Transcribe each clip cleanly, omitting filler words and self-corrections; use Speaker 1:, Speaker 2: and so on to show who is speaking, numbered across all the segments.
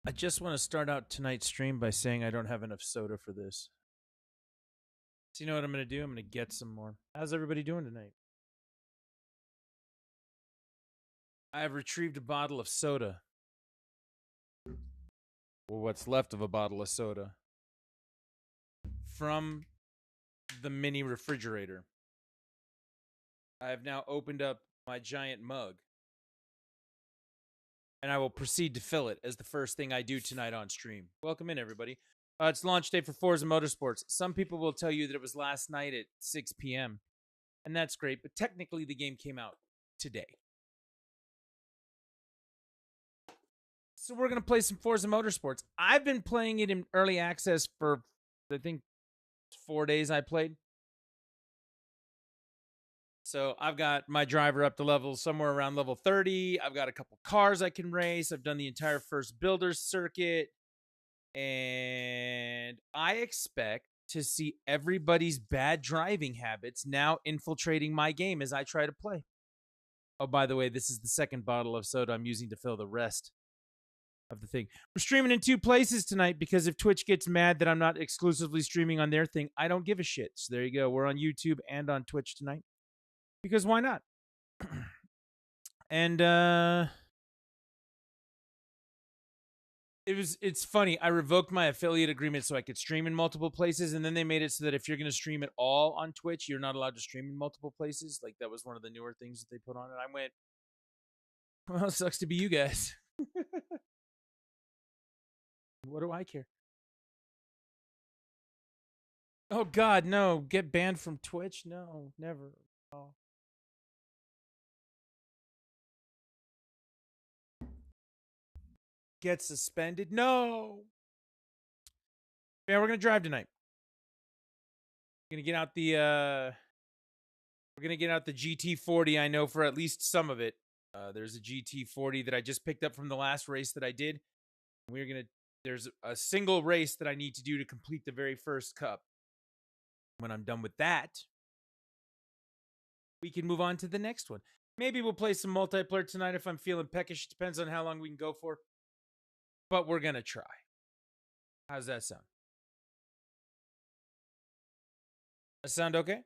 Speaker 1: I just want to start out tonight's stream by saying I don't have enough soda for this. So you know what I'm going to do? I'm going to get some more. How's everybody doing tonight? I have retrieved a bottle of soda. Or what's left of a bottle of soda. From the mini refrigerator. I have now opened up my giant mug. And I will proceed to fill it as the first thing I do tonight on stream. Welcome in, everybody. It's launch day for Forza Motorsports. Some people will tell you that it was last night at 6 p.m. And that's great, but technically the game came out today. So we're going to play some Forza Motorsports. I've been playing it in early access for, I think, 4 days I played. So I've got my driver up to level somewhere around level 30. I've got a couple cars I can race. I've done the entire first builder's circuit. And I expect to see everybody's bad driving habits now infiltrating my game as I try to play. Oh, by the way, this is the second bottle of soda I'm using to fill the rest of the thing. We're streaming in 2 places tonight because if Twitch gets mad that I'm not exclusively streaming on their thing, I don't give a shit. So there you go. We're on YouTube and on Twitch tonight. Because why not? And it's funny. I revoked my affiliate agreement so I could stream in multiple places, and then they made it so that if you're going to stream it all on Twitch, you're not allowed to stream in multiple places. Like, that was one of the newer things that they put on it. I went, well, it sucks to be you guys. What do I care? Oh, God, no. Get banned from Twitch? No, never. Oh. Get suspended? No. Yeah, we're going to drive tonight. We're going to get out the we're going to get out the GT40. I know for at least some of it. There's a GT40 that I just picked up from the last race that I did. There's a single race that I need to do to complete the very first cup. When I'm done with that, we can move on to the next one. Maybe we'll play some multiplayer tonight if I'm feeling peckish. It depends on how long we can go for. But we're going to try. How's that sound? That sound okay?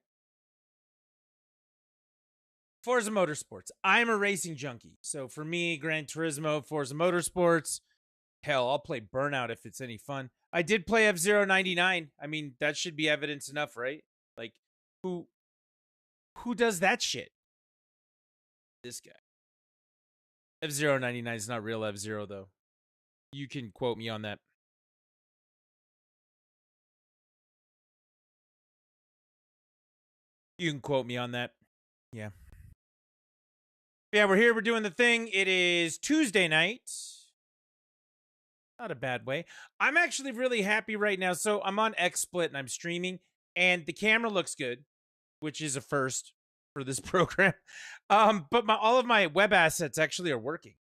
Speaker 1: Forza Motorsports. I'm a racing junkie. So for me, Gran Turismo, Forza Motorsports. Hell, I'll play Burnout if it's any fun. I did play F-Zero 99. I mean, that should be evidence enough, right? Like, who does that shit? This guy. F-Zero 99 is not real F-Zero, though. You can quote me on that. You can quote me on that. Yeah. Yeah, we're here. We're doing the thing. It is Tuesday night. Not a bad way. I'm actually really happy right now. So I'm on XSplit and I'm streaming, and the camera looks good, which is a first for this program. But all of my web assets actually are working,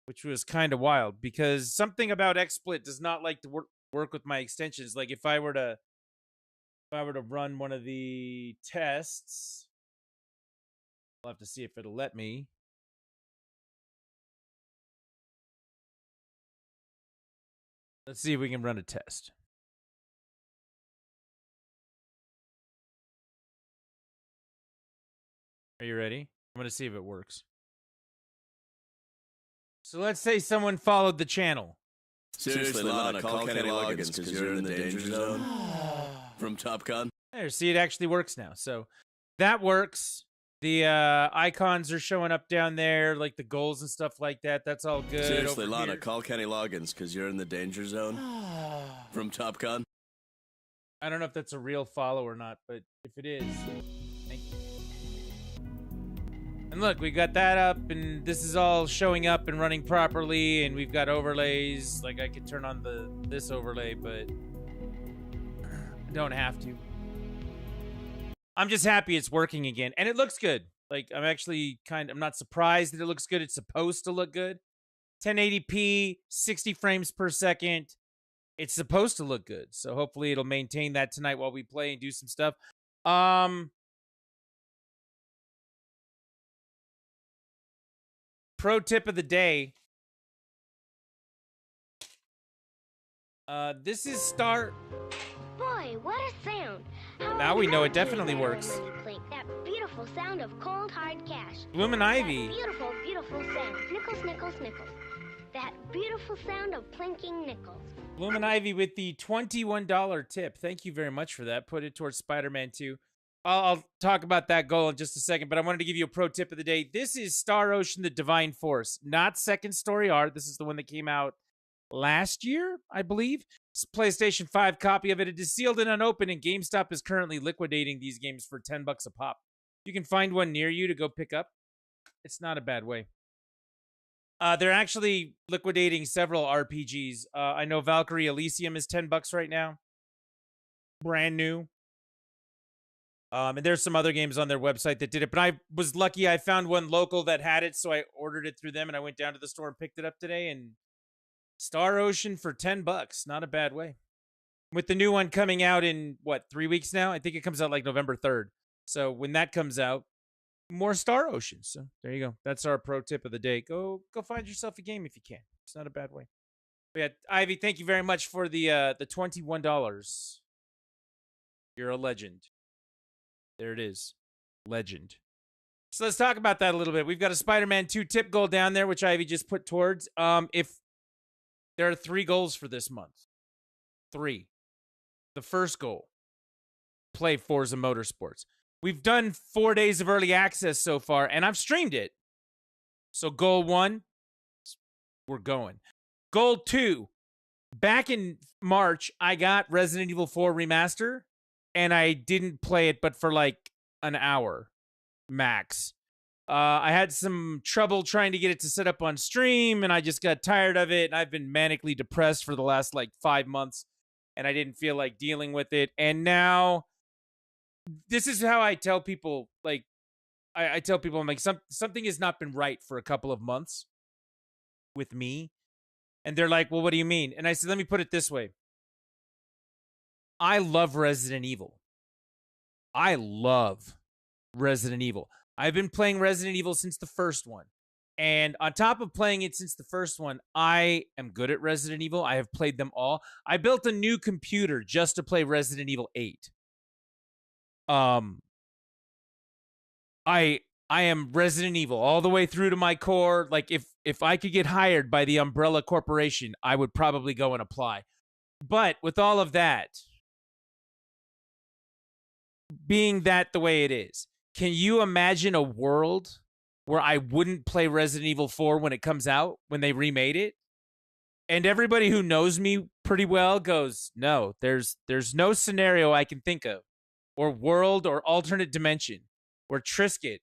Speaker 1: which was kind of wild because something about XSplit does not like to work with my extensions. Like if I were to run one of the tests, I'll have to see if it'll let me. Let's see if we can run a test. Are you ready? I'm going to see if it works. So let's say someone followed the channel.
Speaker 2: Seriously, Lana, call Kenny Loggins because you're in the danger zone. From Top Gun.
Speaker 1: There, see, it actually works now. So that works. The icons are showing up down there, like the goals and stuff like that. That's all good.
Speaker 2: Seriously, Lana, call Kenny Loggins because you're in the danger zone. From Top Gun.
Speaker 1: I don't know if that's a real follow or not, but if it is, thank you. And look, we got that up, and this is all showing up and running properly, and we've got overlays. Like, I could turn on this overlay, but I don't have to. I'm just happy it's working again, and it looks good. Like, I'm not surprised that it looks good. It's supposed to look good. 1080p, 60 frames per second. It's supposed to look good, so hopefully it'll maintain that tonight while we play and do some stuff. Pro tip of the day. This is Star...
Speaker 3: Boy, what a sound. How
Speaker 1: Now we know it
Speaker 3: I love
Speaker 1: definitely
Speaker 3: hearing that
Speaker 1: works.
Speaker 3: old money clink, that beautiful sound of cold, hard cash.
Speaker 1: Bloomin' Ivy.
Speaker 3: That beautiful, beautiful sound. Nickels, nickels, nickels. That beautiful sound of plinking nickels.
Speaker 1: Bloomin' Ivy with the $21 tip. Thank you very much for that. Put it towards Spider-Man 2. I'll talk about that goal in just a second, but I wanted to give you a pro tip of the day. This is Star Ocean: The Divine Force, not Second Story Art. This is the one that came out last year, I believe. It's a PlayStation 5 copy of it. It is sealed and unopened, and GameStop is currently liquidating these games for $10 a pop. You can find one near you to go pick up. It's not a bad way. They're actually liquidating several RPGs. I know Valkyrie Elysium is $10 right now. Brand new. And there's some other games on their website that did it, but I was lucky I found one local that had it, so I ordered it through them, and I went down to the store and picked it up today, and Star Ocean for $10. Not a bad way. With the new one coming out in, 3 weeks now? I think it comes out like November 3rd. So when that comes out, more Star Ocean. So there you go. That's our pro tip of the day. Go find yourself a game if you can. It's not a bad way. But yeah, Ivy, thank you very much for the $21. You're a legend. There it is. Legend. So let's talk about that a little bit. We've got a Spider-Man 2 tip goal down there, which Ivy just put towards. If there are 3 goals for this month. 3. The first goal, play Forza Motorsports. We've done 4 days of early access so far, and I've streamed it. So goal 1, we're going. Goal 2, back in March, I got Resident Evil 4 Remaster, and I didn't play it but for like an hour max. I had some trouble trying to get it to set up on stream, and I just got tired of it, and I've been manically depressed for the last 5 months, and I didn't feel like dealing with it. And now, this is how I tell people, I tell people, I'm like, something has not been right for a couple of months with me. And they're like, well, what do you mean? And I said, let me put it this way. I love Resident Evil. I love Resident Evil. I've been playing Resident Evil since the first one. And on top of playing it since the first one, I am good at Resident Evil. I have played them all. I built a new computer just to play Resident Evil 8. I am Resident Evil all the way through to my core. Like, if I could get hired by the Umbrella Corporation, I would probably go and apply. But with all of that, being that the way it is, can you imagine a world where I wouldn't play Resident Evil 4 when it comes out, when they remade it? And everybody who knows me pretty well goes, no, there's no scenario I can think of, or world or alternate dimension, where Trisket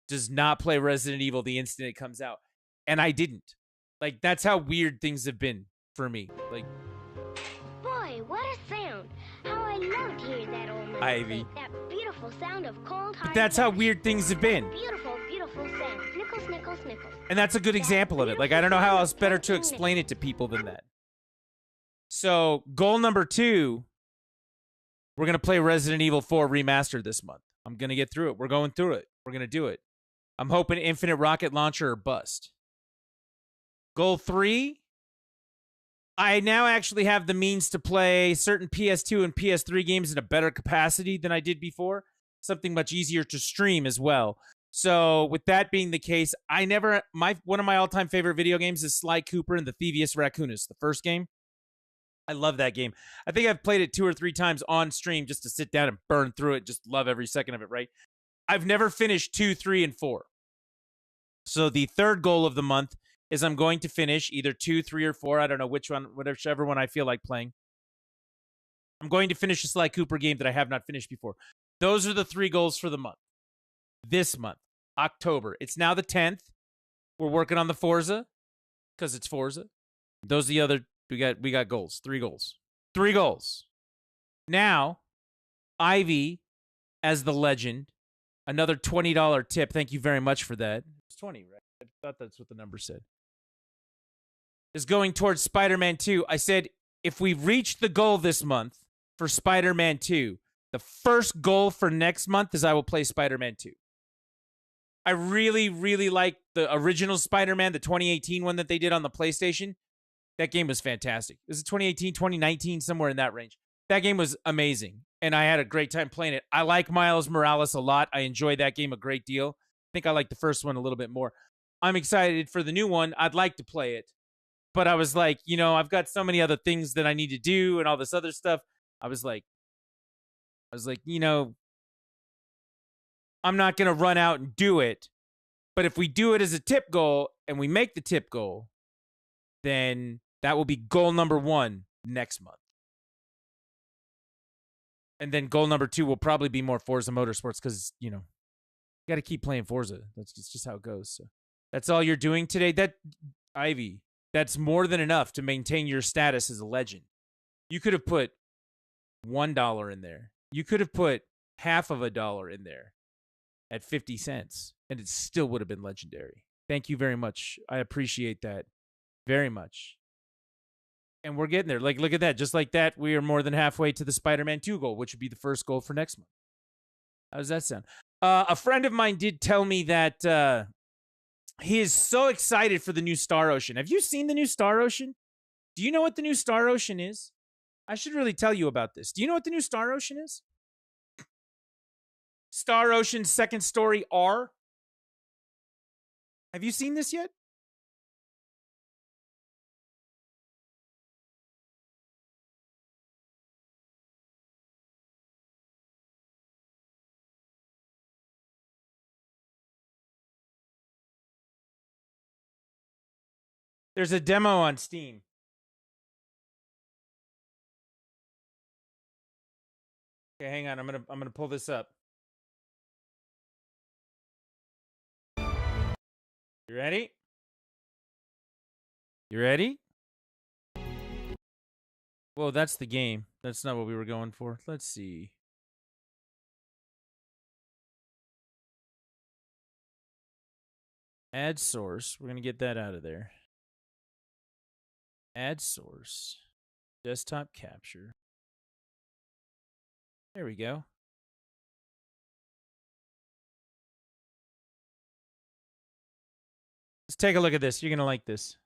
Speaker 1: does not play Resident Evil the instant it comes out. And I didn't. Like, that's how weird things have been for me. Like,
Speaker 3: Boy, what a sound. How I love to hear that old money
Speaker 1: Ivy.
Speaker 3: clink, that beautiful sound of cold, hard
Speaker 1: that's how
Speaker 3: cash.
Speaker 1: weird things have been.
Speaker 3: Beautiful, beautiful sound. Nickels, nickels, nickels.
Speaker 1: And that's a good example of it. Like, I don't know how else better to explain it to people than that. So, goal number 2, we're going to play Resident Evil 4 Remastered this month. I'm going to get through it. We're going through it. We're going to do it. I'm hoping Infinite Rocket Launcher or bust. Goal 3, I now actually have the means to play certain PS2 and PS3 games in a better capacity than I did before. Something much easier to stream as well. So with that being the case, one of my all-time favorite video games is Sly Cooper and the Thievius Raccoonus, the first game. I love that game. I think I've played it 2 or 3 times on stream just to sit down and burn through it. Just love every second of it, right? I've never finished 2, 3, and 4. So the third goal of the month is I'm going to finish either 2, 3, or 4. I don't know which one, whichever one I feel like playing. I'm going to finish a Sly Cooper game that I have not finished before. Those are the 3 goals for the month. This month, October. It's now the 10th. We're working on the Forza because it's Forza. Those are the other. We got goals. 3 goals. 3 goals. Now, Ivy, as the legend, another $20 tip. Thank you very much for that. It's 20, right? I thought that's what the number said. Is going towards Spider-Man 2. I said, if we reach the goal this month for Spider-Man 2, the first goal for next month is I will play Spider-Man 2. I really, really like the original Spider-Man, the 2018 one that they did on the PlayStation. That game was fantastic. This is 2018, 2019, somewhere in that range. That game was amazing, and I had a great time playing it. I like Miles Morales a lot. I enjoyed that game a great deal. I think I like the first one a little bit more. I'm excited for the new one. I'd like to play it. But I was like, I've got so many other things that I need to do and all this other stuff. I was like, I'm not going to run out and do it. But if we do it as a tip goal and we make the tip goal, then that will be goal number 1 next month. And then goal number 2 will probably be more Forza Motorsports because, you got to keep playing Forza. That's just how it goes. So that's all you're doing today. Ivy, that's more than enough to maintain your status as a legend. You could have put $1 in there. You could have put half of $1 in there at 50 cents, and it still would have been legendary. Thank you very much. I appreciate that very much. And we're getting there. Like, look at that. Just like that, we are more than halfway to the Spider-Man 2 goal, which would be the first goal for next month. How does that sound? A friend of mine did tell me that he is so excited for the new Star Ocean. Have you seen the new Star Ocean? Do you know what the new Star Ocean is? I should really tell you about this. Do you know what the new Star Ocean is? Star Ocean Second Story R. Have you seen this yet? There's a demo on Steam. Okay, hang on. I'm gonna pull this up. You ready? You ready? Whoa, that's the game. That's not what we were going for. Let's see. Add source. We're gonna get that out of there. Add source. Desktop capture. There we go. Let's take a look at this. You're going to like this.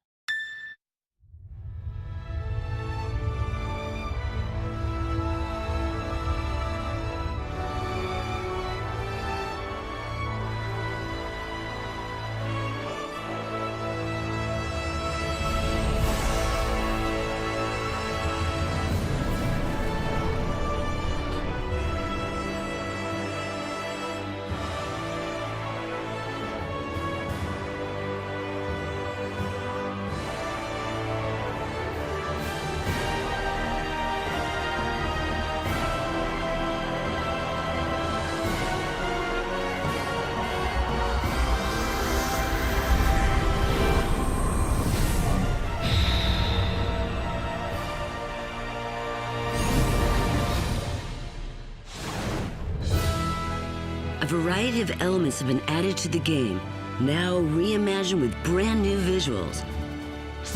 Speaker 4: A variety of elements have been added to the game, now reimagined with brand new visuals.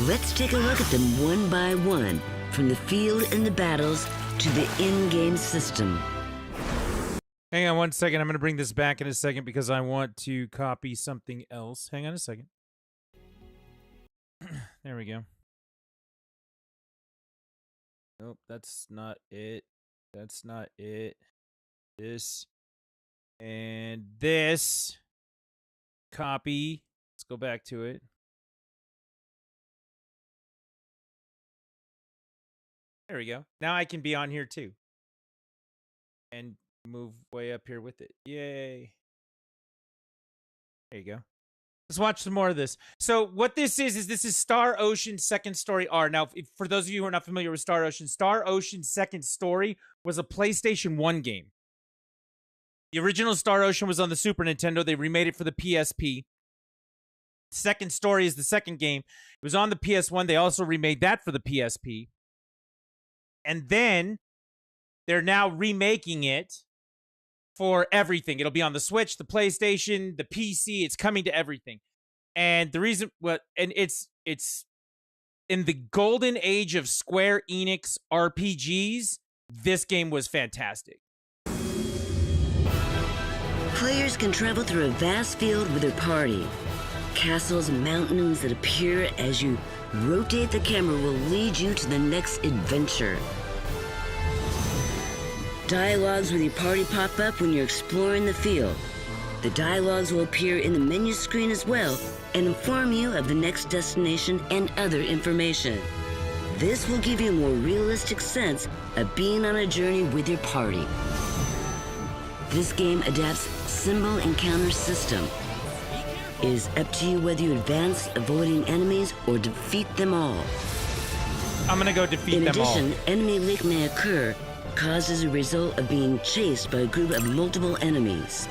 Speaker 4: Let's take a look at them one by one, from the field and the battles to the in-game system.
Speaker 1: Hang on one second. I'm going to bring this back in a second because I want to copy something else. Hang on a second. There we go. Nope, that's not it. That's not it. This and this. Copy. Let's go back to it. There we go. Now I can be on here too. And move way up here with it. Yay. There you go. Let's watch some more of this. So what this is this is Star Ocean Second Story R. Now, for those of you who are not familiar with Star Ocean Second Story was a PlayStation 1 game. The original Star Ocean was on the Super Nintendo. They remade it for the PSP. Second Story is the second game. It was on the PS1. They also remade that for the PSP. And then they're now remaking it for everything. It'll be on the Switch, the PlayStation, the PC. It's coming to everything. And the reason, it's in the golden age of Square Enix RPGs, this game was fantastic.
Speaker 4: Players can travel through a vast field with their party. castles, and mountains that appear as you rotate the camera will lead you to the next adventure. Dialogues with your party pop up when you're exploring the field. The dialogues will appear in the menu screen as well and inform you of the next destination and other information. This will give you a more realistic sense of being on a journey with your party. This game adapts symbol encounter system. It is up to you whether you advance, avoiding enemies, or defeat them all.
Speaker 1: I'm gonna go defeat
Speaker 4: In
Speaker 1: them all.
Speaker 4: addition, enemy leak may occur, caused as a result of being chased by a group of multiple enemies.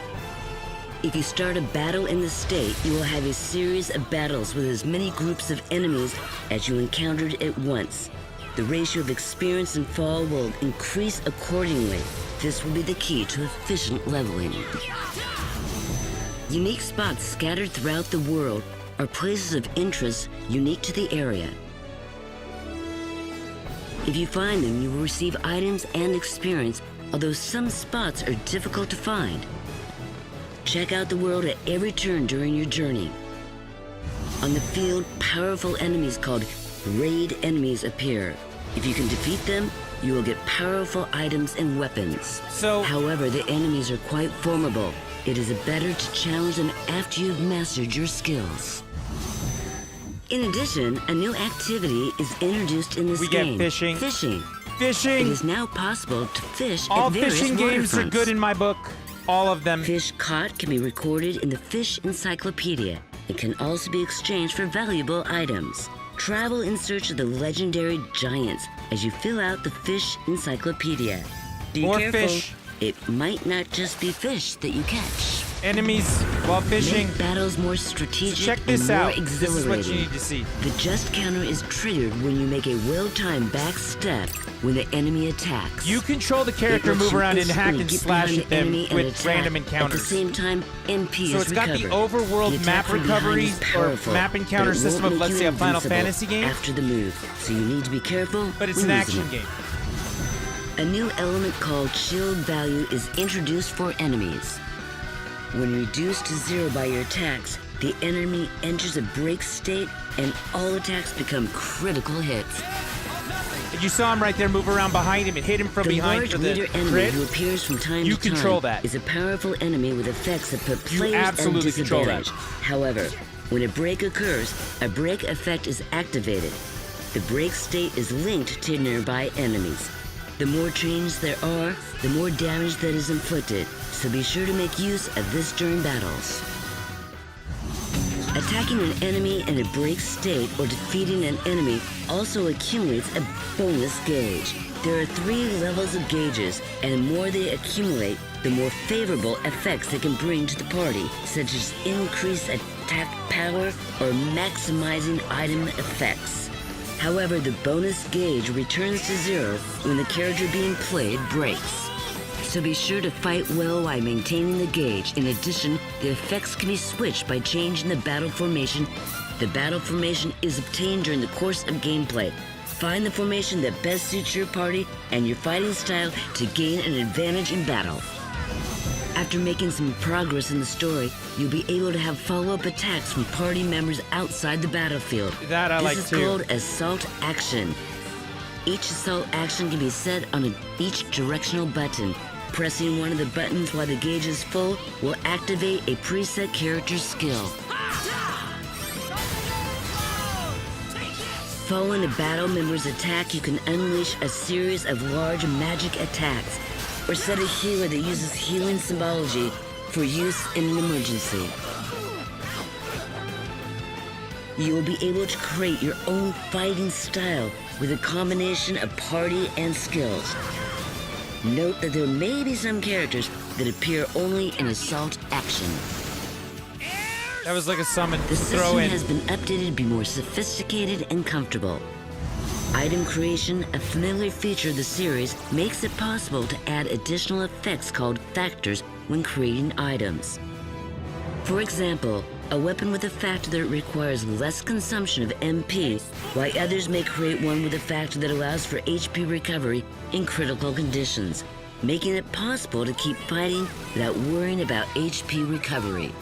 Speaker 4: If you start a battle in the state, you will have a series of battles with as many groups of enemies as you encountered at once. The ratio of experience and fall will increase accordingly. This will be the key to efficient leveling. Unique spots scattered throughout the world are places of interest unique to the area. If you find them, you will receive items and experience, although some spots are difficult to find. Check out the world at every turn during your journey. On the field, powerful enemies called raid enemies appear. If you can defeat them, you will get powerful items and weapons. However, the enemies are quite formidable. It is better to challenge them after you've mastered your skills. In addition, a new activity is introduced in this game.
Speaker 1: We get fishing.
Speaker 4: Fishing.
Speaker 1: Fishing!
Speaker 4: It is now possible to fish
Speaker 1: All
Speaker 4: at various
Speaker 1: fishing games are
Speaker 4: waterfronts.
Speaker 1: good in my book. All of them.
Speaker 4: Fish caught can be recorded in the Fish Encyclopedia. It can also be exchanged for valuable items. Travel in search of the legendary giants as you fill out the Fish Encyclopedia. Be
Speaker 1: More
Speaker 4: careful.
Speaker 1: fish.
Speaker 4: It might not just be fish that you catch.
Speaker 1: Enemies while fishing.
Speaker 4: Make battles more strategic
Speaker 1: Check this
Speaker 4: and more
Speaker 1: out. This is
Speaker 4: exhilarating.
Speaker 1: what you need to see.
Speaker 4: The just counter is triggered when you make a well-timed back step when the enemy attacks.
Speaker 1: You control the character,
Speaker 4: It lets
Speaker 1: move
Speaker 4: you
Speaker 1: around and hack
Speaker 4: instantly
Speaker 1: and
Speaker 4: get
Speaker 1: slash
Speaker 4: behind
Speaker 1: at
Speaker 4: the
Speaker 1: them
Speaker 4: enemy and
Speaker 1: with
Speaker 4: attack.
Speaker 1: random
Speaker 4: At the
Speaker 1: encounters.
Speaker 4: same time, MP
Speaker 1: So
Speaker 4: is
Speaker 1: it's got the
Speaker 4: recovered.
Speaker 1: overworld
Speaker 4: The attack
Speaker 1: map
Speaker 4: from behind
Speaker 1: recovery
Speaker 4: is
Speaker 1: or
Speaker 4: powerful,
Speaker 1: map
Speaker 4: but
Speaker 1: encounter
Speaker 4: it won't
Speaker 1: system of,
Speaker 4: make
Speaker 1: let's
Speaker 4: you
Speaker 1: say, a Final
Speaker 4: invincible
Speaker 1: Fantasy game.
Speaker 4: after the move, so you need to be careful.
Speaker 1: But it's
Speaker 4: when
Speaker 1: an
Speaker 4: using
Speaker 1: action
Speaker 4: it.
Speaker 1: game.
Speaker 4: A new element called shield value is introduced for enemies. When reduced to 0 by your attacks, the enemy enters a break state and all attacks become critical hits.
Speaker 1: You saw him right there move around behind him and hit him from
Speaker 4: The
Speaker 1: behind
Speaker 4: large
Speaker 1: for
Speaker 4: leader
Speaker 1: the
Speaker 4: enemy
Speaker 1: crit.
Speaker 4: who appears from time
Speaker 1: You
Speaker 4: to time
Speaker 1: control that.
Speaker 4: is a powerful enemy with effects that put
Speaker 1: You
Speaker 4: players at a
Speaker 1: absolutely control that.
Speaker 4: disadvantage. However, when a break occurs, a break effect is activated. The break state is linked to nearby enemies. The more chains there are, the more damage that is inflicted, so be sure to make use of this during battles. Attacking an enemy in a break state or defeating an enemy also accumulates a bonus gauge. There are 3 levels of gauges, and the more they accumulate, the more favorable effects they can bring to the party, such as increased attack power or maximizing item effects. However, the bonus gauge returns to 0 when the character being played breaks. So be sure to fight well while maintaining the gauge. In addition, the effects can be switched by changing the battle formation. The battle formation is obtained during the course of gameplay. Find the formation that best suits your party and your fighting style to gain an advantage in battle. After making some progress in the story, you'll be able to have follow-up attacks from party members outside the battlefield.
Speaker 1: That I like
Speaker 4: This is
Speaker 1: too.
Speaker 4: called assault action. Each assault action can be set on each directional button. Pressing one of the buttons while the gauge is full will activate a preset character skill. Following a battle member's attack, you can unleash a series of large magic attacks, or set a healer that uses healing symbology for use in an emergency. You will be able to create your own fighting style with a combination of party and skills. Note that there may be some characters that appear only in assault action.
Speaker 1: That was like a summon.
Speaker 4: The
Speaker 1: Throw
Speaker 4: system
Speaker 1: in.
Speaker 4: has been updated to be more sophisticated and comfortable. Item creation, a familiar feature of the series, makes it possible to add additional effects called factors when creating items. For example, a weapon with a factor that requires less consumption of MP, while others may create one with a factor that allows for HP recovery in critical conditions, making it possible to keep fighting without worrying about HP recovery.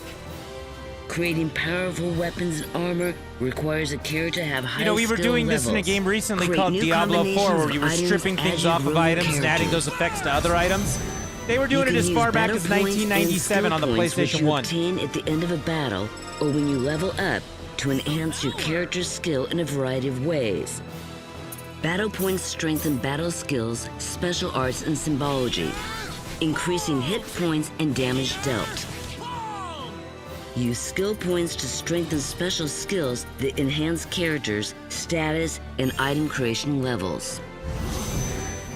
Speaker 4: Creating powerful weapons and armor requires a character to have high skill
Speaker 1: we were doing this in a game recently called Diablo 4 where you were stripping things off of items and adding those effects to other items. They were doing it as far back as 1997 on the PlayStation 1.
Speaker 4: Obtain at the end of a battle or when you level up to enhance your character's skill in a variety of ways. Battle points strengthen battle skills, special arts, and symbology, increasing hit points and damage dealt. Use skill points to strengthen special skills that enhance characters, status, and item creation levels.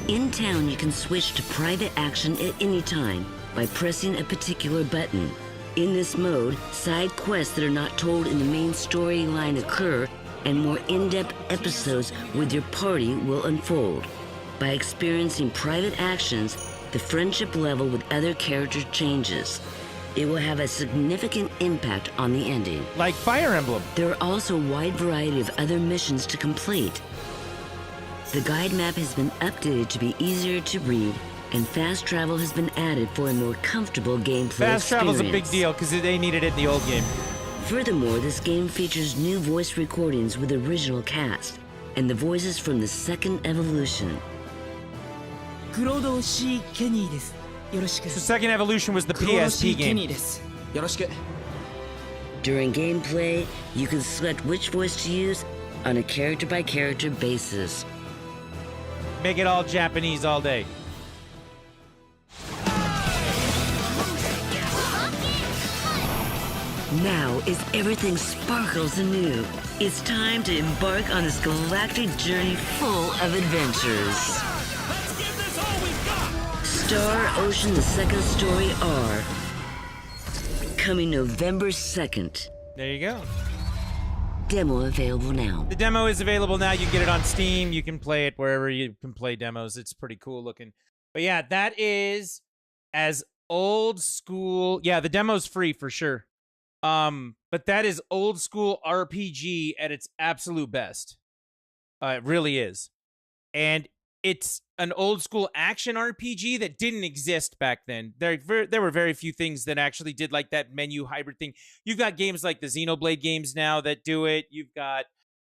Speaker 4: In town, you can switch to private action at any time by pressing a particular button. In this mode, side quests that are not told in the main storyline occur, and more in-depth episodes with your party will unfold. By experiencing private actions, the friendship level with other characters changes. It will have a significant impact on the ending.
Speaker 1: Like Fire Emblem.
Speaker 4: There are also a wide variety of other missions to complete. The guide map has been updated to be easier to read, and fast travel has been added for a more comfortable gameplay
Speaker 1: Fast travel's a big
Speaker 4: experience.
Speaker 1: deal because they needed it in the old game.
Speaker 4: Furthermore, this game features new voice recordings with the original cast and the voices from the second evolution.
Speaker 1: So second evolution was the PSP game.
Speaker 4: During gameplay, you can select which voice to use on a character-by-character basis.
Speaker 1: Make it all Japanese all day.
Speaker 4: Now, as everything sparkles anew, it's time to embark on this galactic journey full of adventures. Star Ocean: The Second Story R. Coming November 2nd.
Speaker 1: There you go.
Speaker 4: Demo available now.
Speaker 1: The demo is available now. You can get it on Steam. You can play it wherever you can play demos. It's pretty cool looking. But yeah, that is as old school. Yeah, the demo's free for sure. But that is old school RPG at its absolute best. It really is. And it's an old school action RPG that didn't exist back then. There were very few things that actually did like that menu hybrid thing. You've got games like the Xenoblade games now that do it.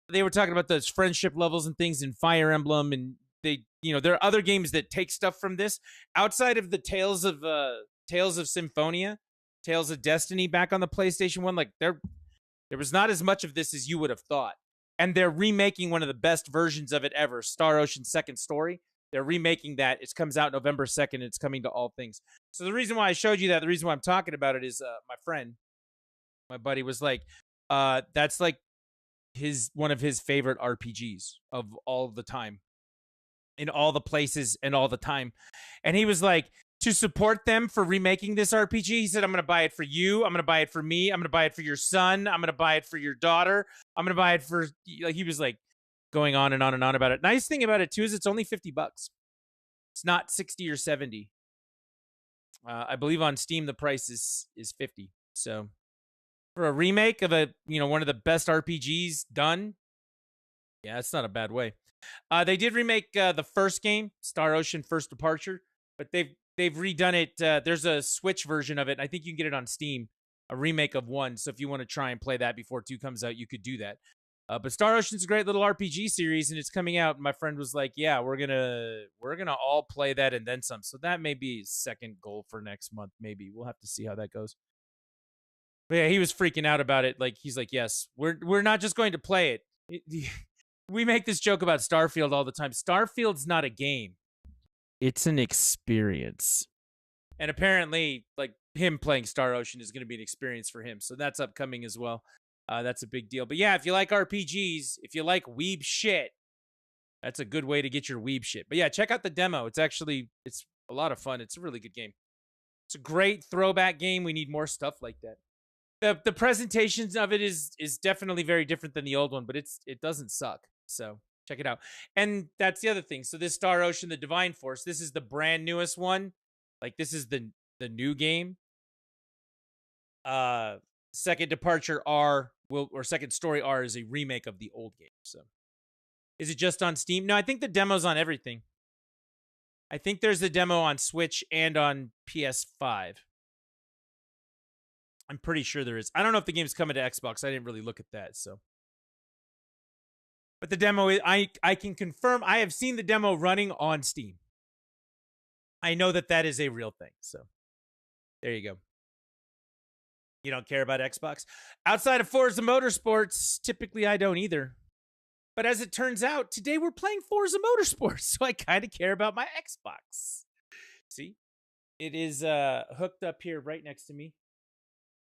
Speaker 1: They were talking about those friendship levels and things in Fire Emblem, and there are other games that take stuff from this outside of the Tales of Symphonia, Tales of Destiny back on the PlayStation 1. Like there was not as much of this as you would have thought. And they're remaking one of the best versions of it ever, Star Ocean Second Story. They're remaking that. It comes out November 2nd. It's coming to all things. So the reason why I showed you that, the reason why I'm talking about it is my buddy was like, that's like one of his favorite RPGs of all the time, in all the places and all the time. And he was like, to support them for remaking this RPG, he said, I'm going to buy it for you. I'm going to buy it for me. I'm going to buy it for your son. I'm going to buy it for your daughter. I'm going to buy it for, like, he was like going on and on and on about it. Nice thing about it too is it's only $50. It's not 60 or 70. I believe on Steam, the price is 50. So for a remake of one of the best RPGs done, yeah, it's not a bad way. They did remake the first game, Star Ocean First Departure, but they've redone it. There's a Switch version of it. I think you can get it on Steam, a remake of 1. So if you want to try and play that before 2 comes out, you could do that. But Star Ocean's a great little RPG series, and it's coming out. And my friend was like, "Yeah, we're gonna all play that and then some." So that may be his second goal for next month. Maybe we'll have to see how that goes. But yeah, he was freaking out about it. Like he's like, "Yes, we're not just going to play it." We make this joke about Starfield all the time. Starfield's not a game. It's an experience. And apparently, like, him playing Star Ocean is going to be an experience for him. So that's upcoming as well. That's a big deal. But yeah, if you like RPGs, if you like weeb shit, that's a good way to get your weeb shit. But yeah, check out the demo. It's a lot of fun. It's a really good game. It's a great throwback game. We need more stuff like that. The presentations of it is definitely very different than the old one, but it doesn't suck. So check it out. And that's the other thing. So this Star Ocean, the Divine Force, this is the brand newest one. Like, this is the new game. Second Departure R or Second Story R is a remake of the old game. So is it just on Steam? No, I think the demo's on everything. I think there's a demo on Switch and on PS5. I'm pretty sure there is. I don't know if the game's coming to Xbox. I didn't really look at that, so. But the demo, I can confirm, I have seen the demo running on Steam. I know that is a real thing, so there you go. You don't care about Xbox? Outside of Forza Motorsports, typically I don't either. But as it turns out, today we're playing Forza Motorsports, so I kind of care about my Xbox. See? It is hooked up here right next to me.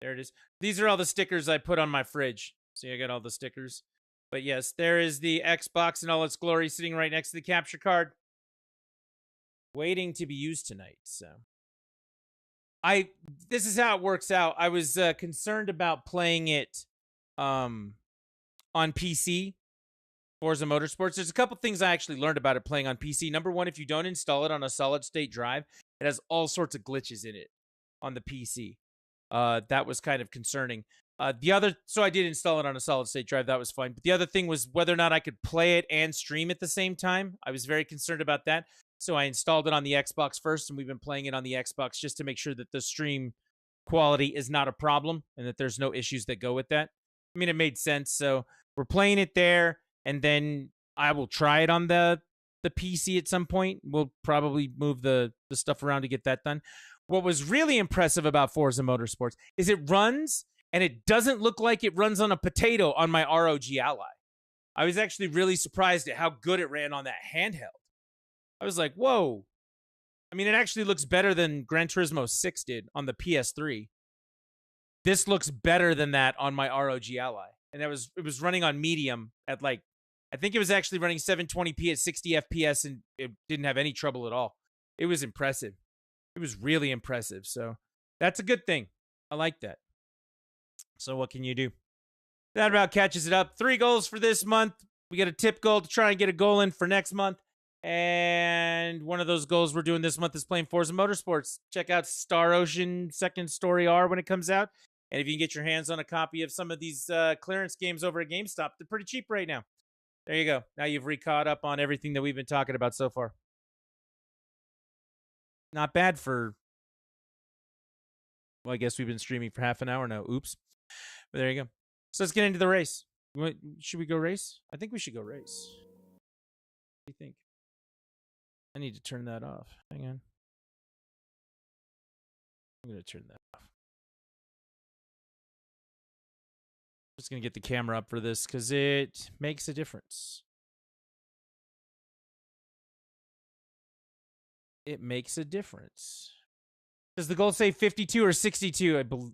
Speaker 1: There it is. These are all the stickers I put on my fridge. See, I got all the stickers. But yes, there is the Xbox in all its glory sitting right next to the capture card. Waiting to be used tonight, so. This is how it works out. I was concerned about playing it on PC, Forza Motorsports. There's a couple things I actually learned about it playing on PC. Number one, if you don't install it on a solid-state drive, it has all sorts of glitches in it on the PC. That was kind of concerning. So I did install it on a solid-state drive. That was fine. But the other thing was whether or not I could play it and stream at the same time. I was very concerned about that. So I installed it on the Xbox first, and we've been playing it on the Xbox just to make sure that the stream quality is not a problem and that there's no issues that go with that. I mean, it made sense. So we're playing it there, and then I will try it on the PC at some point. We'll probably move the stuff around to get that done. What was really impressive about Forza Motorsports is it runs, and it doesn't look like it runs on a potato on my ROG Ally. I was actually really surprised at how good it ran on that handheld. I was like, whoa. I mean, it actually looks better than Gran Turismo 6 did on the PS3. This looks better than that on my ROG Ally. And it was running on medium at I think it was actually running 720p at 60 FPS, and it didn't have any trouble at all. It was impressive. It was really impressive. So that's a good thing. I like that. So what can you do? That about catches it up. 3 goals for this month. We get a tip goal to try and get a goal in for next month. And one of those goals we're doing this month is playing Forza Motorsports. Check out Star Ocean Second Story R when it comes out. And if you can get your hands on a copy of some of these clearance games over at GameStop, they're pretty cheap right now. There you go. Now you've re-caught up on everything that we've been talking about so far. Not bad for... Well, I guess we've been streaming for half an hour now. Oops. But there you go. So let's get into the race. Should we go race? I think we should go race. What do you think? I need to turn that off. Hang on. I'm going to turn that off. I'm just going to get the camera up for this because it makes a difference. It makes a difference. Does the goal say 52 or 62? I believe.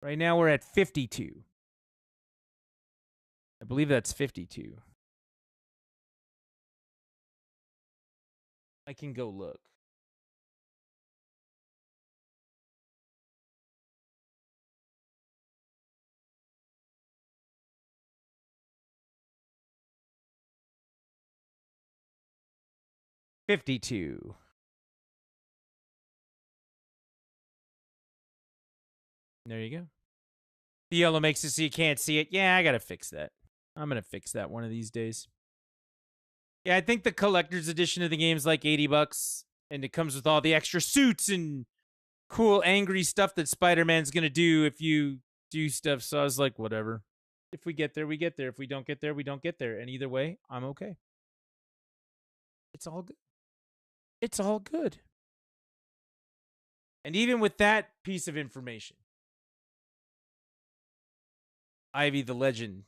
Speaker 1: Right now we're at 52. I believe that's 52. I can go look. $52. There you go. The yellow makes it so you can't see it. Yeah, I gotta fix that. I'm gonna fix that one of these days. Yeah, I think the collector's edition of the game is like $80, and it comes with all the extra suits and cool, angry stuff that Spider-Man's gonna do if you do stuff. So I was like, whatever. If we get there, we get there. If we don't get there, we don't get there. And either way, I'm okay. It's all good. It's all good. And even with that piece of information, Ivy the Legend,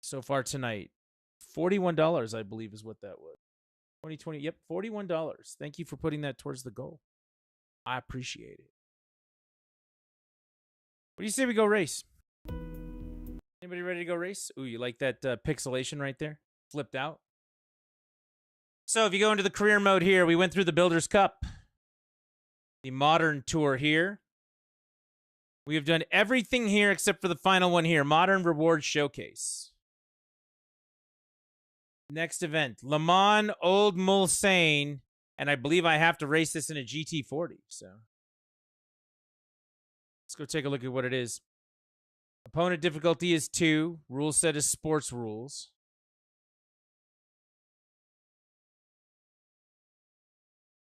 Speaker 1: so far tonight, $41, I believe is what that was. 2020, yep, $41. Thank you for putting that towards the goal. I appreciate it. What do you say we go race? Anybody ready to go race? Ooh, you like that pixelation right there? Flipped out. So if you go into the career mode here, we went through the Builders Cup, the Modern Tour here. We have done everything here except for the final one here, Modern Rewards Showcase. Next event, Le Mans Old Mulsanne, and I believe I have to race this in a GT40, so. Let's go take a look at what it is. Opponent difficulty is 2. Rule set is sports rules.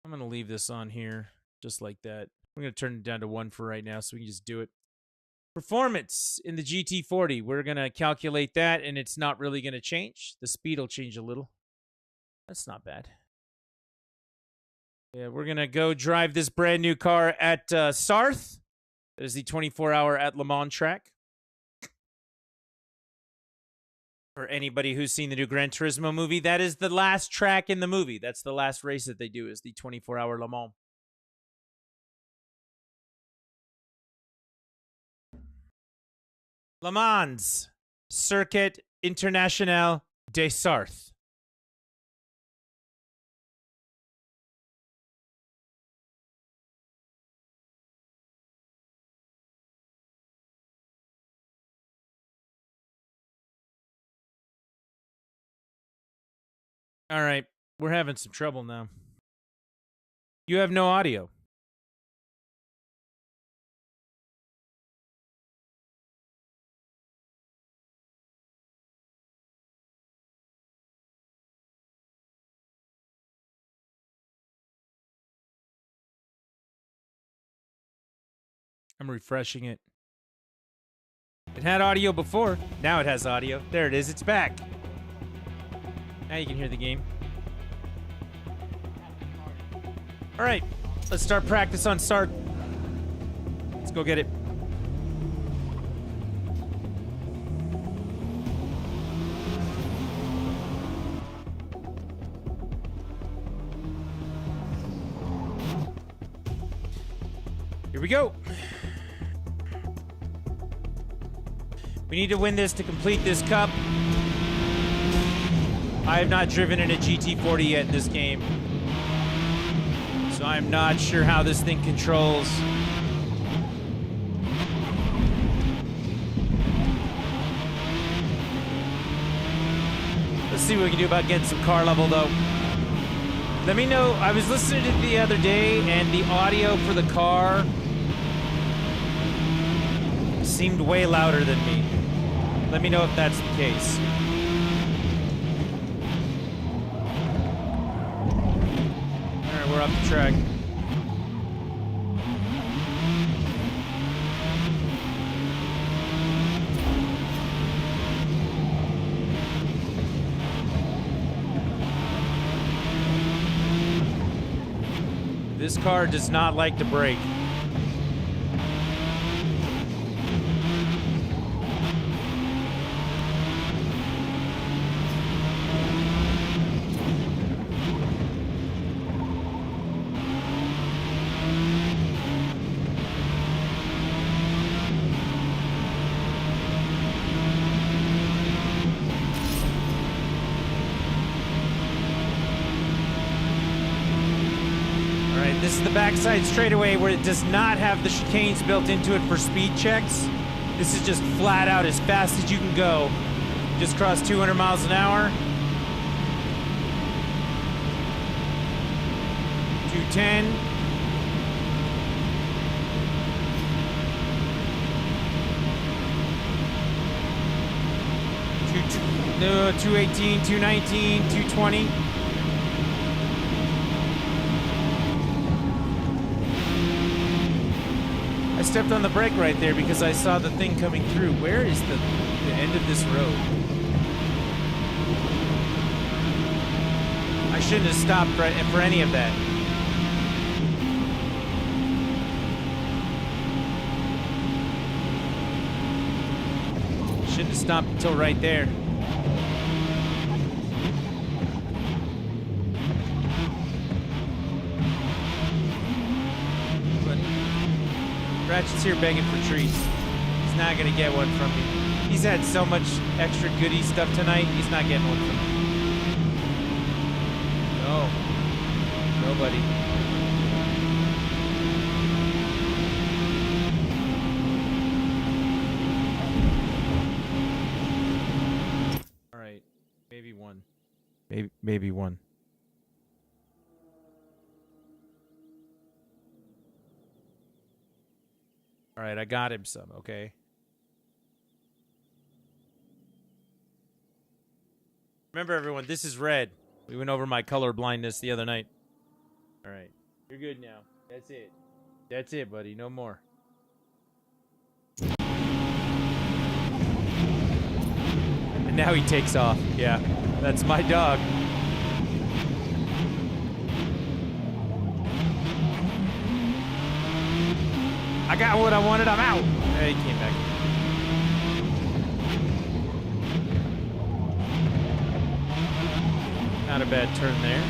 Speaker 1: I'm going to leave this on here just like that. I'm going to turn it down to 1 for right now so we can just do it. Performance in the GT40. We're going to calculate that, and it's not really going to change. The speed will change a little. That's not bad. Yeah, we're going to go drive this brand new car at Sarth. That is the 24-hour at Le Mans track. For anybody who's seen the new Gran Turismo movie, that is the last track in the movie. That's the last race that they do, is the 24-hour Le Mans. Le Mans Circuit International des Sarthes. All right, we're having some trouble now. You have no audio. I'm refreshing it. It had audio before. Now it has audio. There it is. It's back. Now you can hear the game. All right. Let's start practice on start. Let's go get it. Here we go. We need to win this to complete this cup. I have not driven in a GT40 yet in this game, so I'm not sure how this thing controls. Let's see what we can do about getting some car level, though. Let me know. I was listening to it the other day, and the audio for the car seemed way louder than me. Let me know if that's the case. Alright, we're off the track. This car does not like to brake. This is the backside straightaway where it does not have the chicanes built into it for speed checks. This is just flat out as fast as you can go. Just crossed 200 miles an hour. 210. No, 218, 219, 220. I stepped on the brake right there because I saw the thing coming through. Where is the end of this road? I shouldn't have stopped for any of that. Shouldn't have stopped until right there. Ratchet's here begging for treats. He's not gonna get one from me. He's had so much extra goodie stuff tonight, he's not getting one from me. No. Nobody. Alright. Maybe one. Maybe one. All right, I got him some, okay? Remember, everyone, this is red. We went over my color blindness the other night. All right. You're good now. That's it. That's it, buddy. No more. And now he takes off. Yeah, that's my dog. I got what I wanted. I'm out. Hey, he came back. Not a bad turn there.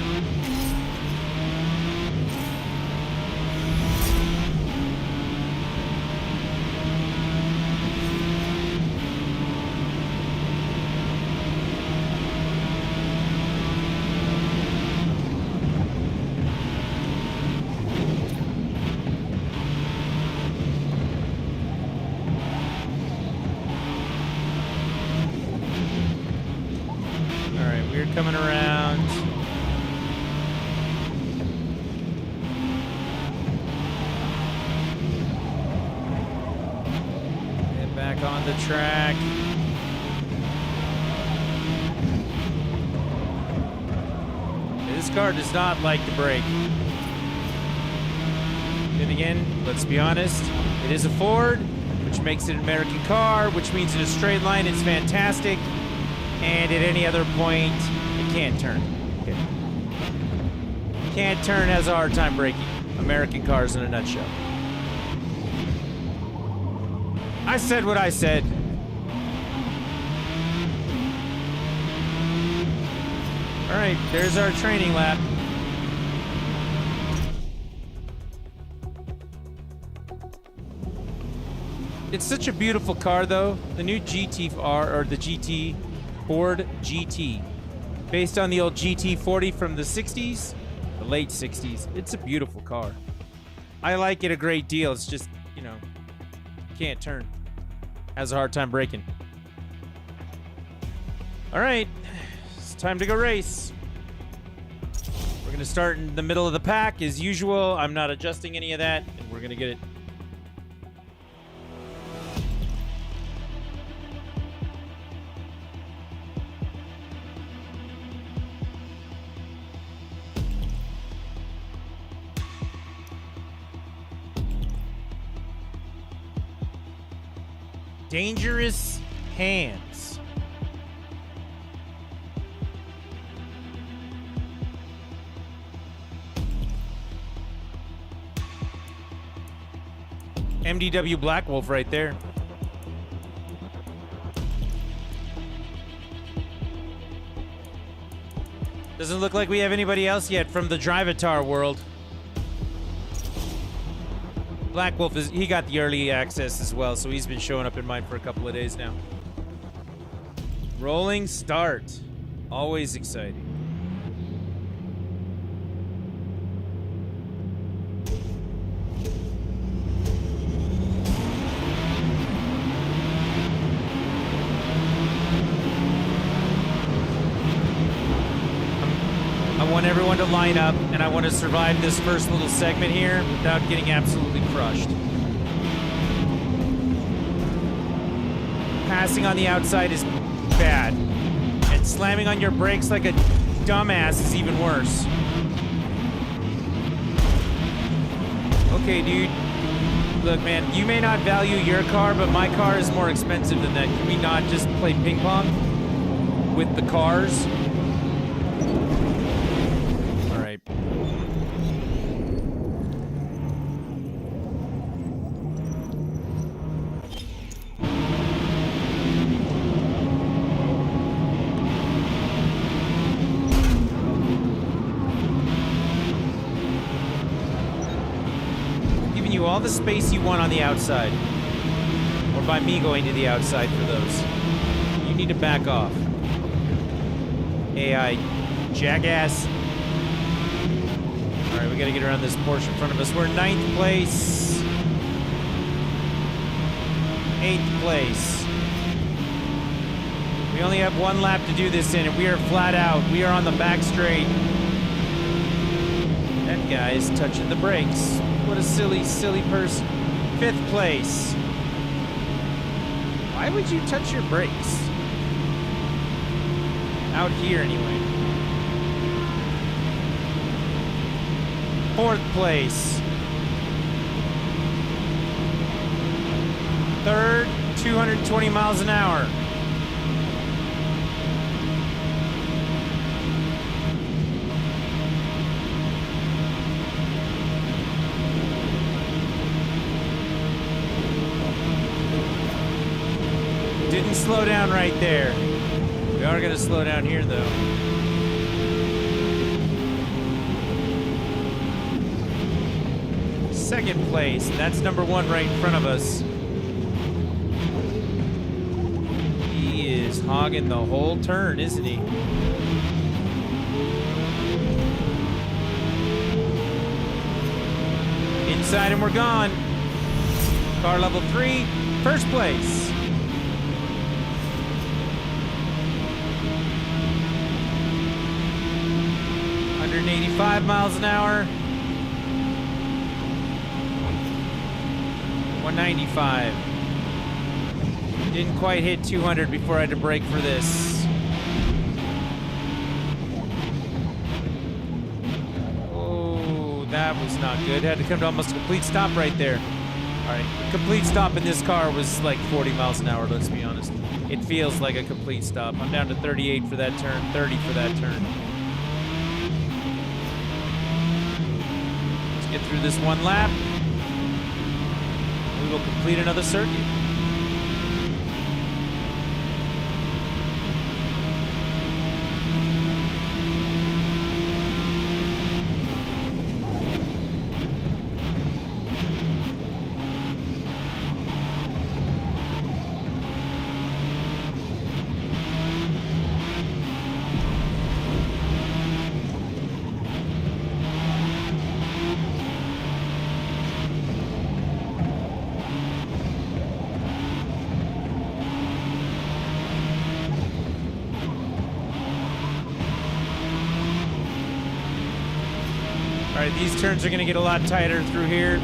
Speaker 1: Coming around. Get back on the track. This car does not like to brake. Then again, let's be honest, it is a Ford, which makes it an American car, which means in a straight line it's fantastic, and at any other point, can't turn. Okay. Can't turn, has a hard time braking. American cars in a nutshell. I said what I said. All right, there's our training lap. It's such a beautiful car, though. The new GT-R, or the GT, Ford GT. Based on the old GT40 from the 60s, the late 60s. It's a beautiful car. I like it a great deal. It's just, you know, can't turn. Has a hard time braking. All right, it's time to go race. We're going to start in the middle of the pack as usual. I'm not adjusting any of that, and we're going to get it. Dangerous hands. MDW Black Wolf right there. Doesn't look like we have anybody else yet from the Drivatar world. Black Wolf he got the early access as well, so he's been showing up in mine for a couple of days now. Rolling start. Always exciting. I want everyone to line up, and I want to survive this first little segment here without getting absolutely crushed. Passing on the outside is bad, and slamming on your brakes like a dumbass is even worse. Okay, dude. Look, man, you may not value your car, but my car is more expensive than that. Can we not just play ping pong with the cars? All the space you want on the outside, or by me going to the outside for those. You need to back off. AI jackass. All right, we gotta get around this Porsche in front of us. We're in 9th place. 8th place. We only have one lap to do this in, and we are flat out. We are on the back straight. That guy is touching the brakes. What a silly, silly person. 5th place. Why would you touch your brakes? Out here, anyway. Fourth place. Third, 220 miles an hour. Didn't slow down right there. We are going to slow down here, though. Second place, and that's number one right in front of us. He is hogging the whole turn, isn't he? Inside and we're gone. Car level 3, first place. 185 miles an hour. 195. Didn't quite hit 200 before I had to brake for this. Oh, that was not good. Had to come to almost a complete stop right there. All right, complete stop in this car was like 40 miles an hour, let's be honest. It feels like a complete stop. I'm down to 38 for that turn, 30 for that turn. Get through this one lap. We will complete another circuit. All right, these turns are going to get a lot tighter through here.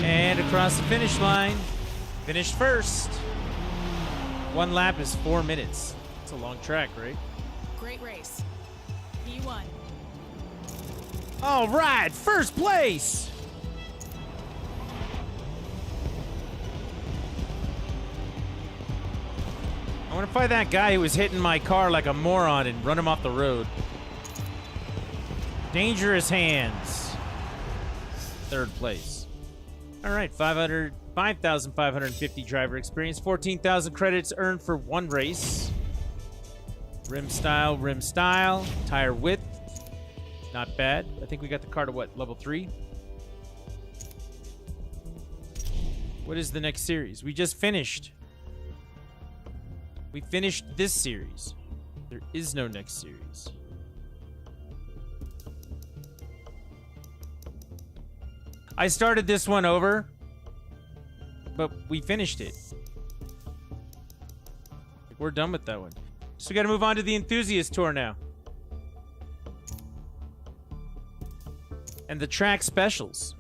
Speaker 1: And across the finish line, finished first. One lap is 4 minutes. It's a long track, right?
Speaker 5: Great race. You won.
Speaker 1: All right, first place. I want to find that guy who was hitting my car like a moron and run him off the road. Dangerous Hands. Third place. All right, 5,550 driver experience, 14,000 credits earned for one race. Rim style, tire width, not bad. I think we got the car to what, level 3? What is the next series? We just finished. We finished this series. There is no next series. I started this one over, but we finished it. We're done with that one. So we got to move on to the Enthusiast Tour now. And the track specials.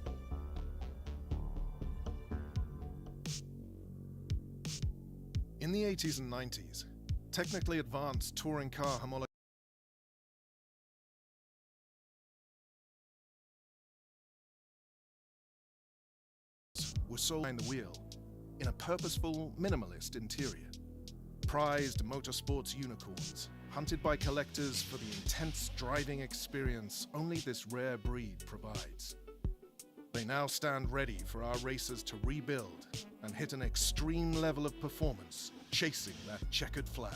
Speaker 6: In the 80s and 90s, technically advanced touring car homologation were sold behind the wheel in a purposeful, minimalist interior. Prized motorsports unicorns, hunted by collectors for the intense driving experience only this rare breed provides. They now stand ready for our racers to rebuild and hit an extreme level of performance, chasing that checkered flag.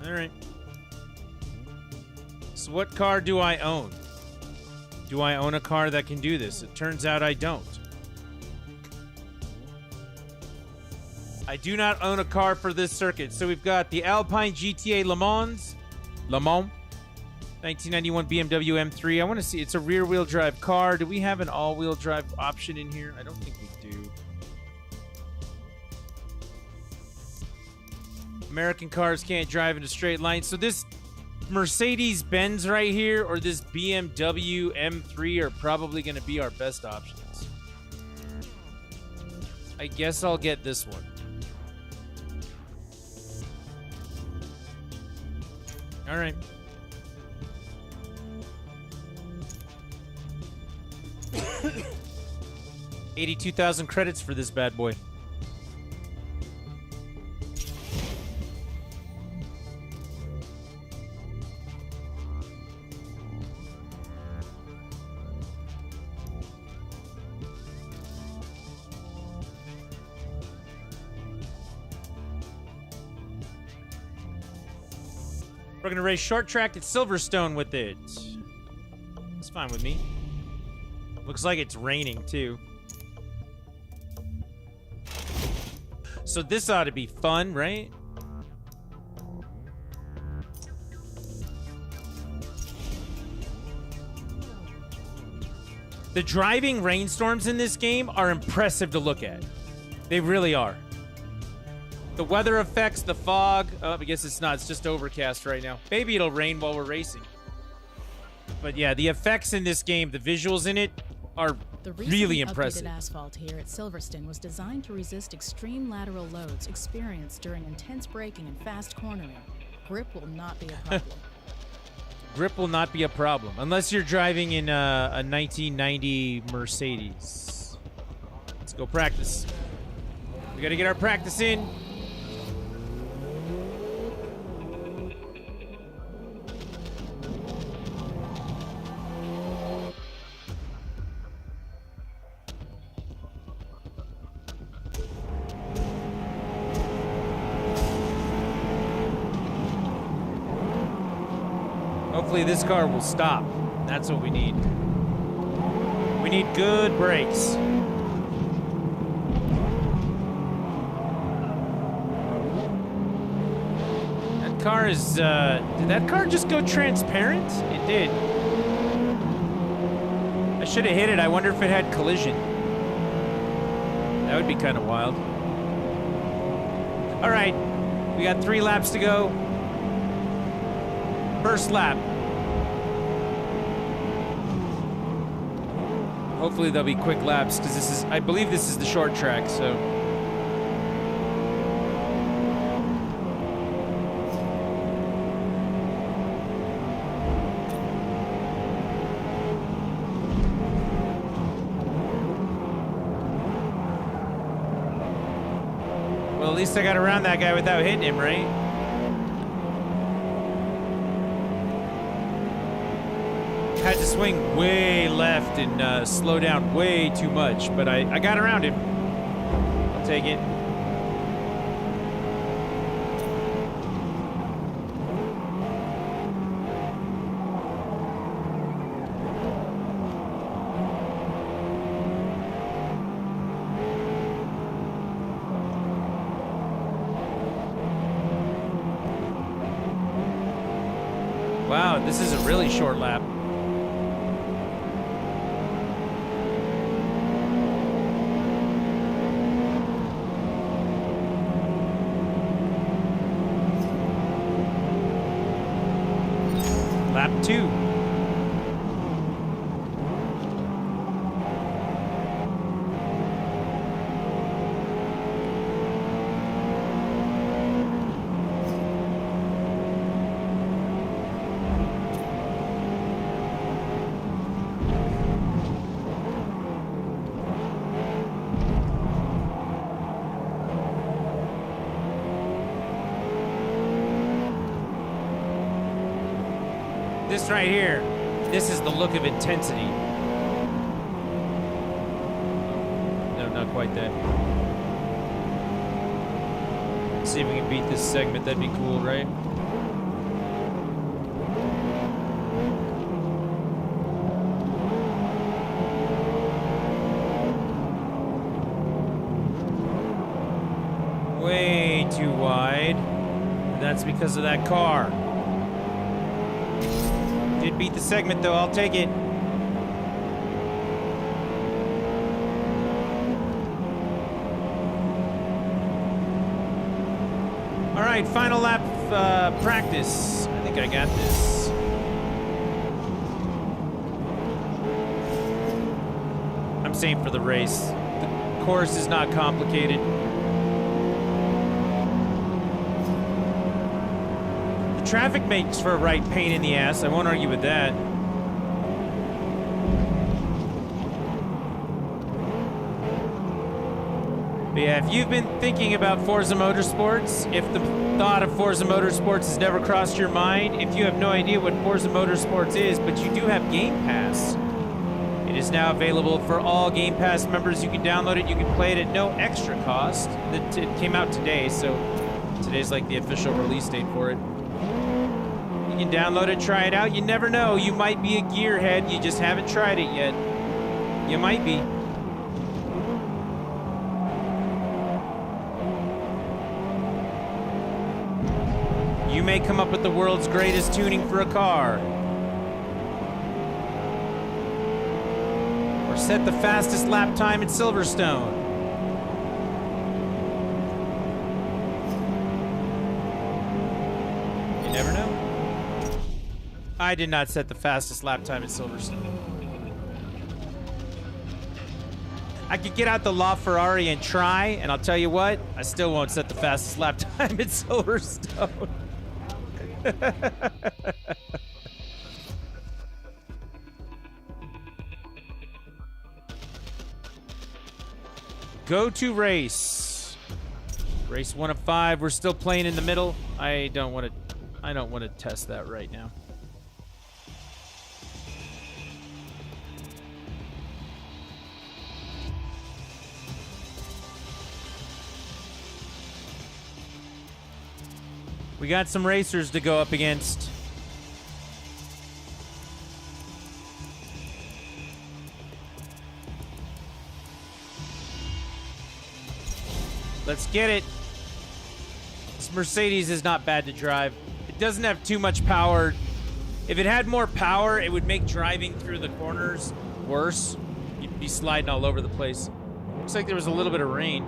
Speaker 1: All right. So what car do I own? Do I own a car that can do this? It turns out I don't. I do not own a car for this circuit. So we've got the Alpine GTA Le Mans, 1991 BMW M3. I want to see. It's a rear-wheel drive car. Do we have an all-wheel drive option in here? I don't think we do. American cars can't drive in a straight line. So this Mercedes-Benz right here or this BMW M3 are probably going to be our best options. I guess I'll get this one. All right. $82,000 credits for this bad boy. We're going to race short track at Silverstone with it. It's fine with me. Looks like it's raining, too. So this ought to be fun, right? The driving rainstorms in this game are impressive to look at. They really are. The weather effects, the fog. Oh, I guess it's not. It's just overcast right now. Maybe it'll rain while we're racing. But yeah, the effects in this game, the visuals in it are really impressive.
Speaker 5: The asphalt here at Silverstone was designed to resist extreme lateral loads experienced during intense braking and fast cornering. Grip will not be a problem.
Speaker 1: Grip will not be a problem. Unless you're driving in a 1990 Mercedes. Let's go practice. We got to get our practice in. Hopefully this car will stop. That's what we need. We need good brakes. That car is, did that car just go transparent? It did. I should have hit it. I wonder if it had collision. That would be kind of wild. All right, we got 3 laps to go. First lap. Hopefully they'll be quick laps because this is, I believe this is the short track, so. Well, at least I got around that guy without hitting him, right? Had to swing way left and slow down way too much, but I got around him. I'll take it. Wow, this is a really short lap. Lap 2. This right here, this is the look of intensity. No, not quite that. Let's see if we can beat this segment. That'd be cool, right? Way too wide. That's because of that car. Did beat the segment, though. I'll take it. All right, final lap practice. I think I got this. I'm safe for the race. The course is not complicated. The traffic makes for a right pain in the ass. I won't argue with that. But yeah, if you've been thinking about Forza Motorsports, if the thought of Forza Motorsports has never crossed your mind, if you have no idea what Forza Motorsports is, but you do have Game Pass, it is now available for all Game Pass members. You can download it, you can play it at no extra cost. It came out today, so today's like the official release date for it. You can download it, try it out. You never know, you might be a gearhead, you just haven't tried it yet. You might be. You may come up with the world's greatest tuning for a car. Or set the fastest lap time at Silverstone. You never know. I did not set the fastest lap time at Silverstone. I could get out the LaFerrari and try, and I'll tell you what, I still won't set the fastest lap time at Silverstone. Go to race. Race 1 of 5. We're still playing in the middle. I don't want to test that right now. We got some racers to go up against. Let's get it. This Mercedes is not bad to drive. It doesn't have too much power. If it had more power, it would make driving through the corners worse. You'd be sliding all over the place. Looks like there was a little bit of rain.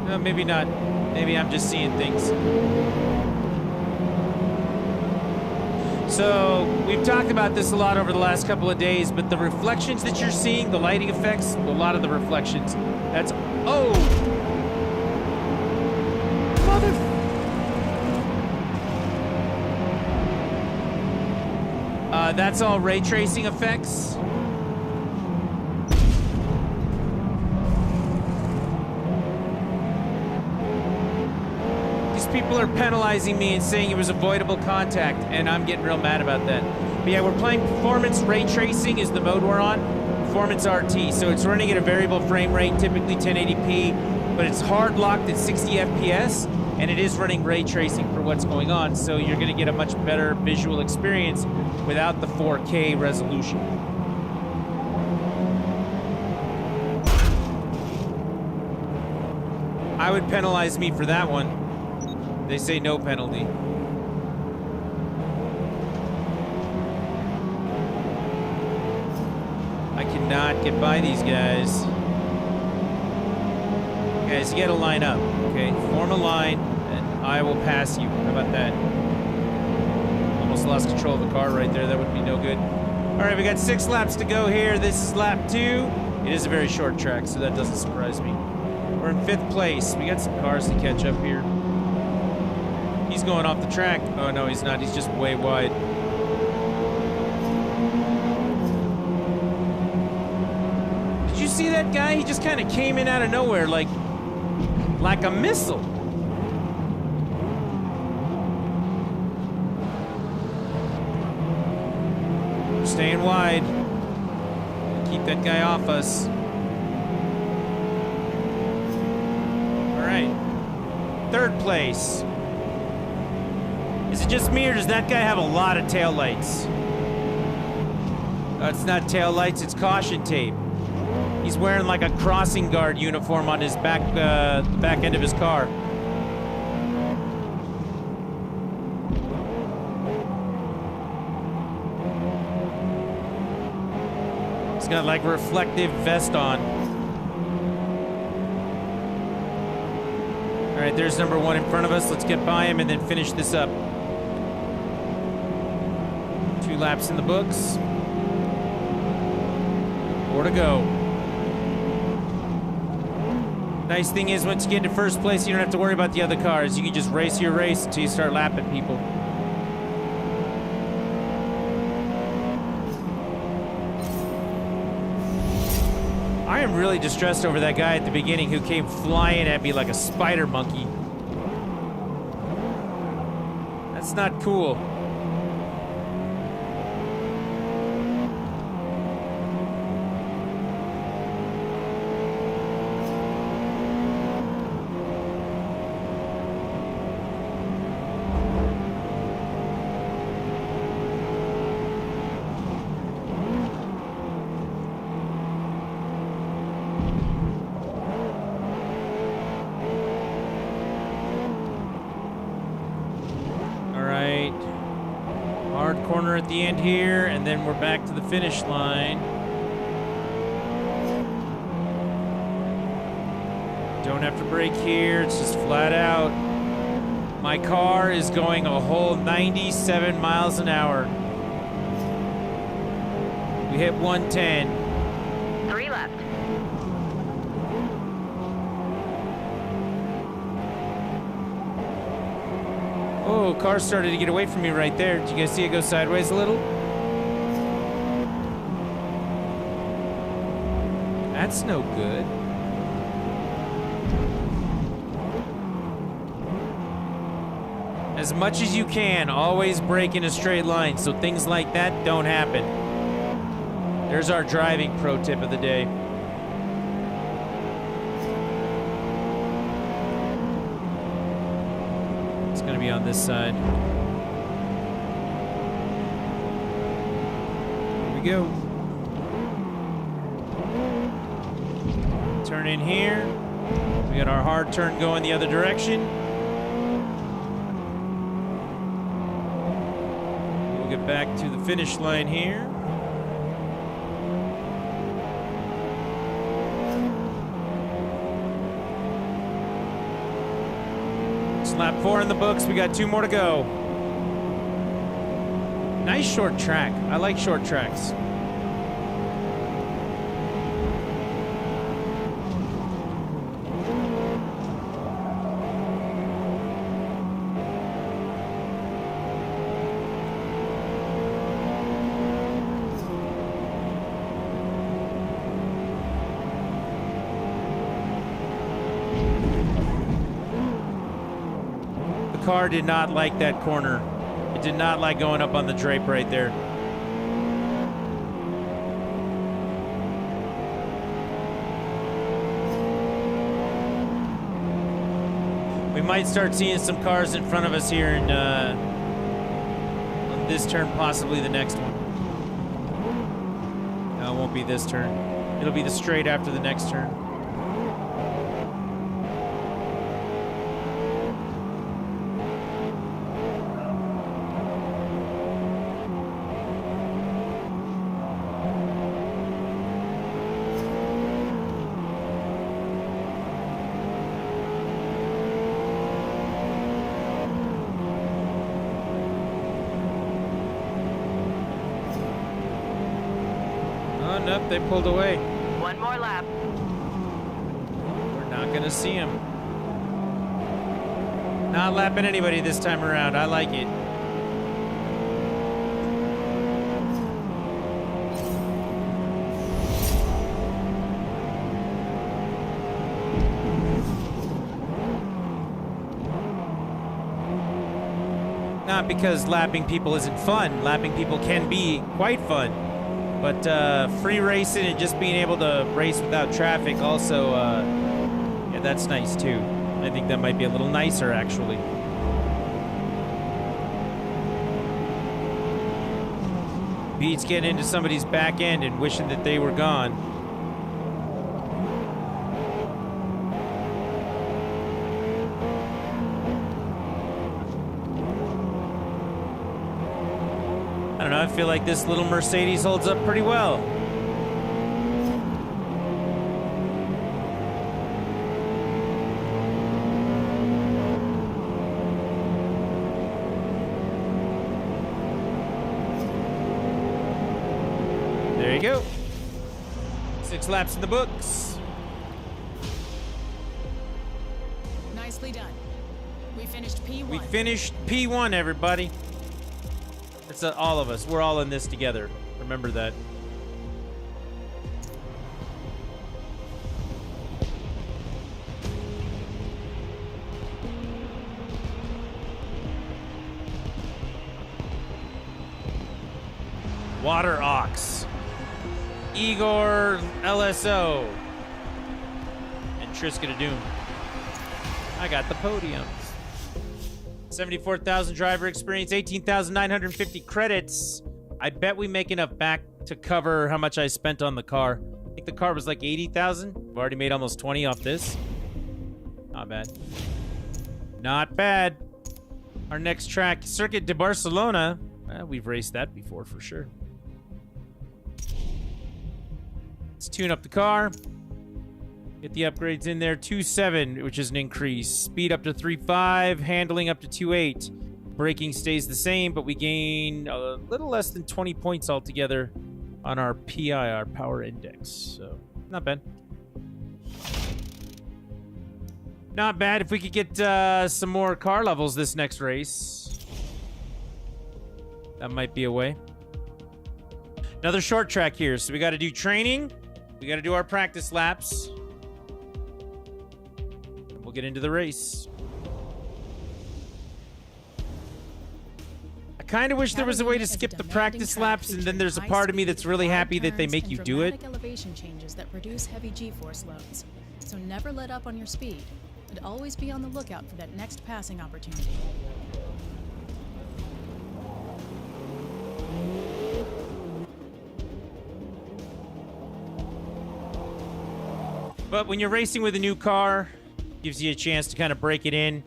Speaker 1: No, maybe not. Maybe I'm just seeing things. So, we've talked about this a lot over the last couple of days, but the reflections that you're seeing, the lighting effects, a lot of the reflections, that's... Oh! Mother... That's all ray tracing effects. People are penalizing me and saying it was avoidable contact, and I'm getting real mad about that. But yeah, we're playing Performance Ray Tracing is the mode we're on. Performance RT, so it's running at a variable frame rate, typically 1080p, but it's hard locked at 60 FPS, and it is running ray tracing for what's going on, so you're going to get a much better visual experience without the 4K resolution. I would penalize me for that one. They say no penalty. I cannot get by these guys. Guys, you gotta line up, okay? Form a line, and I will pass you. How about that? Almost lost control of the car right there. That would be no good. All right, we got 6 laps to go here. This is lap 2. It is a very short track, so that doesn't surprise me. We're in 5th place. We got some cars to catch up here. He's going off the track. Oh, no, he's not. He's just way wide. Did you see that guy? He just kind of came in out of nowhere like a missile. We're staying wide. Keep that guy off us. All right. 3rd place. Is it just me, or does that guy have a lot of taillights? It's not taillights, it's caution tape. He's wearing like a crossing guard uniform on his back end of his car. He's got like reflective vest on. All right, there's number 1 in front of us. Let's get by him and then finish this up. 2 laps in the books. 4 to go. Nice thing is, once you get into first place, you don't have to worry about the other cars. You can just race your race until you start lapping people. I am really distressed over that guy at the beginning who came flying at me like a spider monkey. That's not cool. Corner at the end here, and then we're back to the finish line. Don't have to brake here, it's just flat out. My car is going a whole 97 miles an hour. We hit 110.
Speaker 7: 3 left.
Speaker 1: Oh, car started to get away from me right there. Did you guys see it go sideways a little? That's no good. As much as you can, always brake in a straight line so things like that don't happen. There's our driving pro tip of the day. Going to be on this side. Here we go. Turn in here. We got our hard turn going the other direction. We'll get back to the finish line here. Lap 4 in the books. We got 2 more to go. Nice short track. I like short tracks. Car did not like that corner. It did not like going up on the drape right there. We might start seeing some cars in front of us here in on this turn, possibly the next one. No, it won't be this turn. It'll be the straight after the next turn. Nope, they pulled away.
Speaker 7: 1 more lap.
Speaker 1: We're not gonna see him. Not lapping anybody this time around. I like it. Not because lapping people isn't fun. Lapping people can be quite fun. But free racing and just being able to race without traffic also, yeah, that's nice too. I think that might be a little nicer, actually. Beats getting into somebody's back end and wishing that they were gone. I don't know, I feel like this little Mercedes holds up pretty well. There you go. 6 laps in the books.
Speaker 5: Nicely done. We finished P1.
Speaker 1: We finished P1, everybody. It's all of us. We're all in this together. Remember that. Water Ox, Igor LSO, and Triska to Doom. I got the podium. 74,000 driver experience, 18,950 credits. I bet we make enough back to cover how much I spent on the car. I think the car was like 80,000. We've already made almost 20 off this. Not bad. Not bad. Our next track, Circuit de Barcelona. We've raced that before for sure. Let's tune up the car. Get the upgrades in there. 2.7, which is an increase. Speed up to 3.5. Handling up to 2.8. Braking stays the same, but we gain a little less than 20 points altogether on our PI, our power index. So, not bad. Not bad. If we could get some more car levels this next race, that might be a way. Another short track here. So we got to do training. We got to do our practice laps. And we'll get into the race. I kind of wish there was a way to skip the practice laps, and then there's a part of me that's really happy that they make you do it.
Speaker 5: Elevation changes that produce heavy G-force loads. So never let up on your speed, and always be on the lookout for that next passing opportunity.
Speaker 1: But when you're racing with a new car, gives you a chance to kind of break it in,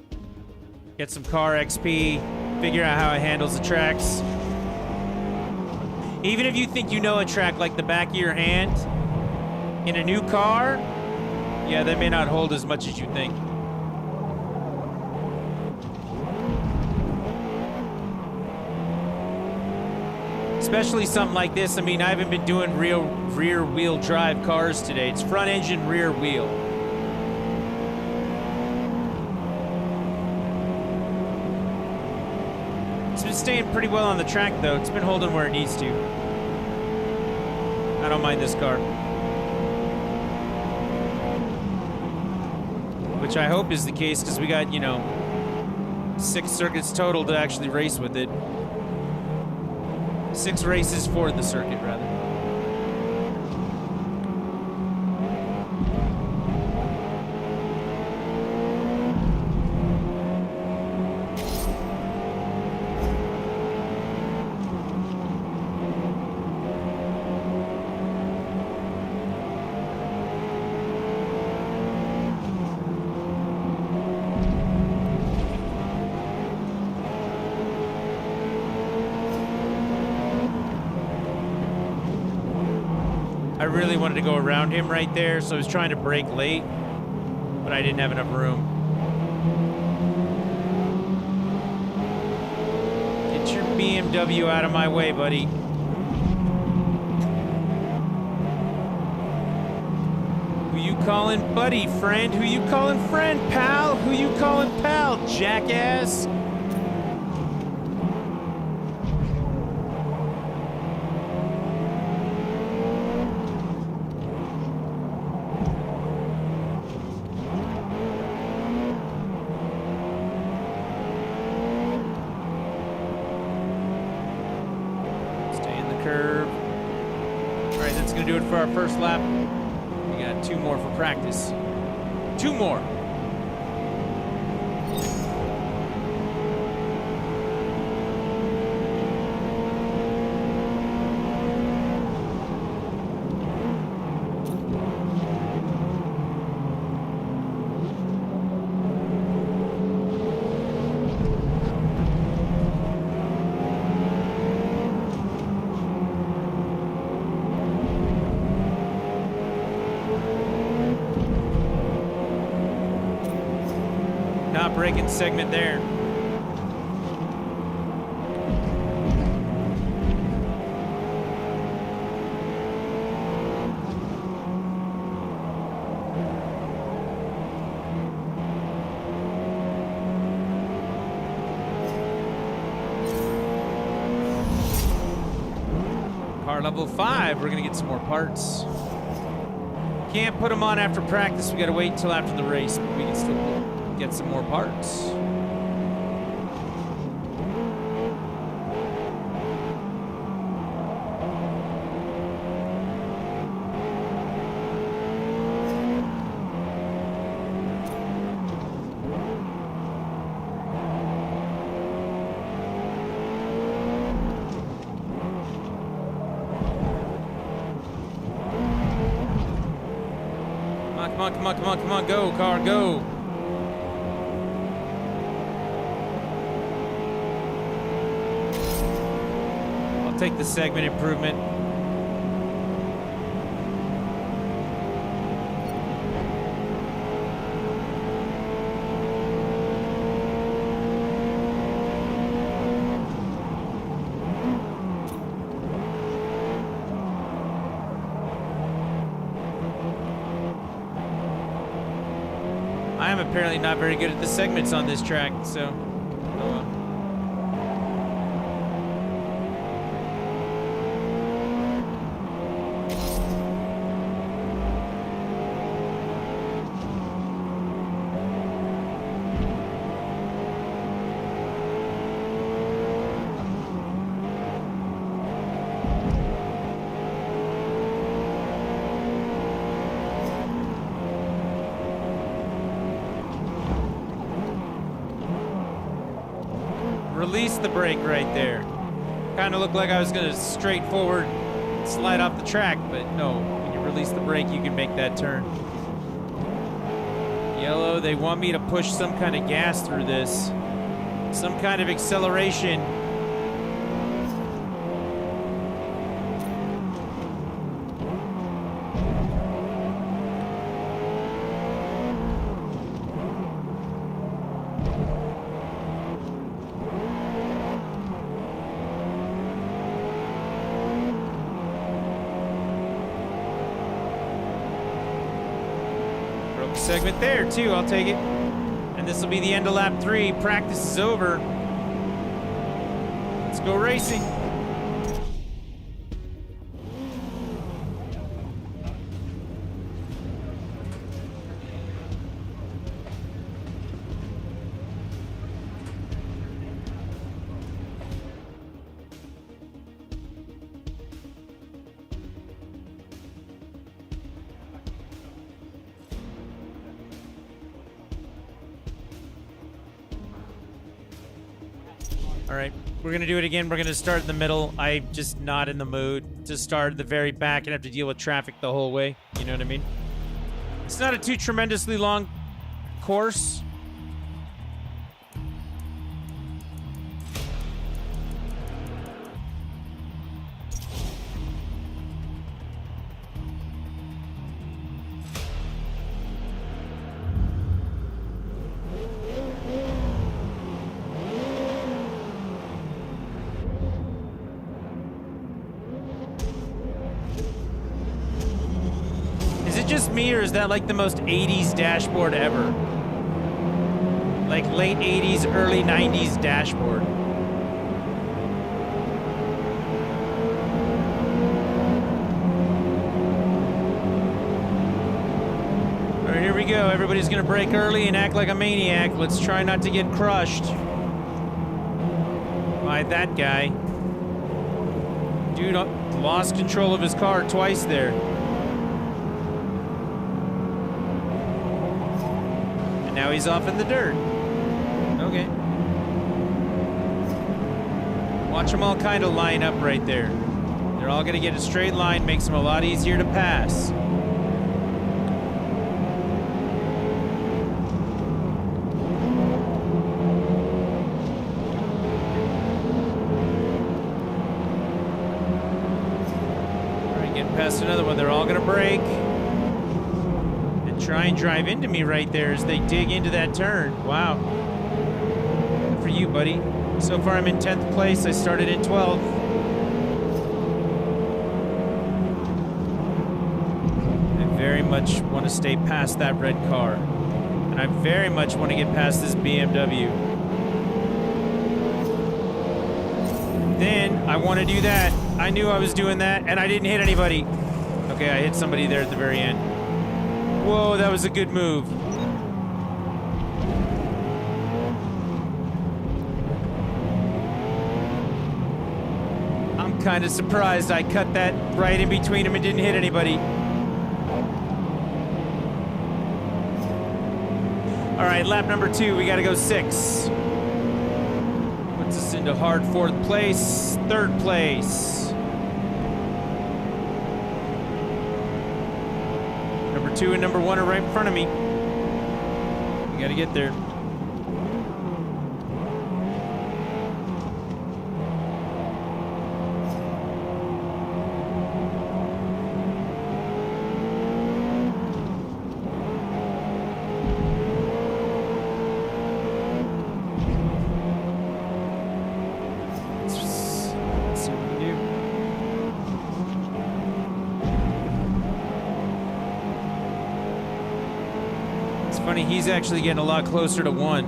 Speaker 1: get some car XP, figure out how it handles the tracks. Even if you think you know a track like the back of your hand, in a new car, yeah, that may not hold as much as you think. Especially something like this. I mean, I haven't been doing real rear-wheel drive cars today. It's front engine, rear wheel. It's been staying pretty well on the track, though. It's been holding where it needs to. I don't mind this car. Which I hope is the case, because we got, 6 circuits total to actually race with it. 6 races for the circuit, rather. I really wanted to go around him right there, so I was trying to brake late, but I didn't have enough room. Get your BMW out of my way, buddy. Who you calling buddy, friend? Who you calling friend, pal? Who you calling pal, jackass? Curve. All right, that's going to do it for our first lap. We got 2 more for practice. 2 more. Not braking segment there. level 5. We're going to get some more parts. Can't put them on after practice. We got to wait until after the race. But we can still get some more parts. Come on, go, car, go. I'll take the segment improvement. I am apparently not very good at the segments on this track, so. Oh well. Release the brake right there. Kind of looked like I was going to straight forward slide off the track, but no. When you release the brake, you can make that turn. Yellow, they want me to push some kind of gas through this. Some kind of acceleration. Segment there too, I'll take it. And this will be the end of lap 3. Practice is over. Let's go racing. All right, we're gonna do it again. We're gonna start in the middle. I'm just not in the mood to start at the very back and have to deal with traffic the whole way. You know what I mean? It's not a too tremendously long course. Just me, or is that like the most 80s dashboard ever? Like late 80s, early 90s dashboard. All right, here we go. Everybody's gonna brake early and act like a maniac. Let's try not to get crushed by that guy. Dude lost control of his car twice there. Now he's off in the dirt. Okay. Watch them all kind of line up right there. They're all gonna get a straight line, makes them a lot easier to pass. All right, getting past another one. They're all gonna brake. Try and drive into me right there as they dig into that turn. Wow. Good for you, buddy. So far, I'm in 10th place. I started in 12th. I very much want to stay past that red car. And I very much want to get past this BMW. Then I want to do that I knew I was doing that, and I didn't hit anybody. Okay, I hit somebody there at the very end. Whoa, that was a good move. I'm kind of surprised I cut that right in between them and didn't hit anybody. All right, lap number 2, we gotta go 6. Puts us into hard 4th place, 3rd place. Number 2 and number 1 are right in front of me. We gotta get there. He's actually getting a lot closer to 1.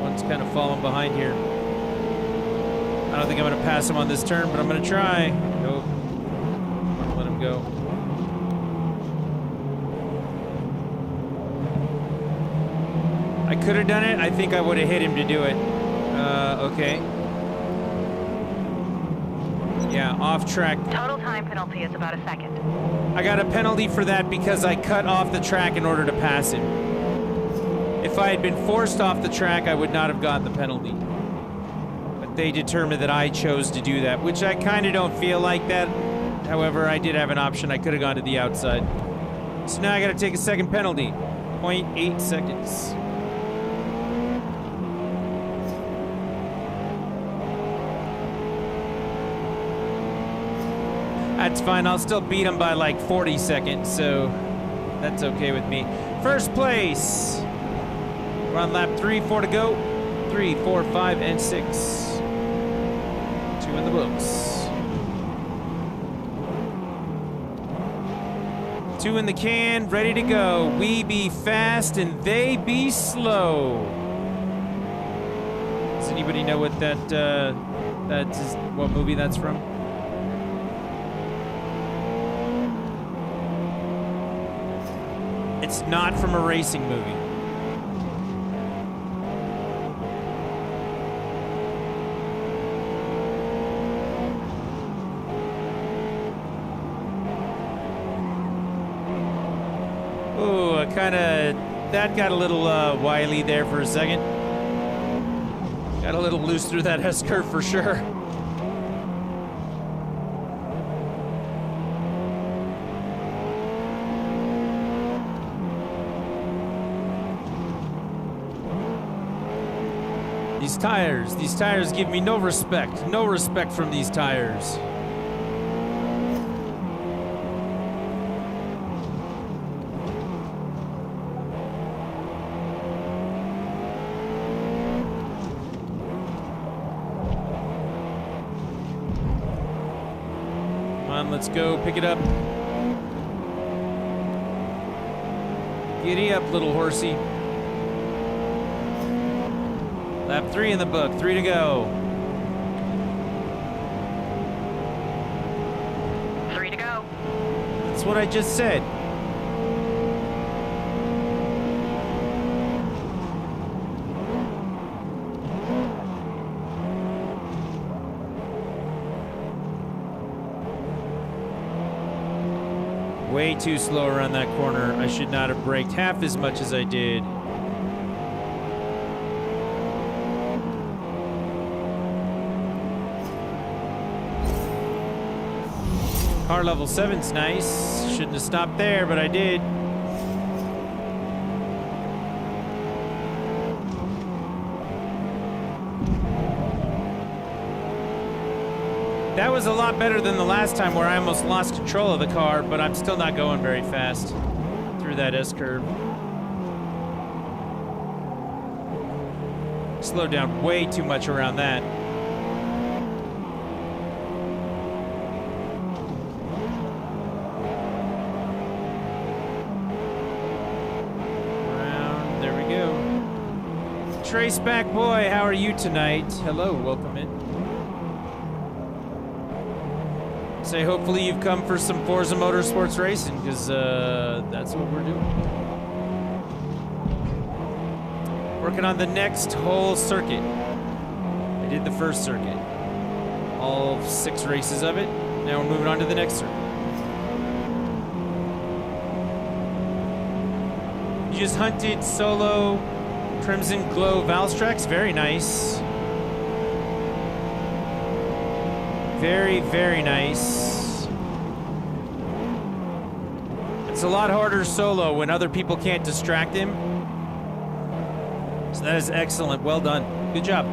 Speaker 1: One's kind of falling behind here. I don't think I'm going to pass him on this turn, but I'm going to try. Nope. I'm going to let him go. I could have done it. I think I would have hit him to do it. Okay. Yeah, off track.
Speaker 7: Total time penalty is about a second.
Speaker 1: I got a penalty for that because I cut off the track in order to pass him. If I had been forced off the track, I would not have gotten the penalty. But they determined that I chose to do that, which I kind of don't feel like that. However, I did have an option. I could have gone to the outside. So now I got to take a second penalty. 0.8 seconds. That's fine. I'll still beat him by like 40 seconds, so that's okay with me. First place. We're on lap 3, 4 to go. 3, 4, 5, and 6. 2 in the books. 2 in the can, ready to go. We be fast and they be slow. Does anybody know what what movie that's from? It's not from a racing movie. Ooh, that got a little wily there for a second. Got a little loose through that S-curve for sure. These tires give me no respect from these tires. Come on, let's go, pick it up. Giddy up, little horsey. Lap 3 in the book, 3 to go.
Speaker 7: 3 to go.
Speaker 1: That's what I just said. Way too slow around that corner. I should not have braked half as much as I did. Car level 7's nice. Shouldn't have stopped there, but I did. That was a lot better than the last time where I almost lost control of the car, but I'm still not going very fast through that S-curve. Slowed down way too much around that. Traceback boy, how are you tonight? Hello, welcome in. Say hopefully you've come for some Forza Motorsports racing, because that's what we're doing. Working on the next whole circuit. I did the first circuit. All 6 races of it. Now we're moving on to the next circuit. You just hunted solo Crimson Glow Valstrax. Very nice. Very, very nice. It's a lot harder solo when other people can't distract him. So that is excellent. Well done. Good job.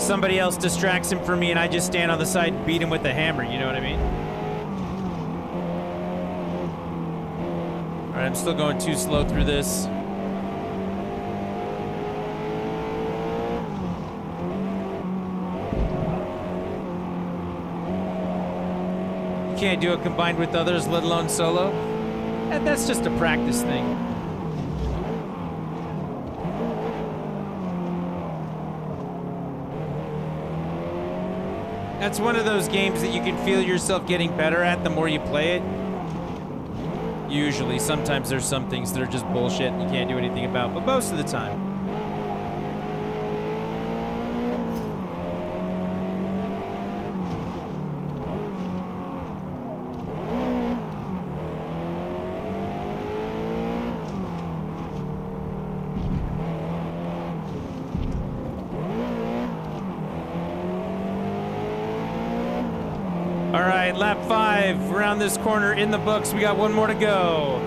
Speaker 1: Somebody else distracts him from me and I just stand on the side and beat him with the hammer, you know what I mean? Alright, I'm still going too slow through this. You can't do it combined with others, let alone solo. And that's just a practice thing. That's one of those games that you can feel yourself getting better at the more you play it. Usually, sometimes there's some things that are just bullshit and you can't do anything about, but most of the time. All right, lap 5 around this corner in the books. We got one more to go.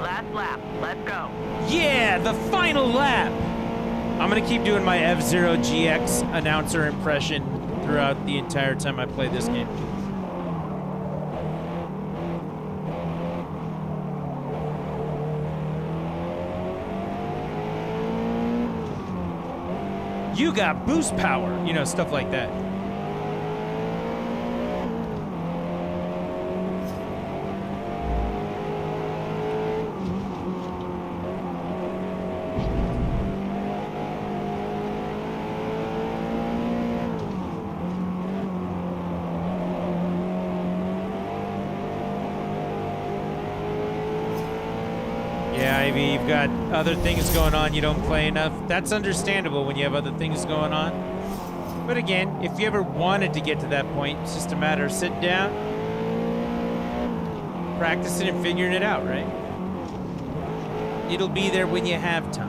Speaker 7: Last lap. Let's go.
Speaker 1: Yeah, the final lap. I'm gonna keep doing my F-Zero GX announcer impression throughout the entire time I play this game. You got boost power, you know, stuff like that. Yeah, Ivy, you've got other things going on, you don't play enough. That's understandable when you have other things going on. But again, if you ever wanted to get to that point, it's just a matter of sitting down, practicing and figuring it out, right? It'll be there when you have time.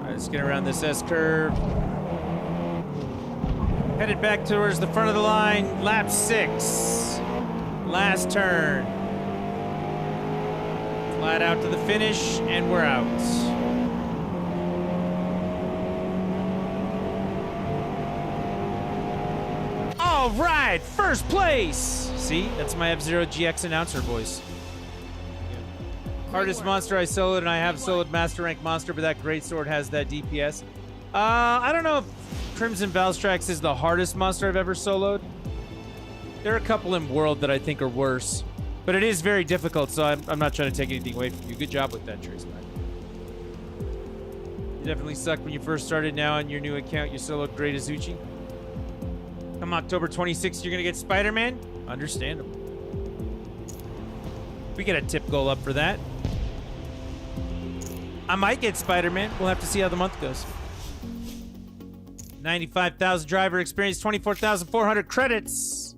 Speaker 1: Let's get around this S-curve. Headed back towards the front of the line. Lap 6. Last turn. Flat out to the finish, and we're out. All right, first place. See, that's my F-Zero GX announcer voice. Hardest monster I soloed, and I have soloed Master Rank Monster, but that great sword has that DPS. I don't know if Crimson Valstrax is the hardest monster I've ever soloed. There are a couple in World that I think are worse, but it is very difficult, so I'm not trying to take anything away from you. Good job with that, Trace. You definitely sucked when you first started. Now on your new account, you soloed Great Azuchi. Come October 26th, you're going to get Spider-Man? Understandable. We get a tip goal up for that. I might get Spider-Man. We'll have to see how the month goes. 95,000 driver experience, 24,400 credits.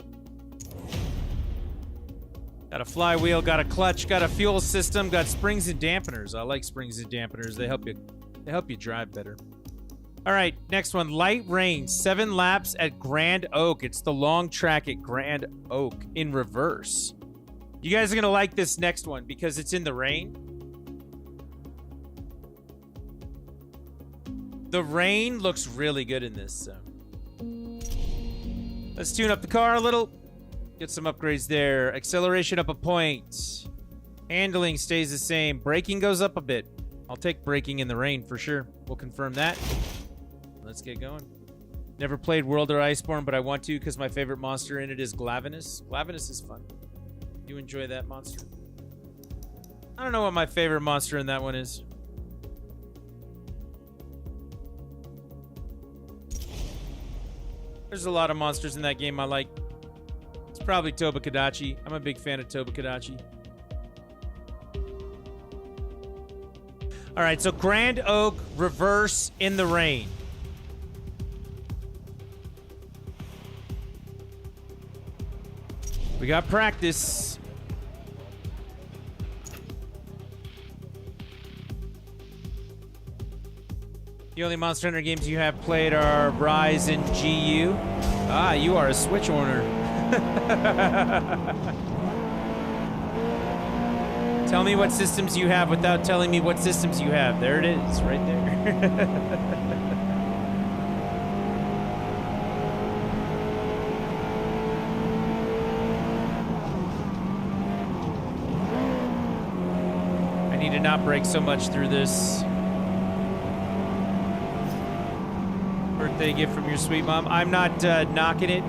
Speaker 1: Got a flywheel, got a clutch, got a fuel system, got springs and dampeners. I like springs and dampeners. They help you drive better. All right, next one. Light Rain, 7 laps at Grand Oak. It's the long track at Grand Oak in reverse. You guys are going to like this next one because it's in the rain. The rain looks really good in this. So. Let's tune up the car a little. Get some upgrades there. Acceleration up a point. Handling stays the same. Braking goes up a bit. I'll take braking in the rain for sure. We'll confirm that. Let's get going. Never played World or Iceborne, but I want to because my favorite monster in it is Glavenus. Glavenus is fun. You enjoy that monster? I don't know what my favorite monster in that one is. There's a lot of monsters in that game I like. It's probably Tobakadachi. I'm a big fan of Tobakadachi. All right, so Grand Oak, reverse in the rain. We got practice. The only Monster Hunter games you have played are Rise and GU. Ah, you are a Switch owner. Tell me what systems you have without telling me what systems you have. There it is, right there. I need to not break so much through this. Birthday gift from your sweet mom. I'm not knocking it.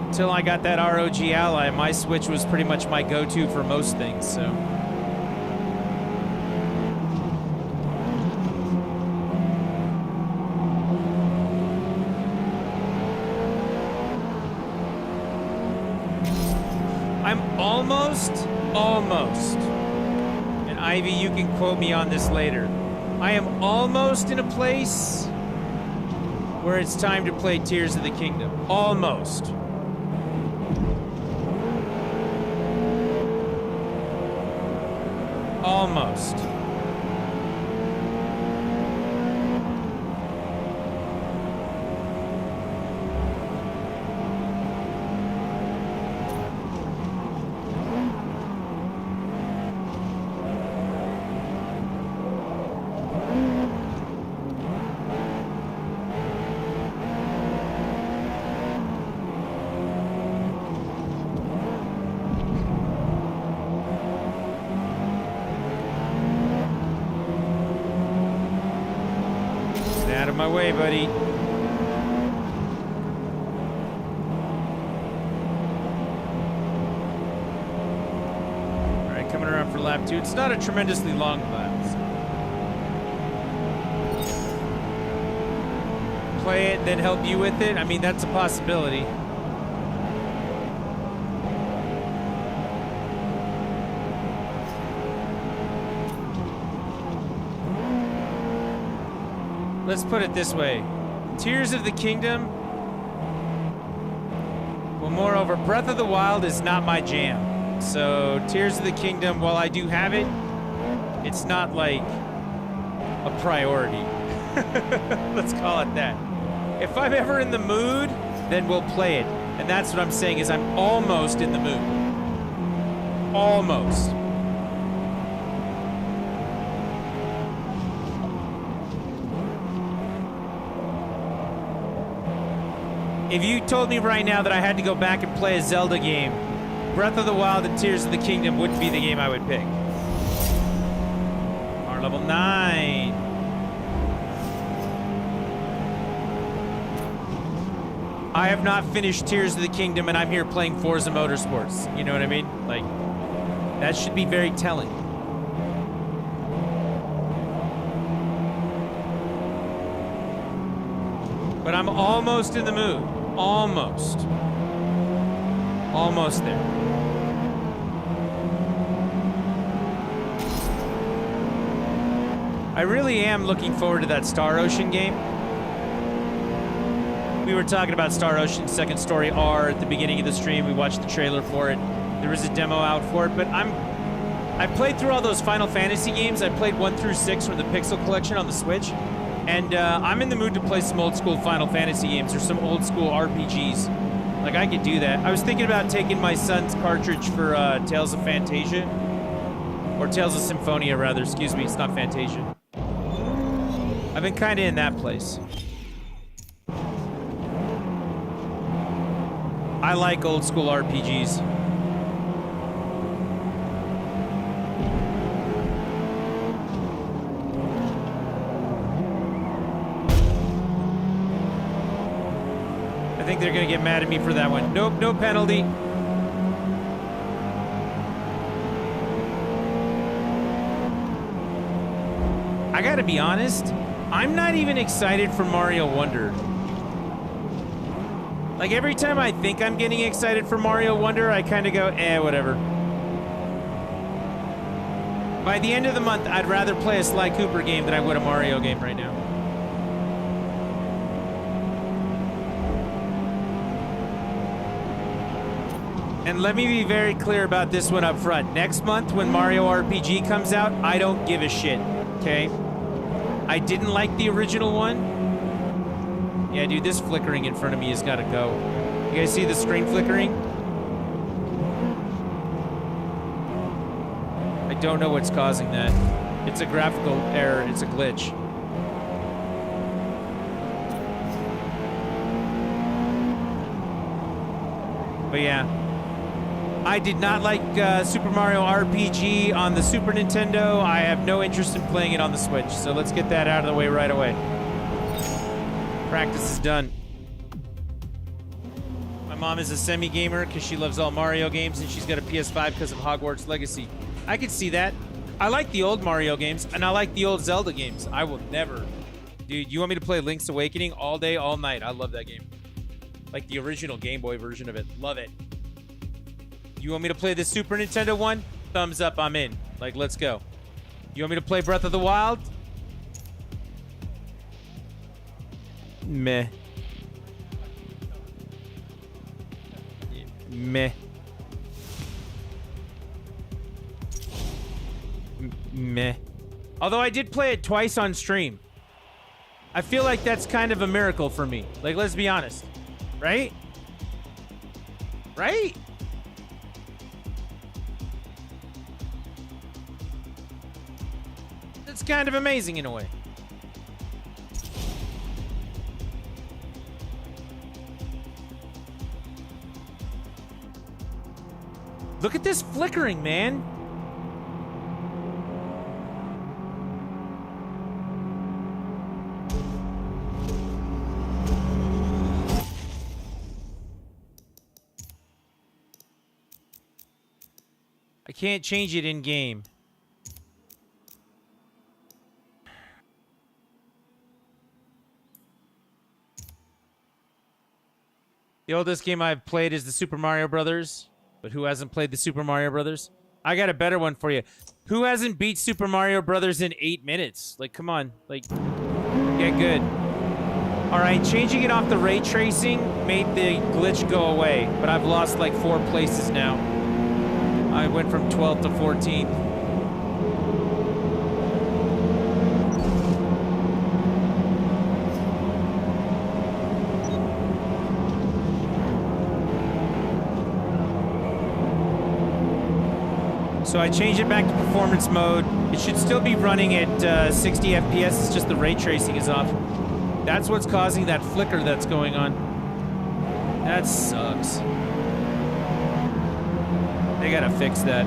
Speaker 1: Until I got that ROG Ally, my Switch was pretty much my go-to for most things, so. I'm almost, and Ivy, you can quote me on this later. I am almost in a place where it's time to play Tears of the Kingdom. Almost. Almost. Out of my way, buddy. All right, coming around for lap 2. It's not a tremendously long lap. So. Play it, then help you with it. I mean, that's a possibility. Let's put it this way. Tears of the Kingdom. Well, moreover, Breath of the Wild is not my jam. So, Tears of the Kingdom, while I do have it, it's not like a priority. Let's call it that. If I'm ever in the mood, then we'll play it. And that's what I'm saying is I'm almost in the mood. Almost. If you told me right now that I had to go back and play a Zelda game, Breath of the Wild and Tears of the Kingdom wouldn't be the game I would pick. Our level 9. I have not finished Tears of the Kingdom and I'm here playing Forza Motorsports. You know what I mean? Like, that should be very telling. But I'm almost in the mood. Almost. Almost there. I really am looking forward to that Star Ocean game. We were talking about Star Ocean Second Story R at the beginning of the stream. We watched the trailer for it. There was a demo out for it, but I played through all those Final Fantasy games. I played 1 through 6 from the Pixel Collection on the Switch. And I'm in the mood to play some old school Final Fantasy games or some old school RPGs. Like, I could do that. I was thinking about taking my son's cartridge for Tales of Fantasia. Or Tales of Symphonia, rather. Excuse me, it's not Fantasia. I've been kind of in that place. I like old school RPGs. I think they're gonna get mad at me for that one. Nope, no penalty. I gotta be honest, I'm not even excited for Mario Wonder. Like, every time I think I'm getting excited for Mario Wonder, I kind of go, whatever. By the end of the month, I'd rather play a Sly Cooper game than I would a Mario game right now. And let me be very clear about this one up front. Next month, when Mario RPG comes out, I don't give a shit, okay? I didn't like the original one. Yeah, dude, this flickering in front of me has got to go. You guys see the screen flickering? I don't know what's causing that. It's a graphical error. It's a glitch. But yeah. I did not like Super Mario RPG on the Super Nintendo. I have no interest in playing it on the Switch. So let's get that out of the way right away. Practice is done. My mom is a semi-gamer because she loves all Mario games, and she's got a PS5 because of Hogwarts Legacy. I could see that. I like the old Mario games, and I like the old Zelda games. I will never... Dude, you want me to play Link's Awakening all day, all night? I love that game. Like the original Game Boy version of it. Love it. You want me to play the Super Nintendo one? Thumbs up, I'm in. Like, let's go. You want me to play Breath of the Wild? Meh. Meh. Meh. Although I did play it twice on stream. I feel like that's kind of a miracle for me. Like, let's be honest. Right? Right? It's kind of amazing in a way. Look at this flickering, man. I can't change it in game. The oldest game I've played is the Super Mario Brothers. But who hasn't played the Super Mario Brothers? I got a better one for you. Who hasn't beat Super Mario Brothers in 8 minutes? Like, come on. Like, get good. All right, changing it off the ray tracing made the glitch go away. But I've lost like 4 places now. I went from 12th to 14th. So I changed it back to performance mode. It should still be running at 60 FPS. It's just the ray tracing is off. That's what's causing that flicker that's going on. That sucks. They gotta fix that.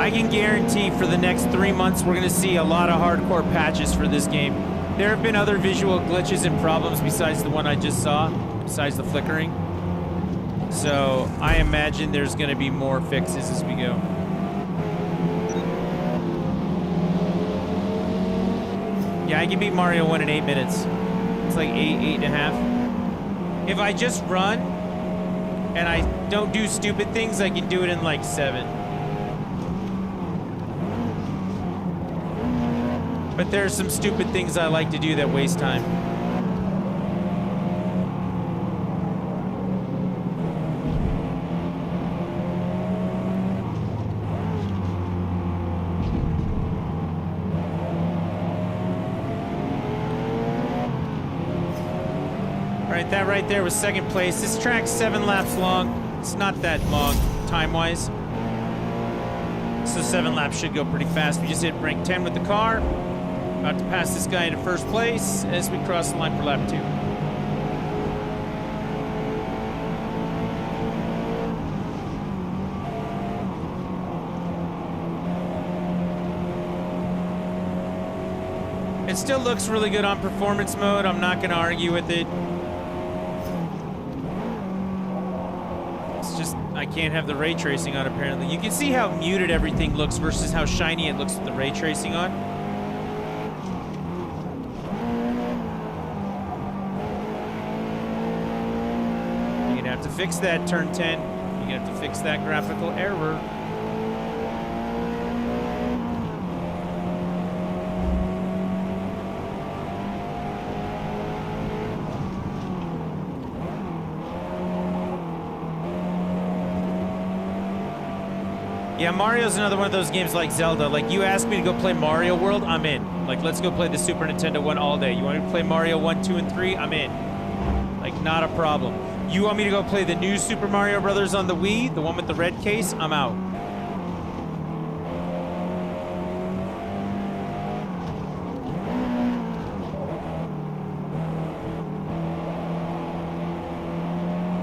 Speaker 1: I can guarantee for the next 3 months we're gonna see a lot of hardcore patches for this game. There have been other visual glitches and problems besides the one I just saw, besides the flickering. So I imagine there's going to be more fixes as we go. Yeah, I can beat Mario 1 in 8 minutes. It's like 8.5. If I just run and I don't do stupid things, I can do it in like 7. But there are some stupid things I like to do that waste time. That right there was second place. This track's 7 laps long. It's not that long time-wise. So 7 laps should go pretty fast. We just hit break 10 with the car. About to pass this guy into first place as we cross the line for lap 2. it still looks really good on performance mode. I'm not going to argue with it. It's just, I can't have the ray tracing on, apparently. You can see how muted everything looks versus how shiny it looks with the ray tracing on. You're going to have to fix that, turn 10. You're going to have to fix that graphical error. Yeah, Mario's another one of those games like Zelda. Like, you ask me to go play Mario World, I'm in. Like, let's go play the Super Nintendo one all day. You want me to play Mario 1, 2, and 3? I'm in. Like, not a problem. You want me to go play the new Super Mario Brothers on the Wii, the one with the red case? I'm out.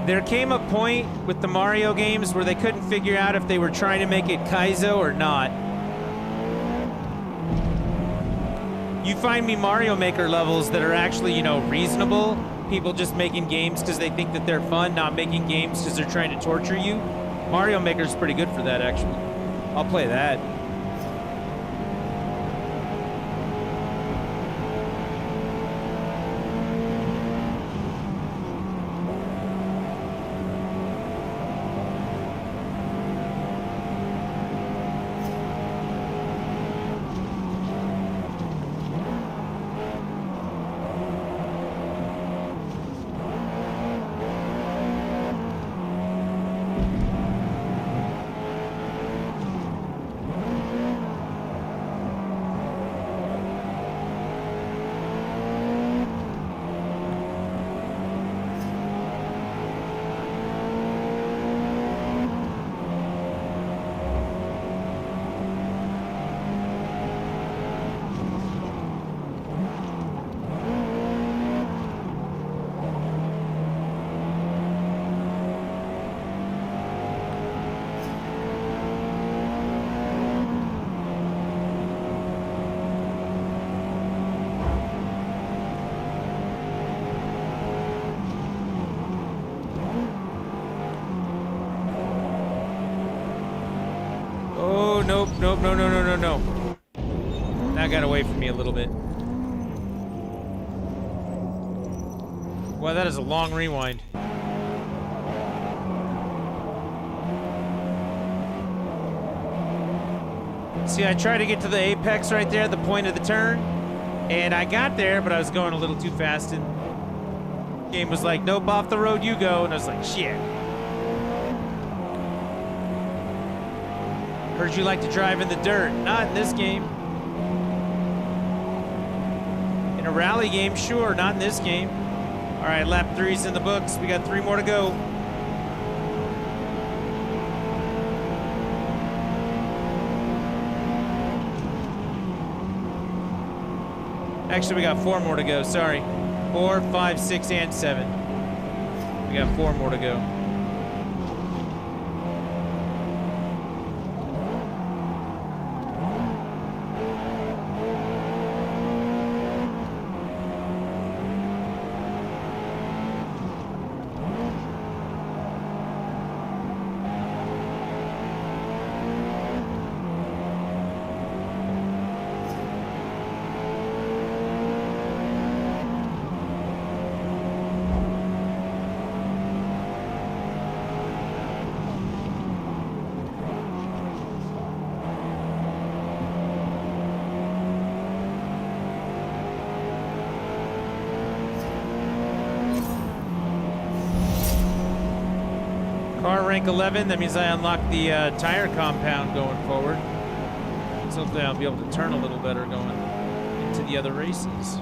Speaker 1: There came a point with the Mario games where they couldn't figure out if they were trying to make it Kaizo or not. You find me Mario Maker levels that are actually, you know, reasonable. People just making games because they think that they're fun, not making games because they're trying to torture you. Mario Maker's pretty good for that, actually. I'll play that. Nope, nope, no, no, no, no, no. That got away from me a little bit. Wow, that is a long rewind. See, I tried to get to the apex right there at the point of the turn, and I got there, but I was going a little too fast, and the game was like, nope, off the road you go, and I was like, shit. Heard you like to drive in the dirt. Not in this game. In a rally game, sure. Not in this game. All right, lap 3's in the books. We got 3 more to go. Actually, we got 4 more to go. Sorry. 4, 5, 6, and 7. We got 4 more to go. Car rank 11, that means I unlocked the tire compound going forward. So hopefully I'll be able to turn a little better going into the other races.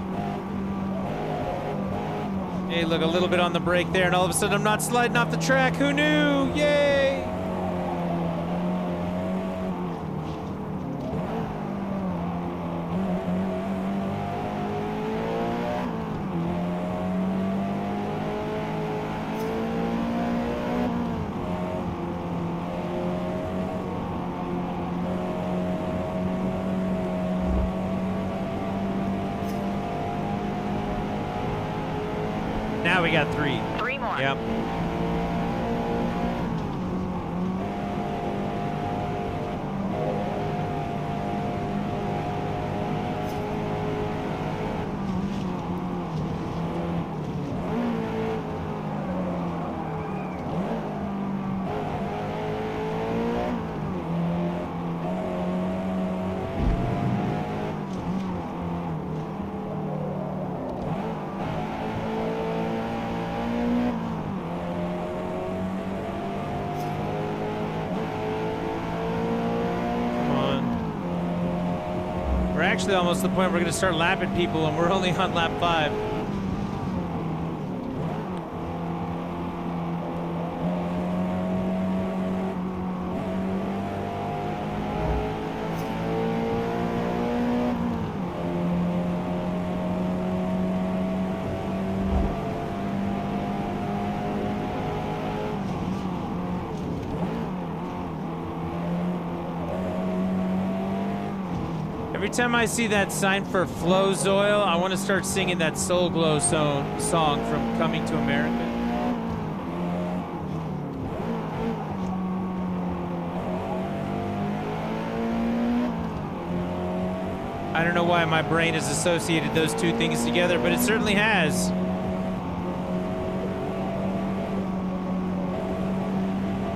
Speaker 1: Hey, look, a little bit on the brake there, and all of a sudden I'm not sliding off the track. Who knew? Yay! Now we got 3.
Speaker 7: 3 more.
Speaker 1: Yep. Actually almost to the point we're going to start lapping people and we're only on lap 5. Every time I see that sign for Flows Oil, I want to start singing that Soul Glow song from Coming to America. I don't know why my brain has associated those two things together, but it certainly has.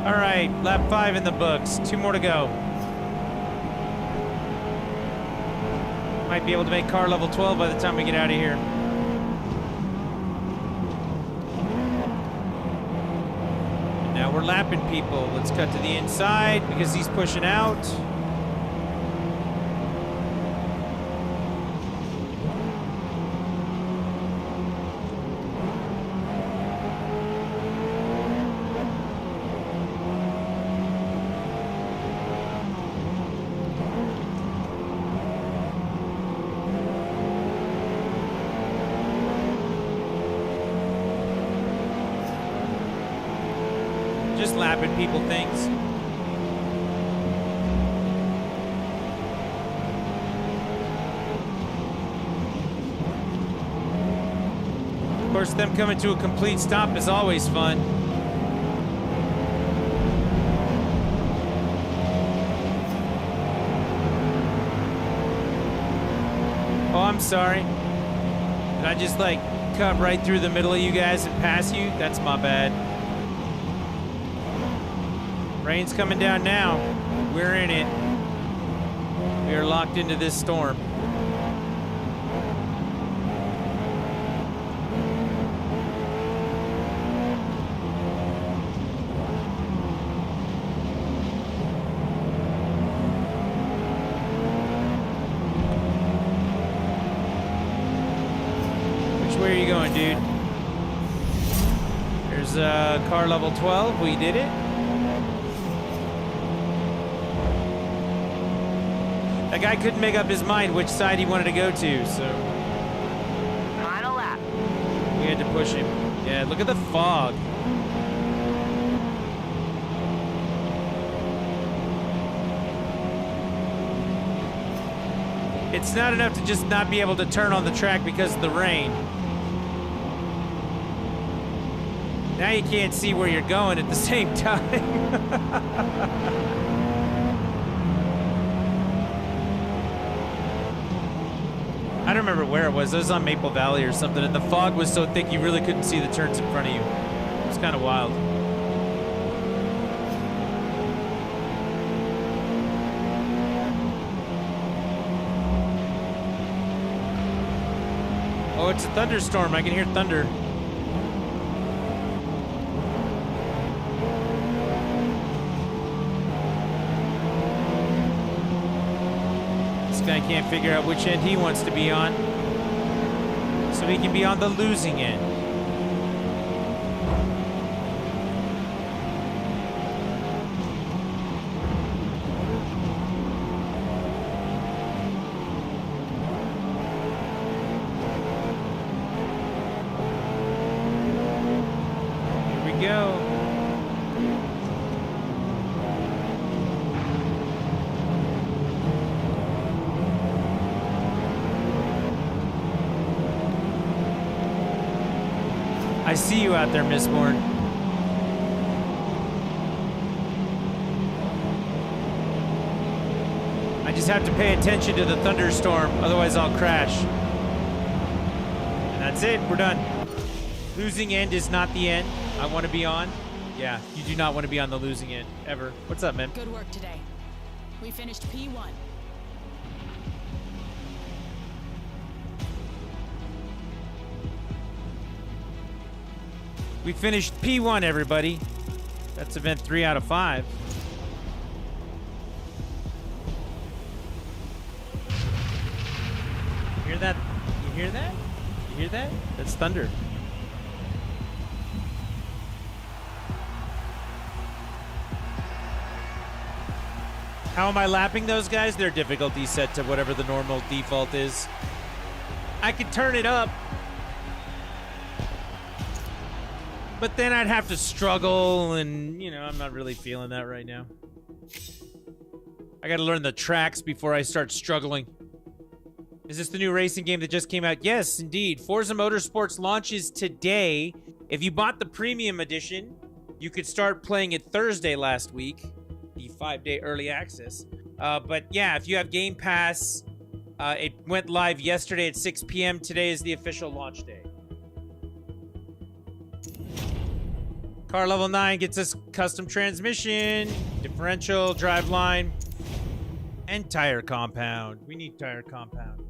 Speaker 1: All right, lap 5 in the books. 2 more to go. Might be able to make car level 12 by the time we get out of here. And now we're lapping people. Let's cut to the inside because he's pushing out. Just lapping people things. Of course, them coming to a complete stop is always fun. Oh, I'm sorry. Did I just like cut right through the middle of you guys and pass you? That's my bad. Rain's coming down now. We're in it. We are locked into this storm. Which way are you going, dude? There's car level 12. We did it. That guy couldn't make up his mind which side he wanted to go to, so
Speaker 7: Final lap.
Speaker 1: we had to push him. Yeah, look at the fog. It's not enough to just not be able to turn on the track because of the rain. Now you can't see where you're going at the same time. I don't remember where it was. It was on Maple Valley or something, and the fog was so thick you really couldn't see the turns in front of you. It was kind of wild. Oh, it's a thunderstorm. I can hear thunder. I can't figure out which end he wants to be on, so he can be on the losing end. Here we go. see you out there, Mistborn. I just have to pay attention to the thunderstorm, otherwise I'll crash. And that's it, we're done. Losing end is not the end. I want to be on. Yeah, you do not want to be on the losing end, ever. What's up, man?
Speaker 5: Good work today. We finished P1.
Speaker 1: We finished P1, everybody. That's event 3 out of 5. You hear that? You hear that? You hear that? That's thunder. How am I lapping those guys? Their difficulty set to whatever the normal default is. I could turn it up, but then I'd have to struggle, and, you know, I'm not really feeling that right now. I gotta learn the tracks before I start struggling. Is this the new racing game that just came out? Yes, indeed. Forza Motorsports launches today. If you bought the premium edition, you could start playing it Thursday last week, the 5-day early access. But yeah, if you have Game Pass, it went live yesterday at 6 p.m. Today is the official launch day. Car level 9 gets us custom transmission, differential, driveline, and tire compound. We need tire compound.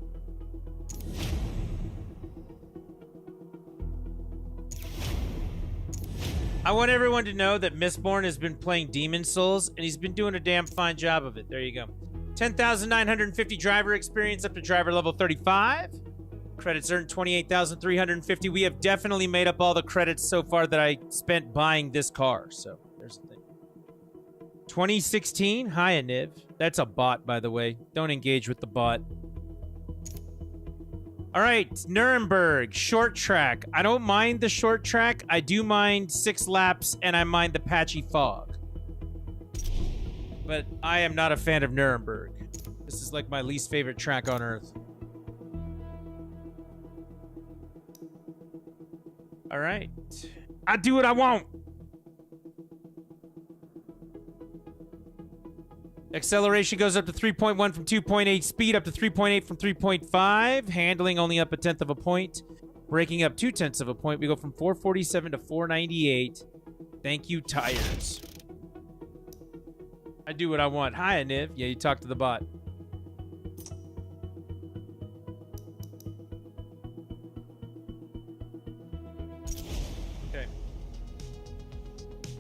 Speaker 1: I want everyone to know that Mistborn has been playing Demon Souls, and he's been doing a damn fine job of it. There you go. 10,950 driver experience up to driver level 35. Credits earned 28,350. We have definitely made up all the credits so far that I spent buying this car. So there's the thing. 2016. Hiya, Niv. That's a bot, by the way. Don't engage with the bot. All right, Nuremberg, short track. I don't mind the short track. I do mind 6 laps, and I mind the patchy fog. But I am not a fan of Nuremberg. This is like my least favorite track on Earth. All right. I do what I want. Acceleration goes up to 3.1 from 2.8. Speed up to 3.8 from 3.5. Handling only up 1/10 of a point. Braking up 2/10 of a point. We go from 447 to 498. Thank you, tires. I do what I want. Hi, Niv. Yeah, you talk to the bot.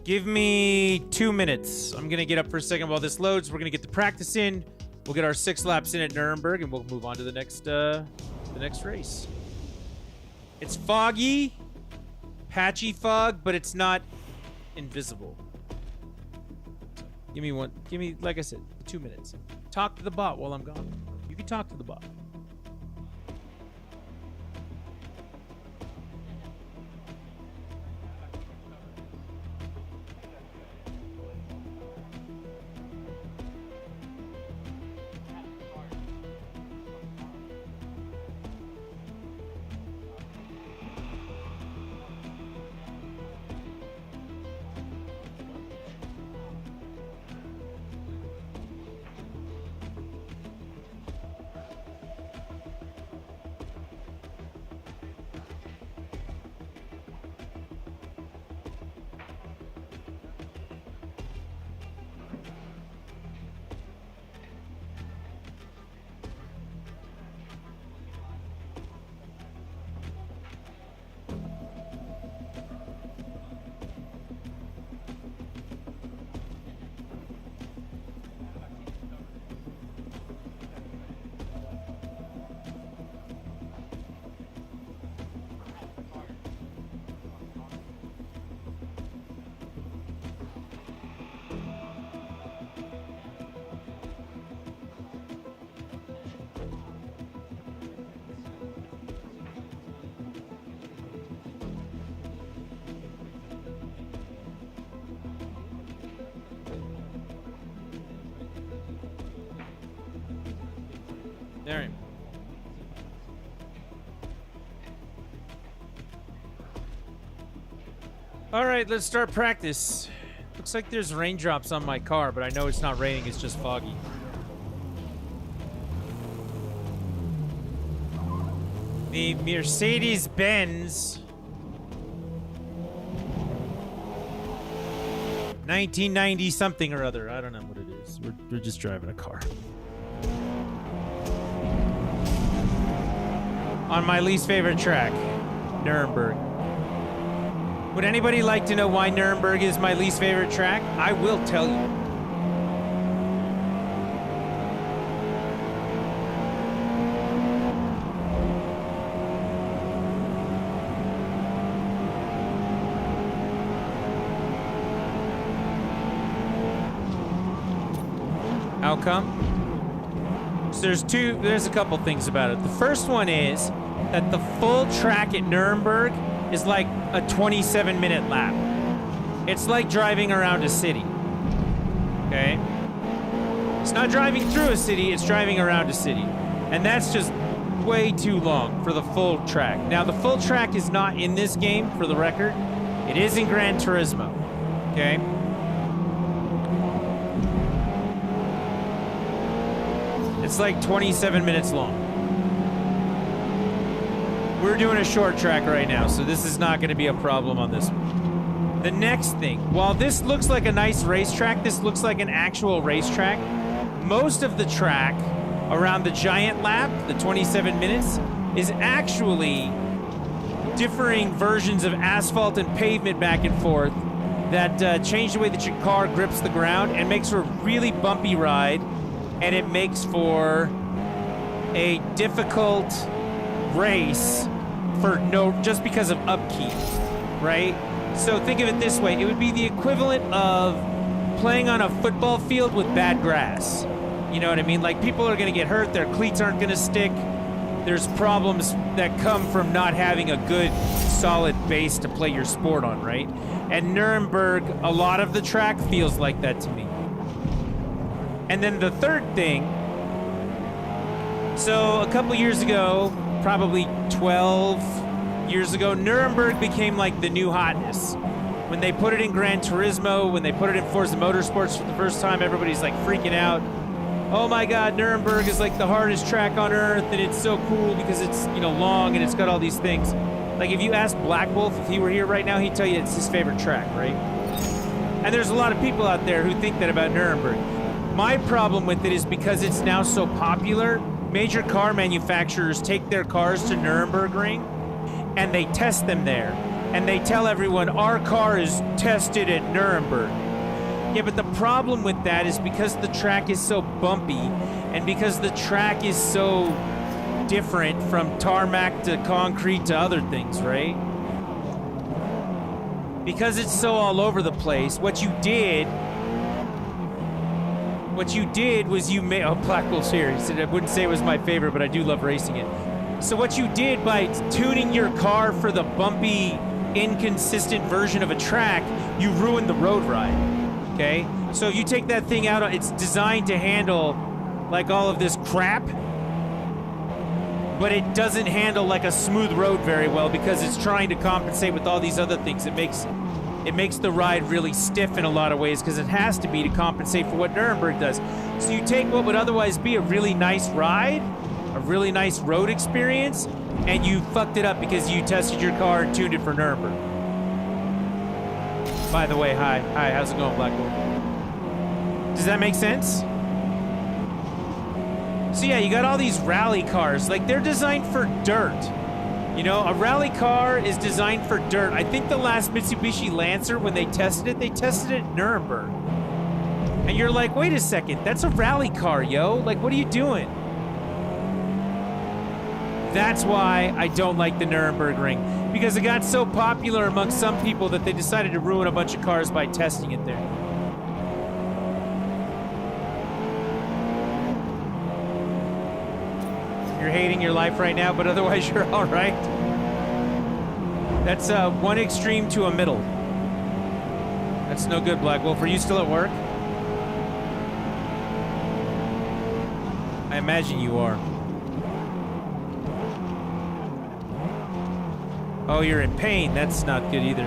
Speaker 1: Give me 2 minutes. I'm going to get up for a second while this loads. We're going to get the practice in. We'll get our 6 laps in at Nuremberg, and we'll move on to the next race. It's foggy, patchy fog, but it's not invisible. Give me, like I said, 2 minutes. Talk to the bot while I'm gone. You can talk to the bot. There. All right, let's start practice. Looks like there's raindrops on my car, but I know it's not raining, it's just foggy. The Mercedes-Benz 1990 something or other. I don't know what it is. We're just driving a car. On my least favorite track, Nuremberg. Would anybody like to know why Nuremberg is my least favorite track? I will tell you. How come? So there's a couple things about it. The first one is that the full track at Nuremberg is like a 27-minute lap. It's like driving around a city. Okay? It's not driving through a city, it's driving around a city. And that's just way too long for the full track. Now, the full track is not in this game, for the record. It is in Gran Turismo. Okay? It's like 27 minutes long. We're doing a short track right now, so this is not going to be a problem on this one. The next thing, while this looks like a nice racetrack, this looks like an actual racetrack. Most of the track around the giant lap, the 27 minutes, is actually differing versions of asphalt and pavement back and forth that change the way that your car grips the ground and makes for a really bumpy ride, and it makes for a difficult race just because of upkeep, right? So think of it this way. It would be the equivalent of playing on a football field with bad grass. You know what I mean? Like, people are going to get hurt. Their cleats aren't going to stick. There's problems that come from not having a good, solid base to play your sport on, right? And Nuremberg, a lot of the track feels like that to me. And then the third thing, so a couple years ago, probably 12 years ago, Nuremberg became like the new hotness. When they put it in Gran Turismo, when they put it in Forza Motorsports for the first time, everybody's like freaking out. Oh my God, Nuremberg is like the hardest track on earth, and it's so cool because it's, you know, long and it's got all these things. Like, if you ask Black Wolf if he were here right now, he'd tell you it's his favorite track, right? And there's a lot of people out there who think that about Nuremberg. My problem with it is because it's now so popular, major car manufacturers take their cars to Nürburgring and they test them there. And they tell everyone, our car is tested at Nuremberg. Yeah, but the problem with that is because the track is so bumpy and because the track is so different from tarmac to concrete to other things, right? Because it's so all over the place, what you did was you made... Oh, Black Wolf's here. He said, I wouldn't say it was my favorite, but I do love racing it. So what you did by tuning your car for the bumpy, inconsistent version of a track, you ruined the road ride, okay? So you take that thing out, it's designed to handle, like, all of this crap, but it doesn't handle, like, a smooth road very well because it's trying to compensate with all these other things. It makes the ride really stiff in a lot of ways because it has to be to compensate for what Nuremberg does. So you take what would otherwise be a really nice ride, a really nice road experience, and you fucked it up because you tested your car and tuned it for Nuremberg. By the way, hi, how's it going, Black Wolf? Does that make sense? So yeah, you got all these rally cars, like, they're designed for dirt. You know, a rally car is designed for dirt. I think the last Mitsubishi Lancer, when they tested it at Nuremberg. And you're like, wait a second, that's a rally car, yo. Like, what are you doing? That's why I don't like the Nürburgring, because it got so popular among some people that they decided to ruin a bunch of cars by testing it there. You're hating your life right now, but otherwise you're all right. That's one extreme to a middle. That's no good, Black Wolf. Are you still at work? I imagine you are. Oh, you're in pain. That's not good either.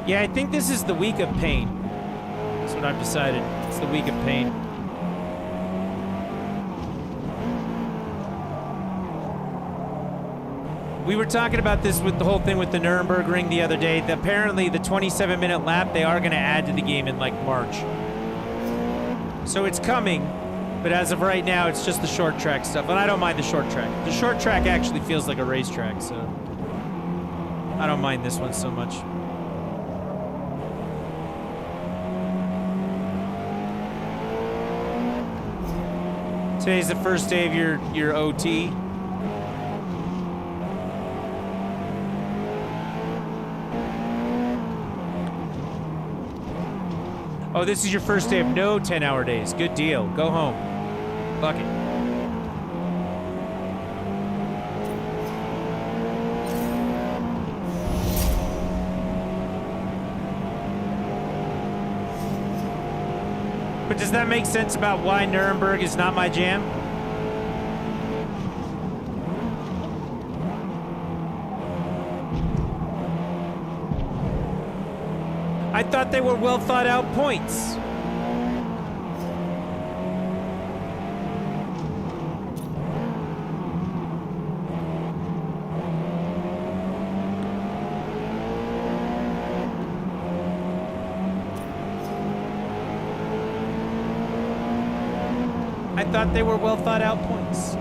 Speaker 1: Yeah, I think this is the week of pain. That's what I've decided. It's the week of pain. We were talking about this with the whole thing with the Nürburgring the other day. Apparently, the 27-minute lap, they are going to add to the game in, like, March. So it's coming, but as of right now, it's just the short track stuff. And I don't mind the short track. The short track actually feels like a racetrack, so I don't mind this one so much. Today's the first day of your OT. Oh, this is your first day of no 10-hour days. Good deal. Go home. Fuck it. But does that make sense about why Nuremberg is not my jam? I thought they were well thought out points. I thought they were well thought out points.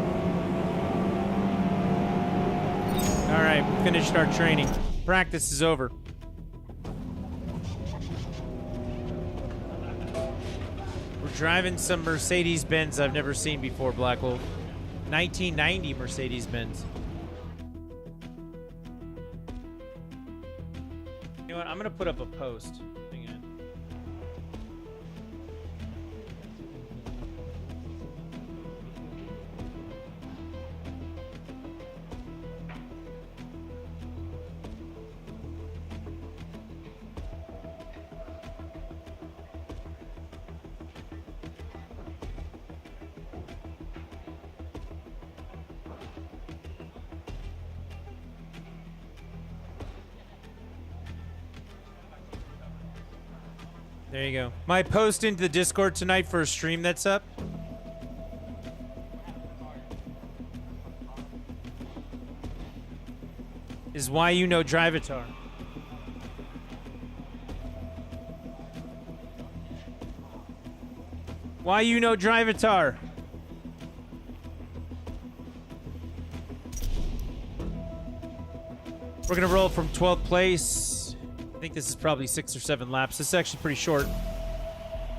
Speaker 1: All right, we finished our training. Practice is over. Driving some Mercedes-Benz I've never seen before, Black Wolf. 1990 Mercedes-Benz. You know what? I'm going to put up a post. Hang on. There you go. My post into the Discord tonight for a stream that's up. Is why you know Drivatar. Why you know Drivatar. We're gonna roll from 12th place. I think this is probably 6 or 7 laps. This is actually pretty short.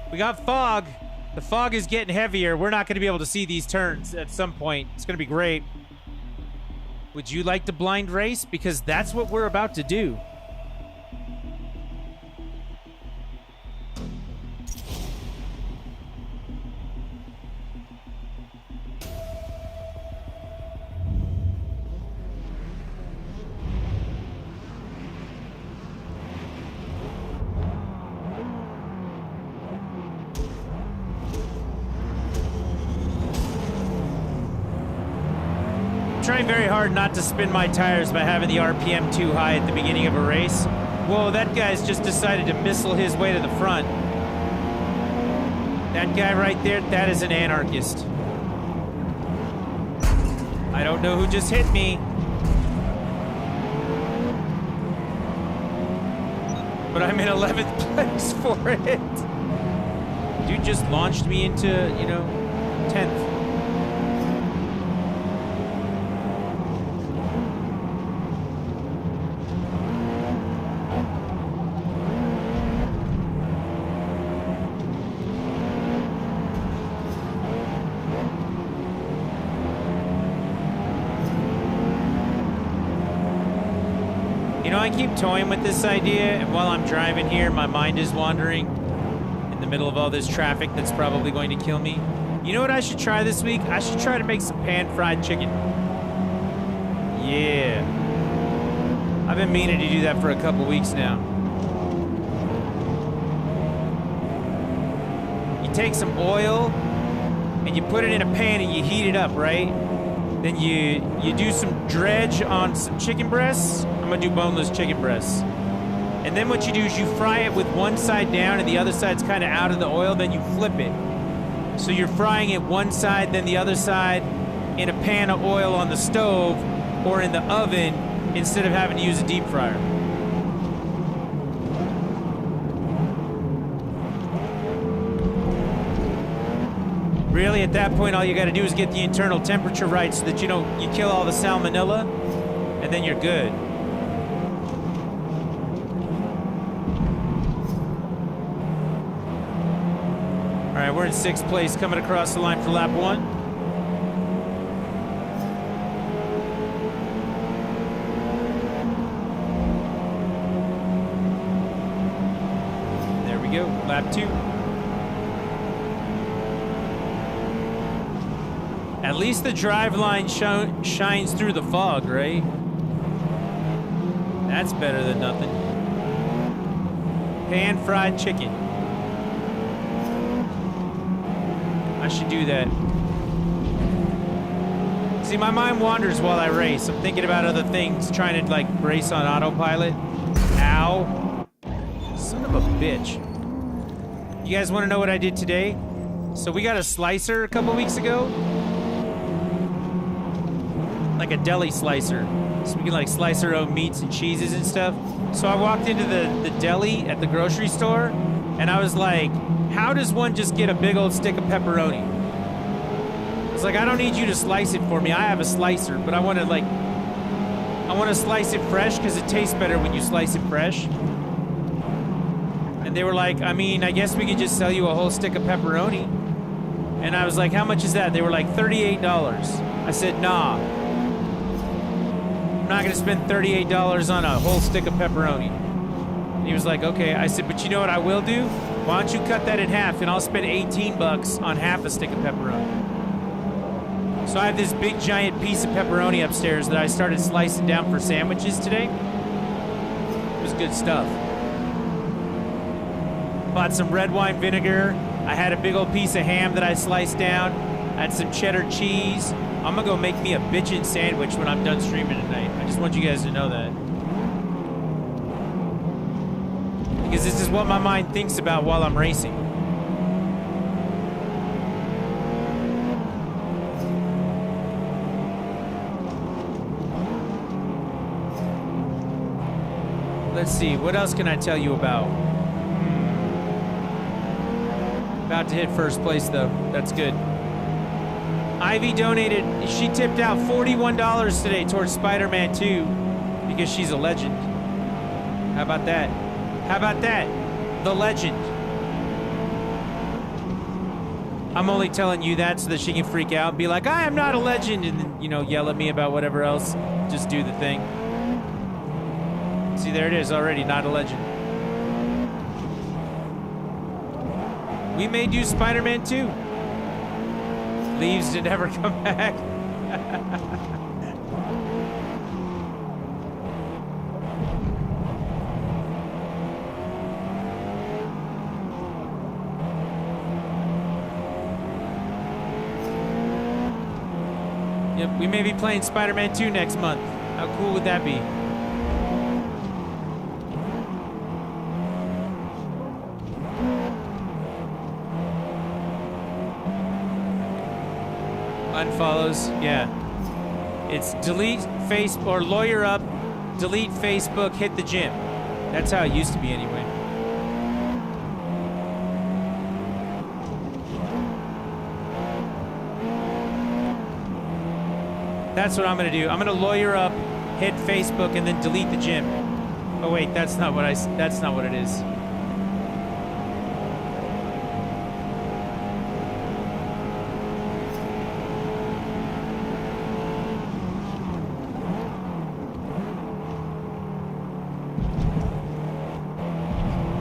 Speaker 1: We got fog. The fog is getting heavier. We're not going to be able to see these turns at some point. It's going to be great. Would you like to blind race? Because that's what we're about to do. Trying very hard not to spin my tires by having the RPM too high at the beginning of a race. Whoa, that guy's just decided to missile his way to the front. That guy right there, that is an anarchist. I don't know who just hit me. But I'm in 11th place for it. Dude just launched me into, 10th. I keep toying with this idea, and while I'm driving here, my mind is wandering in the middle of all this traffic that's probably going to kill me. You know what I should try this week? I should try to make some pan-fried chicken. Yeah. I've been meaning to do that for a couple weeks now. You take some oil, and you put it in a pan, and you heat it up, right? Then you do some dredge on some chicken breasts. I'm gonna do boneless chicken breasts. And then what you do is you fry it with one side down and the other side's kind of out of the oil, then you flip it. So you're frying it one side, then the other side in a pan of oil on the stove or in the oven instead of having to use a deep fryer. Really, at that point, all you got to do is get the internal temperature right so that you kill all the salmonella, and then you're good. All right, we're in 6th place, coming across the line for lap 1. There we go, lap 2. At least the drive line shines through the fog, right? That's better than nothing. Pan-fried chicken. I should do that. See, my mind wanders while I race. I'm thinking about other things, trying to, like, race on autopilot. Ow. Son of a bitch. You guys want to know what I did today? So we got a slicer a couple weeks ago. Like a deli slicer. So we can like slice our own meats and cheeses and stuff. So I walked into the deli at the grocery store and I was like, how does one just get a big old stick of pepperoni? It's like, I don't need you to slice it for me. I have a slicer, but I want to slice it fresh because it tastes better when you slice it fresh. And they were like, I mean, I guess we could just sell you a whole stick of pepperoni. And I was like, how much is that? They were like, $38. I said, nah. I'm not going to spend $38 on a whole stick of pepperoni. And he was like, okay. I said, but you know what I will do? Why don't you cut that in half and I'll spend $18 on half a stick of pepperoni. So I have this big giant piece of pepperoni upstairs that I started slicing down for sandwiches today. It was good stuff. Bought some red wine vinegar. I had a big old piece of ham that I sliced down. I had some cheddar cheese. I'm gonna go make me a bitchin' sandwich when I'm done streaming tonight. I just want you guys to know that. Because this is what my mind thinks about while I'm racing. Let's see, what else can I tell you about? About to hit first place though, that's good. Ivy donated, she tipped out $41 today towards Spider-Man 2 because she's a legend. How about that? How about that? The legend. I'm only telling you that so that she can freak out and be like, I am not a legend, and then, you know, yell at me about whatever else. Just do the thing. See, there it is already, not a legend. We may do Spider-Man 2. Leaves to never come back. Yep, we may be playing Spider-Man 2 next month. How cool would that be? Unfollows, yeah. It's delete face or lawyer up, delete Facebook, hit the gym. That's how it used to be anyway. That's what I'm gonna do. I'm gonna lawyer up, hit Facebook, and then delete the gym. Oh wait, that's not what it is.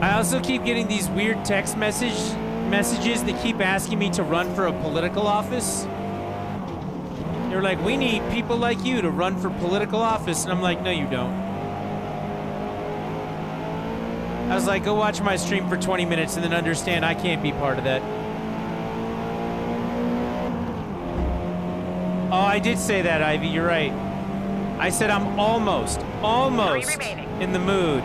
Speaker 1: I also keep getting these weird text messages that keep asking me to run for a political office. They're like, we need people like you to run for political office. And I'm like, no, you don't. I was like, go watch my stream for 20 minutes and then understand I can't be part of that. Oh, I did say that, Ivy. You're right. I said I'm almost in the mood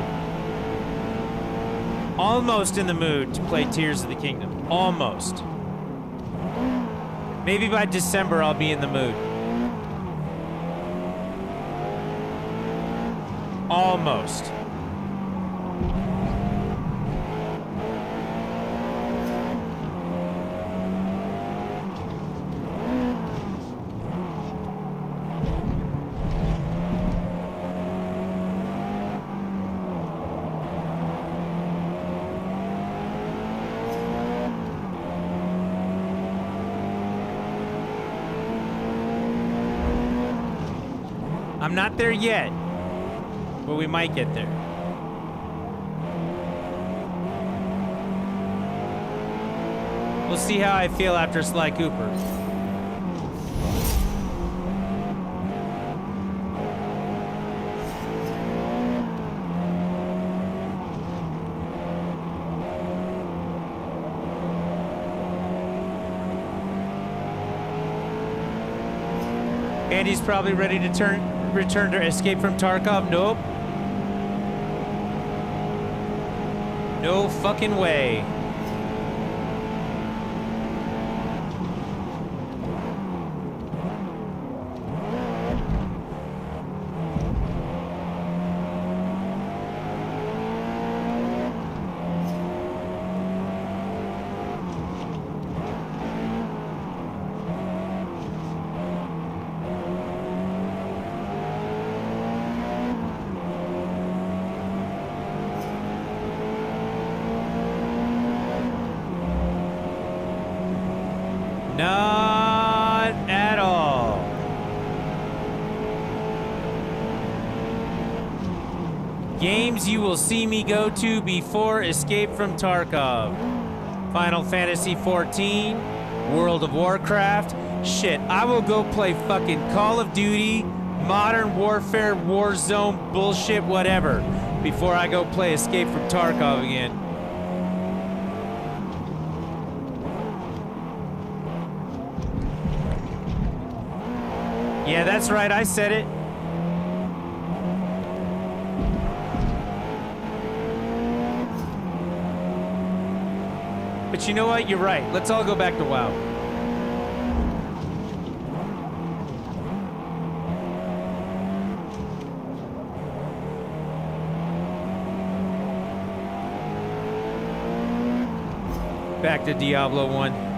Speaker 1: almost in the mood to play Tears of the Kingdom. Almost. Maybe by December I'll be in the mood. Almost. I'm not there yet, but we might get there. We'll see how I feel after Sly Cooper. Andy's probably ready to return to Escape from Tarkov. Nope. No fucking way. Not at all. Games you will see me go to before Escape from Tarkov. Final Fantasy XIV, World of Warcraft. Shit, I will go play fucking Call of Duty, Modern Warfare, Warzone, bullshit, whatever, before I go play Escape from Tarkov again. Yeah, that's right, I said it. But you know what? You're right. Let's all go back to WoW. Back to Diablo 1.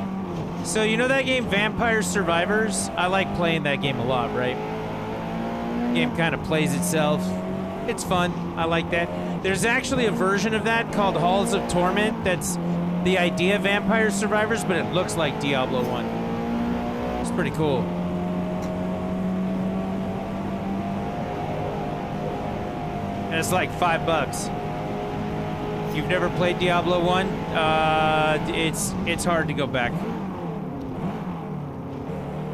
Speaker 1: So, you know that game, Vampire Survivors? I like playing that game a lot, right? The game kind of plays itself. It's fun. I like that. There's actually a version of that called Halls of Torment that's the idea of Vampire Survivors, but it looks like Diablo 1. It's pretty cool. And it's like $5. You've never played Diablo 1? It's hard to go back.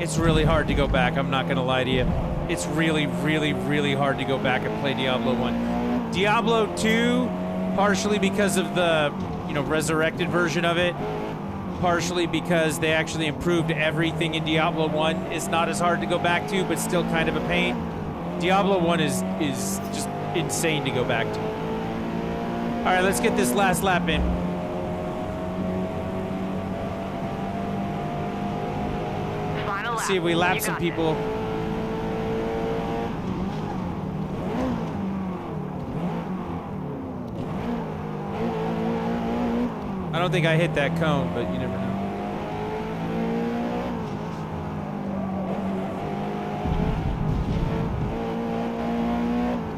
Speaker 1: It's really hard to go back. I'm not gonna lie to you. It's really, really, really hard to go back and play Diablo 1. Diablo 2, partially because of the, resurrected version of it, partially because they actually improved everything in Diablo 1, is not as hard to go back to, but still kind of a pain. Diablo 1 is just insane to go back to. All right, let's get this last lap in. Let's see if we lap some people. I don't think I hit that cone, but you never know.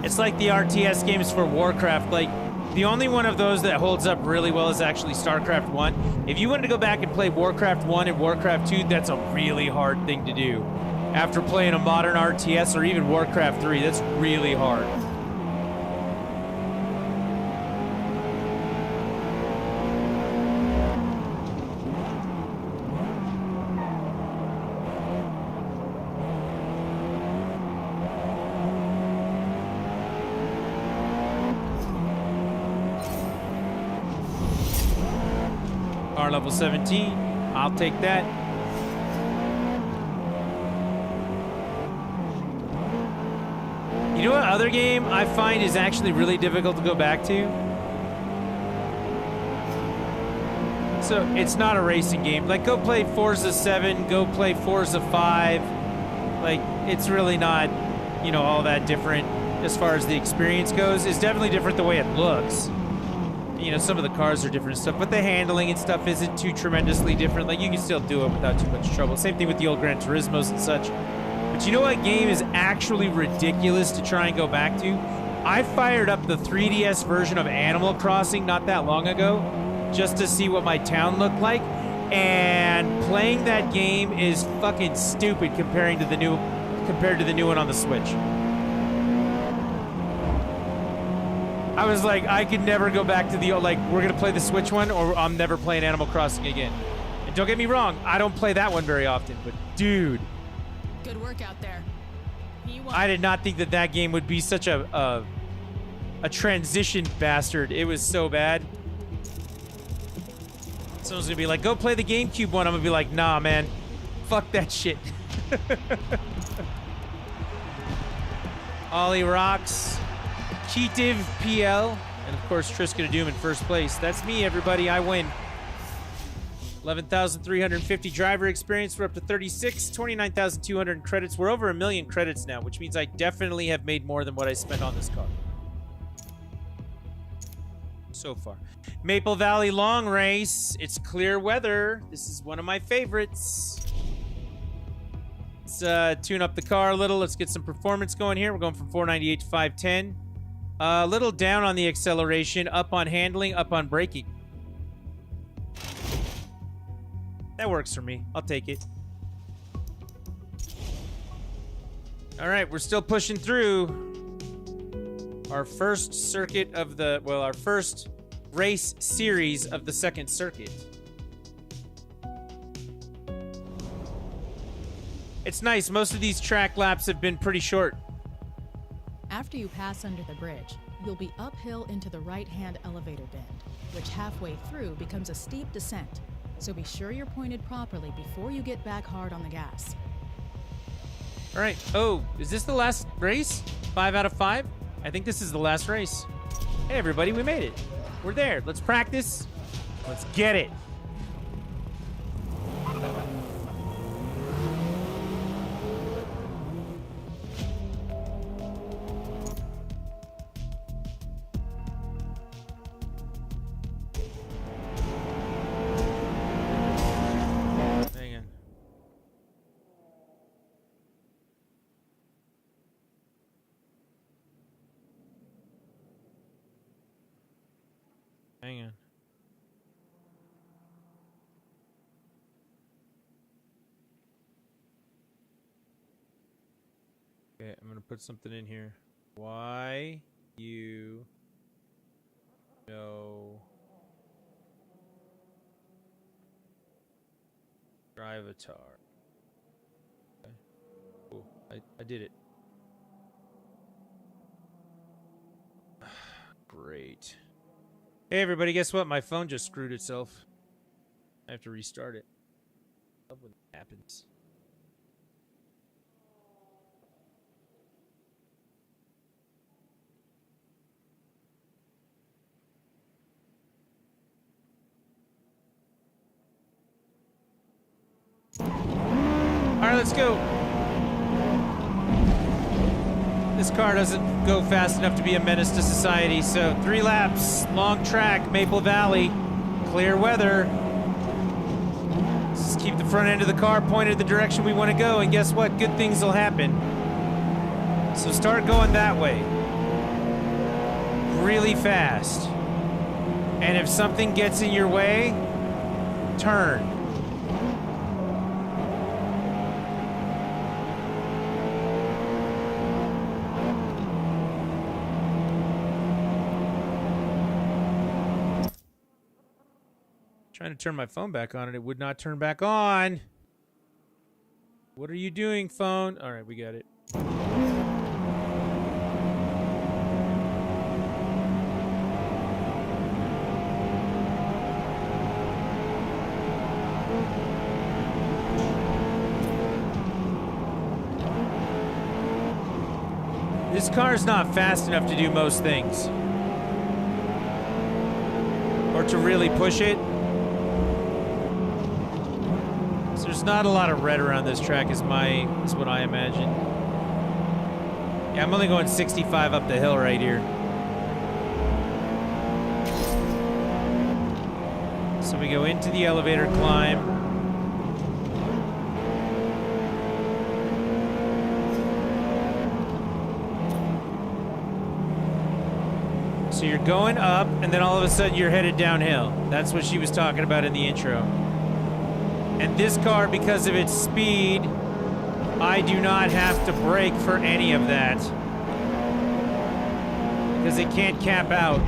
Speaker 1: It's like the RTS games for Warcraft. Like, the only one of those that holds up really well is actually StarCraft 1. If you wanted to go back and play Warcraft 1 and Warcraft 2, that's a really hard thing to do. After playing a modern RTS or even Warcraft 3, that's really hard. Level 17. I'll take that. You know what other game I find is actually really difficult to go back to? So it's not a racing game. Like, go play Forza 7, go play Forza 5. Like, it's really not, you know, all that different as far as the experience goes. It's definitely different the way it looks. You know, some of the cars are different and stuff, but the handling and stuff isn't too tremendously different. Like, you can still do it without too much trouble. Same thing with the old Gran Turismos and such. But you know what game is actually ridiculous to try and go back to? I fired up the 3DS version of Animal Crossing not that long ago just to see what my town looked like. And playing that game is fucking stupid compared to the new one on the Switch. I was like, I could never go back to the old, like, we're gonna play the Switch one or I'm never playing Animal Crossing again. And don't get me wrong, I don't play that one very often, but dude.
Speaker 5: Good work out there.
Speaker 1: I did not think that that game would be such a transition bastard. It was so bad. Someone's gonna be like, go play the GameCube one. I'm gonna be like, nah, man. Fuck that shit. Ollie rocks. Keetiv PL. And of course, Triska Doom in first place. That's me, everybody. I win. 11,350 driver experience. We're up to 36. 29,200 credits. We're over 1 million credits now, which means I definitely have made more than what I spent on this car. So far. Maple Valley Long Race. It's clear weather. This is one of my favorites. Let's tune up the car a little. Let's get some performance going here. We're going from 498 to 510. A little down on the acceleration, up on handling, up on braking. That works for me. I'll take it. All right, we're still pushing through our first circuit of the, well, our first race series of the second circuit. It's nice. Most of these track laps have been pretty short.
Speaker 5: After you pass under the bridge, you'll be uphill into the right-hand elevator bend, which halfway through becomes a steep descent. So be sure you're pointed properly before you get back hard on the gas.
Speaker 1: All right. Oh, is this the last race? 5 out of 5? I think this is the last race. Hey, everybody, we made it. We're there. Let's practice. Let's get it. Hang on. Okay, I'm gonna put something in here. Why you know Drivatars? Okay. Cool. I did it. Great. Hey everybody, guess what? My phone just screwed itself. I have to restart it. I love when that happens. Alright, let's go. This car doesn't go fast enough to be a menace to society, so 3 laps, long track, Maple Valley, clear weather. Just keep the front end of the car pointed the direction we want to go, and guess what? Good things will happen. So start going that way. Really fast. And if something gets in your way, turn. Trying to turn my phone back on and it would not turn back on. What are you doing, phone? All right, we got it. This car's not fast enough to do most things. Or to really push it. There's not a lot of red around this track is what I imagine. Yeah, I'm only going 65 up the hill right here. So we go into the elevator climb. So you're going up, and then all of a sudden you're headed downhill. That's what she was talking about in the intro. And this car, because of its speed, I do not have to brake for any of that. Because it can't cap out.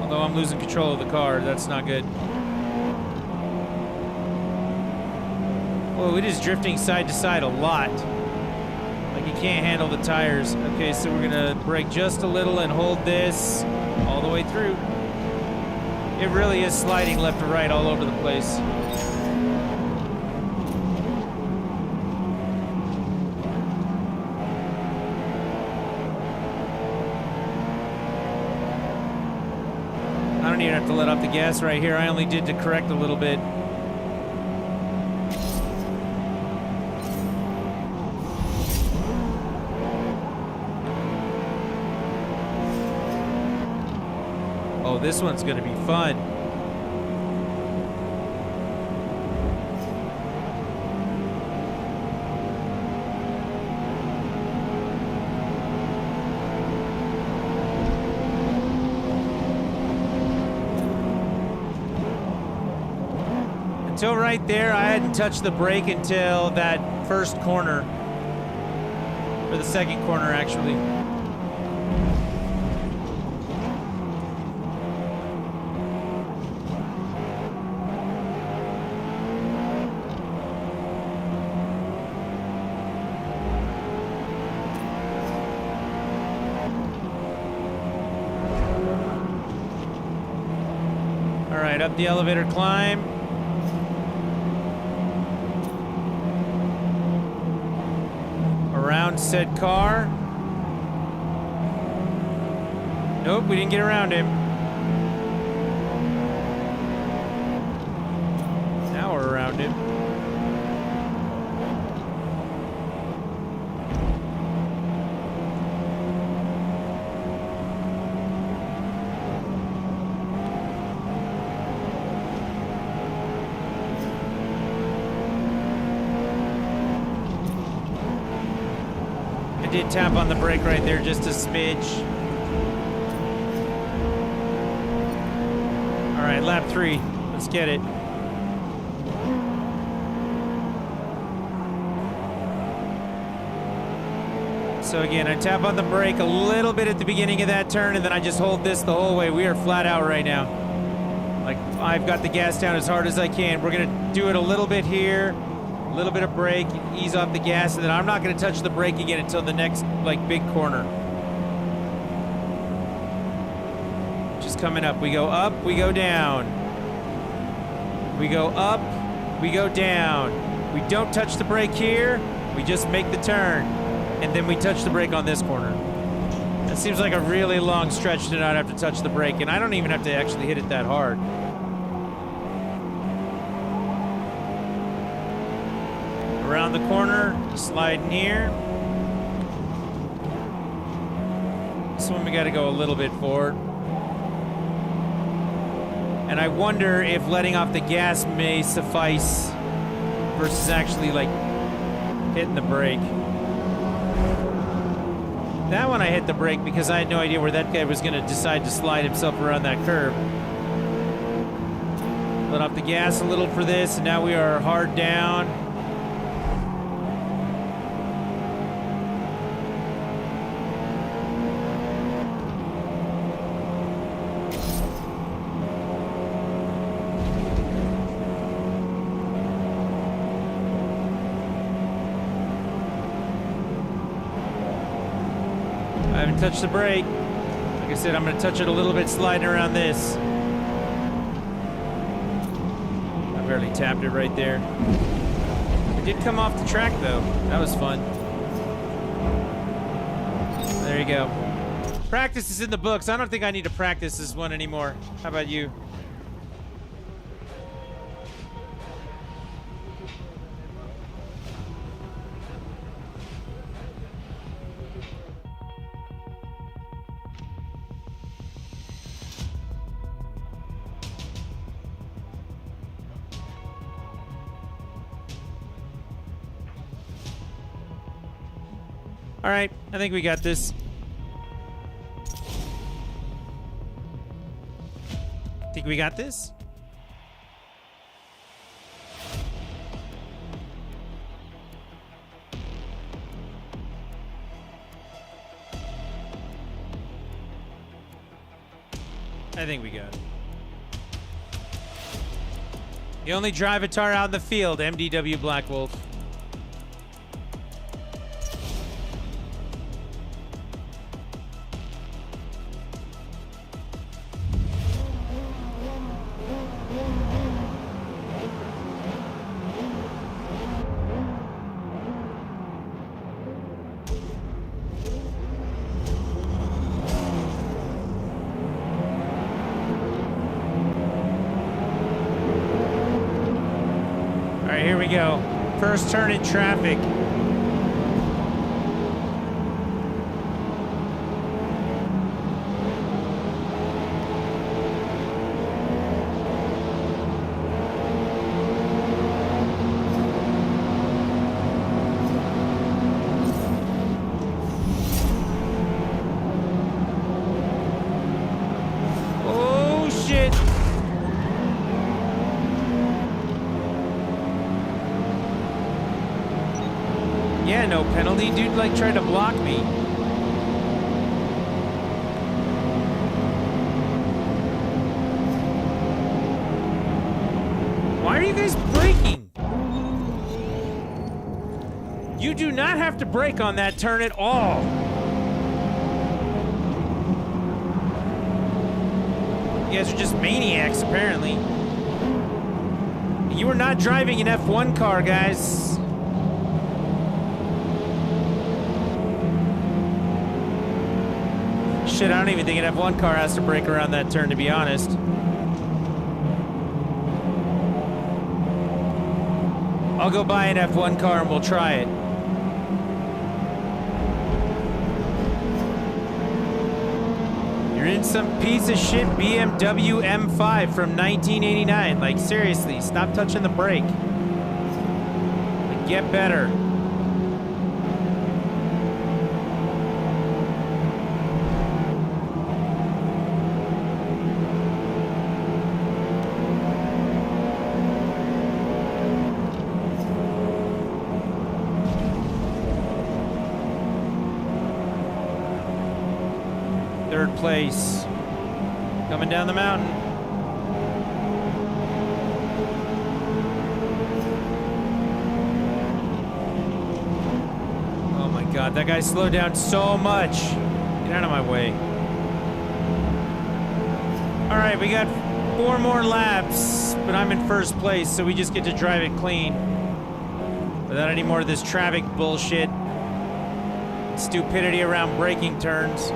Speaker 1: Although I'm losing control of the car, that's not good. Whoa, it is drifting side to side a lot. Like you can't handle the tires. Okay, so we're gonna brake just a little and hold this all the way through. It really is sliding left to right all over the place. I don't even have to let off the gas right here. I only did to correct a little bit. Oh, this one's gonna be fun. Until right there, I hadn't touched the brake until that first corner. Or the second corner, actually. Up the elevator climb. Around said car. Nope, we didn't get around him. Now we're around him. Did tap on the brake right there just a smidge. All right, lap 3. Let's get it. So again, I tap on the brake a little bit at the beginning of that turn, and then I just hold this the whole way. We are flat out right now. Like, I've got the gas down as hard as I can. We're gonna do it a little bit here. A little bit of brake, ease off the gas, and then I'm not going to touch the brake again until the next, like, big corner. Just coming up. We go up, we go down. We go up, we go down. We don't touch the brake here. We just make the turn. And then we touch the brake on this corner. That seems like a really long stretch to not have to touch the brake, and I don't even have to actually hit it that hard. Around the corner, sliding here. This one we got to go a little bit forward. And I wonder if letting off the gas may suffice versus actually like hitting the brake. That one I hit the brake because I had no idea where that guy was going to decide to slide himself around that curve. Let off the gas a little for this, and now we are hard down. I haven't touched the brake. Like I said, I'm going to touch it a little bit sliding around this. I barely tapped it right there. It did come off the track, though. That was fun. There you go. Practice is in the books. I don't think I need to practice this one anymore. How about you? All right, I think we got this. Think we got this? I think we got it. The only Drivatar out in the field, MDW Black Wolf. Here we go. First turn in traffic. Oh, shit. Yeah, no penalty. Dude, like, tried to block me. Why are you guys braking? You do not have to brake on that turn at all. You guys are just maniacs, apparently. You are not driving an F1 car, guys. Shit, I don't even think an F1 car has to brake around that turn, to be honest. I'll go buy an F1 car and we'll try it. You're in some piece of shit BMW M5 from 1989. Like, seriously, stop touching the brake. Like, get better. Third place. Coming down the mountain. Oh my god, that guy slowed down so much. Get out of my way. Alright, we got 4 more laps, but I'm in first place, so we just get to drive it clean. Without any more of this traffic bullshit. Stupidity around braking turns.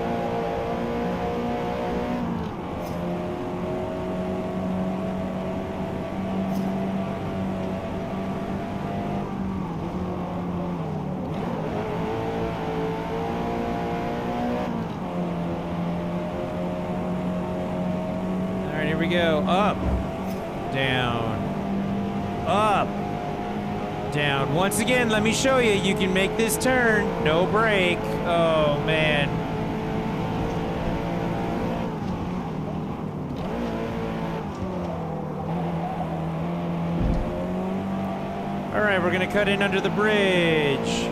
Speaker 1: Here we go. Up, down, up, down. Once again, let me show you. You can make this turn. No brake. Oh, man. All right, we're going to cut in under the bridge.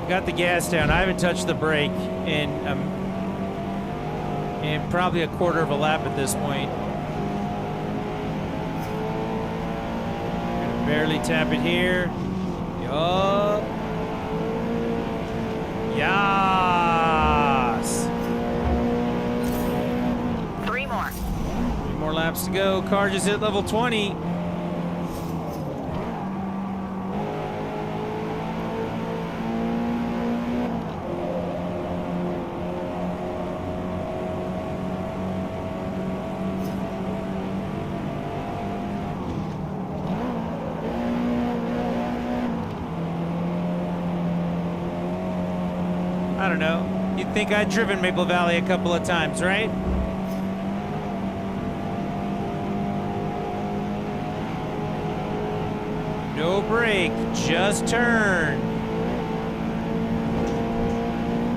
Speaker 1: Got the gas down. I haven't touched the brake in probably a quarter of a lap at this point. Gonna barely tap it here. Yup. Yas. more laps to go. Car just hit level 20. I don't know. You'd think I'd driven Maple Valley a couple of times, right? No brake, just turn.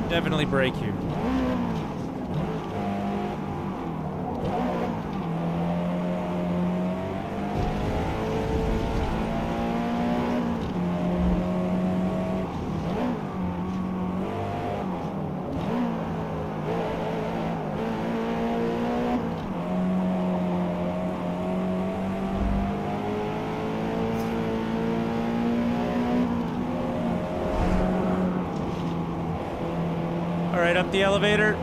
Speaker 1: Definitely brake here. All right, up the elevator.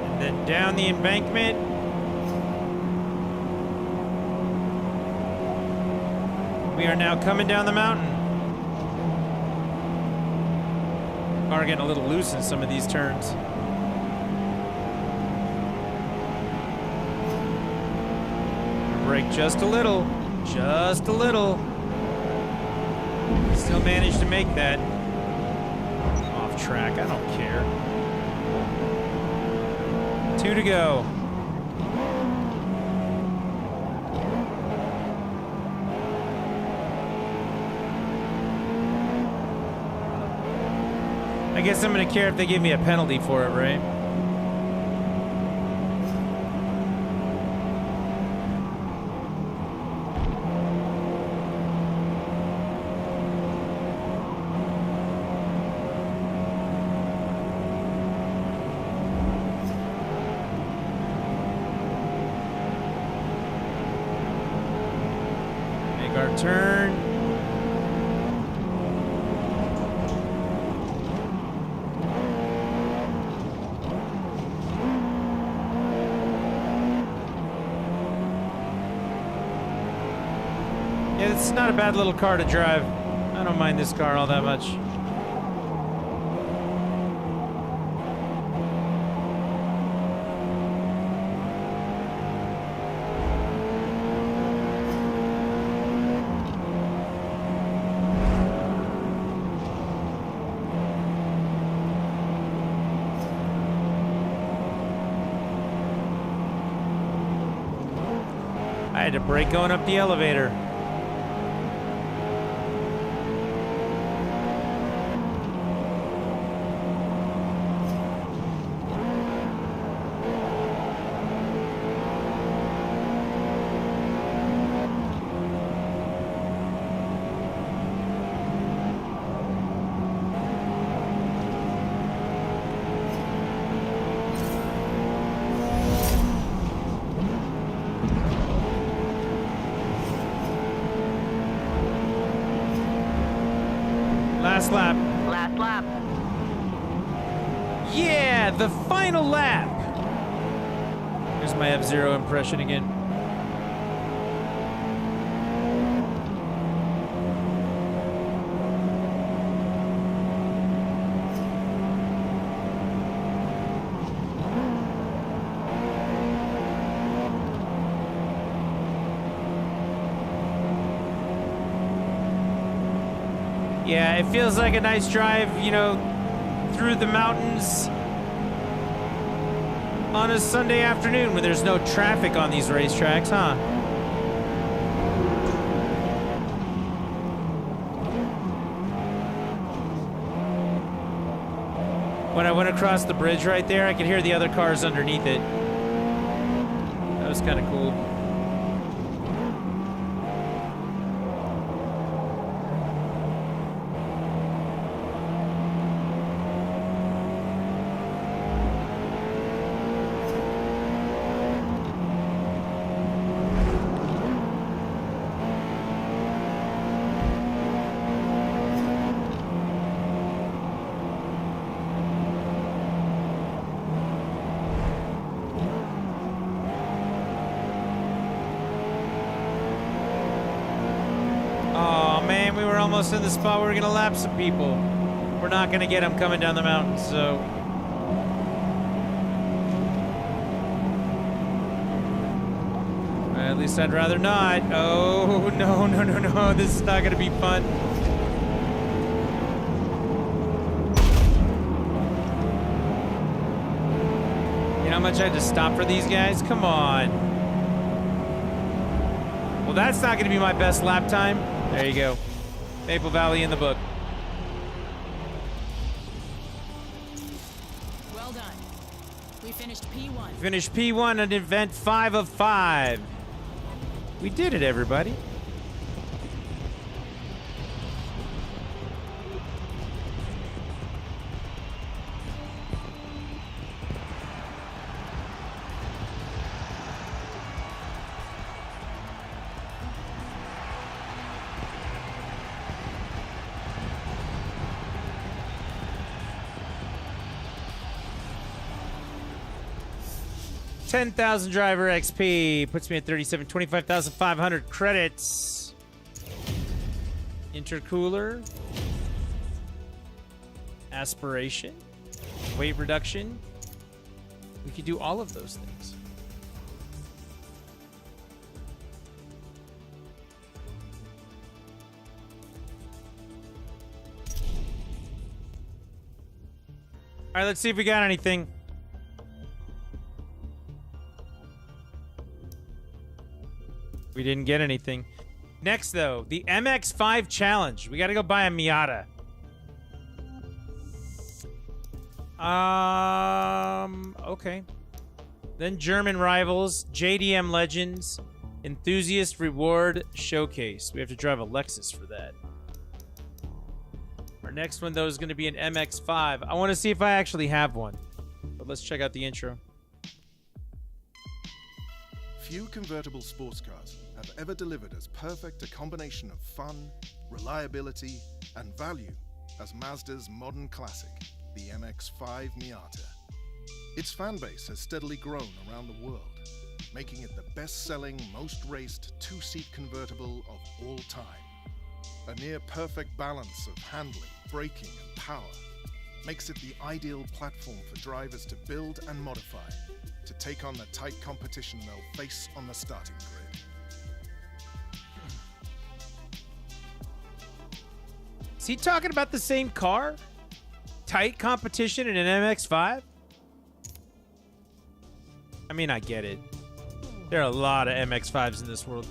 Speaker 1: And then down the embankment. We are now coming down the mountain. Car getting a little loose in some of these turns. Brake just a little, just a little. Still managed to make that. Off track, I don't care. 2 to go. I guess I'm gonna care if they give me a penalty for it, right? Our turn. Yeah, it's not a bad little car to drive. I don't mind this car all that much. I had to brake going up the elevator. Last lap.
Speaker 7: Last lap.
Speaker 1: Yeah, the final lap. Here's my F-Zero impression again. Yeah, it feels like a nice drive, you know, through the mountains on a Sunday afternoon when there's no traffic on these racetracks, huh? When I went across the bridge right there, I could hear the other cars underneath it. That was kind of cool. almost in the spot where we're gonna lap some people. We're not gonna get them coming down the mountain, so. At least I'd rather not. Oh, no. This is not gonna be fun. You know how much I had to stop for these guys? Come on. Well, that's not gonna be my best lap time. There you go. Maple Valley in the book.
Speaker 5: Well done. We finished P1.
Speaker 1: Finished P1 at event 5 of 5. We did it, everybody. $10,000 driver XP puts me at 37, 25,500 credits. Intercooler. Aspiration. Weight reduction. We could do all of those things. All right, let's see if we got anything. We didn't get anything. Next, though, the MX-5 challenge. We got to go buy a Miata. Okay. Then German Rivals, JDM Legends, Enthusiast Reward Showcase. We have to drive a Lexus for that. Our next one, though, is going to be an MX-5. I want to see if I actually have one. But let's check out the intro.
Speaker 6: Few convertible sports cars have ever delivered as perfect a combination of fun, reliability, and value as Mazda's modern classic, the MX-5 Miata. Its fan base has steadily grown around the world, making it the best-selling, most raced two-seat convertible of all time. A near-perfect balance of handling, braking, and power makes it the ideal platform for drivers to build and modify to take on the tight competition they'll face on the starting grid.
Speaker 1: Is he talking about the same car? Tight competition in an MX-5? I mean, I get it. There are a lot of MX-5s in this world.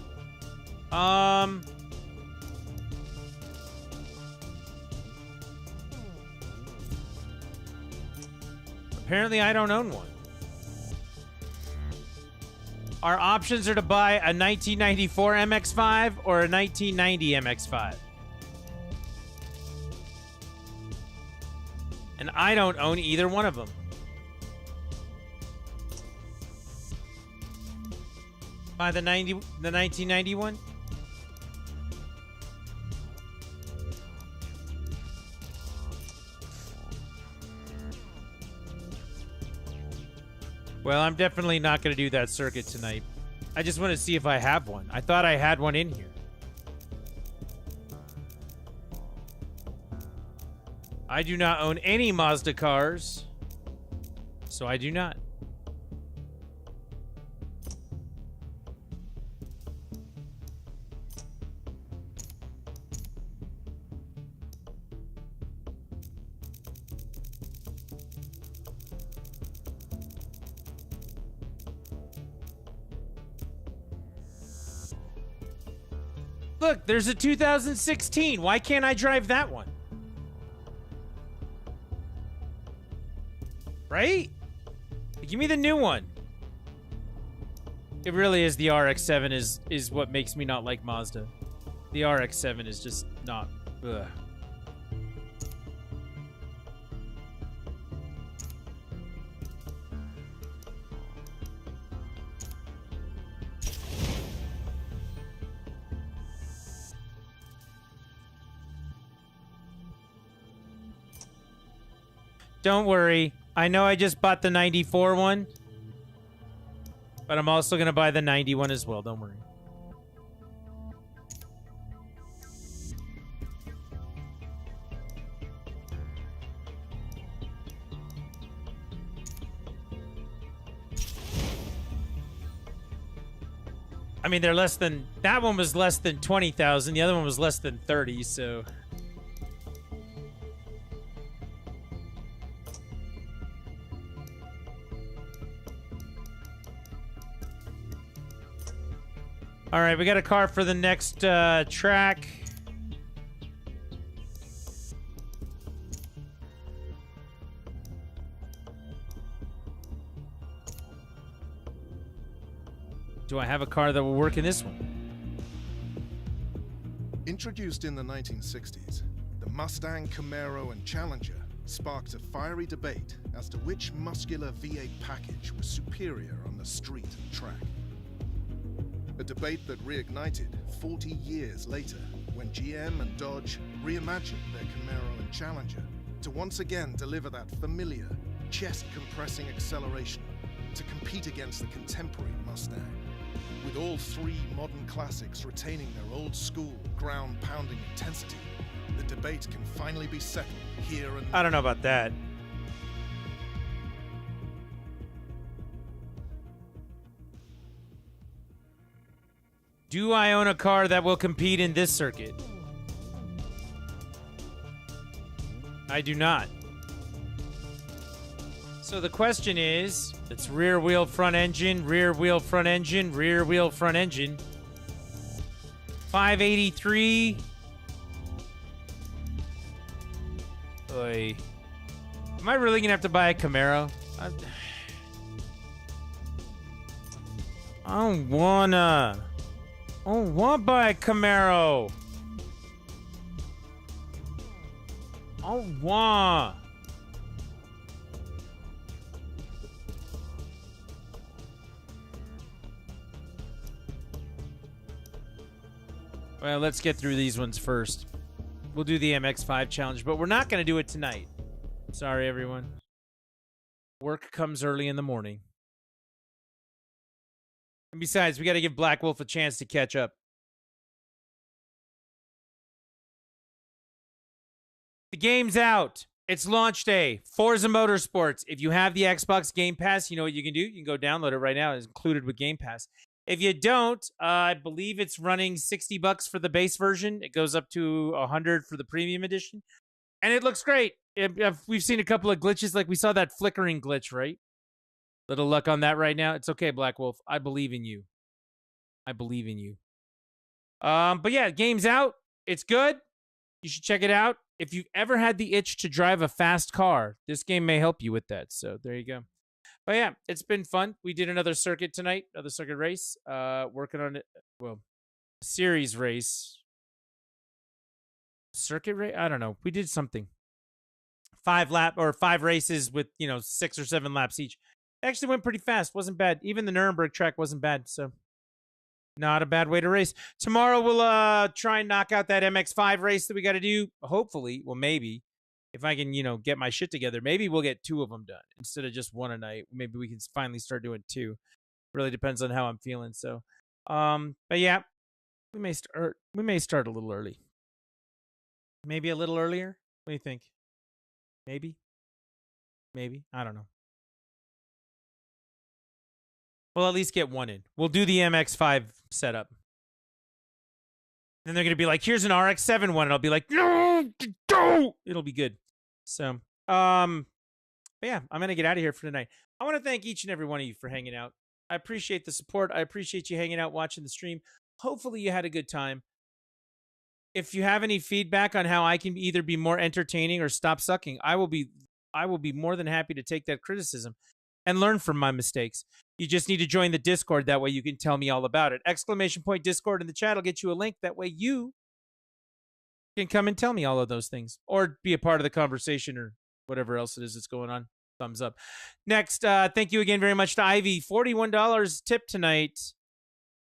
Speaker 1: Apparently, I don't own one. Our options are to buy a 1994 MX-5 or a 1990 MX-5. And I don't own either one of them. Buy the 1991? Well, I'm definitely not going to do that circuit tonight. I just want to see if I have one. I thought I had one in here. I do not own any Mazda cars, so I do not. Look, there's a 2016. Why can't I drive that one? Right? Give me the new one. It really is the RX-7 is what makes me not like Mazda. The RX-7 is just not... Ugh. Don't worry. I know I just bought the 94 one, but I'm also going to buy the 91 as well. Don't worry. I mean, they're less than, that one was less than 20,000. The other one was less than 30, so. All right, we got a car for the next track. Do I have a car that will work in this one?
Speaker 6: Introduced in the 1960s, the Mustang, Camaro, and Challenger sparked a fiery debate as to which muscular V8 package was superior on the street and track. A debate that reignited 40 years later when GM and Dodge reimagined their Camaro and Challenger to once again deliver that familiar, chest-compressing acceleration to compete against the contemporary Mustang. With all three modern classics retaining their old-school, ground-pounding intensity, the debate can finally be settled here and now.
Speaker 1: I don't know about that. Do I own a car that will compete in this circuit? I do not. So the question is, it's rear wheel front engine, rear wheel front engine, rear wheel front engine. 583. Oy. Am I really gonna have to buy a Camaro? I don't wanna. I don't want to buy a Camaro. I don't want. Well, let's get through these ones first. We'll do the MX-5 challenge, but we're not going to do it tonight. Sorry, everyone. Work comes early in the morning. And besides, we got to give Black Wolf a chance to catch up. The game's out. It's launch day. Forza Motorsports. If you have the Xbox Game Pass, you know what you can do. You can go download it right now. It's included with Game Pass. If you don't, I believe it's running $60 for the base version. It goes up to $100 for the premium edition. And it looks great. We've seen a couple of glitches, like we saw that flickering glitch, right? Little luck on that right now. It's okay, Black Wolf. I believe in you. I believe in you. But yeah, game's out. It's good. You should check it out. If you've ever had the itch to drive a fast car, this game may help you with that. So there you go. But yeah, it's been fun. We did another circuit tonight, another circuit race. Working on it. Well, series race. Circuit race? I don't know. We did something. 5 races with, 6 or 7 laps each. Actually went pretty fast. Wasn't bad. Even the Nuremberg track wasn't bad. So not a bad way to race. Tomorrow we'll try and knock out that MX-5 race that we got to do. Hopefully, well, maybe. If I can, get my shit together, maybe we'll get 2 of them done instead of just 1 a night. Maybe we can finally start doing 2. Really depends on how I'm feeling. So, but yeah, we may start a little early. Maybe a little earlier. What do you think? Maybe. I don't know. We'll at least get 1 in. We'll do the MX-5 setup. Then they're gonna be like, "Here's an RX-7 one," and I'll be like, "No, don't." It'll be good. So, but yeah, I'm gonna get out of here for tonight. I want to thank each and every one of you for hanging out. I appreciate the support. I appreciate you hanging out, watching the stream. Hopefully, you had a good time. If you have any feedback on how I can either be more entertaining or stop sucking, I will be more than happy to take that criticism and learn from my mistakes. You just need to join the Discord. That way, you can tell me all about it. !Discord in the chat will get you a link. That way, you can come and tell me all of those things or be a part of the conversation or whatever else it is that's going on. Thumbs up. Next, thank you again very much to Ivy. $41 tip tonight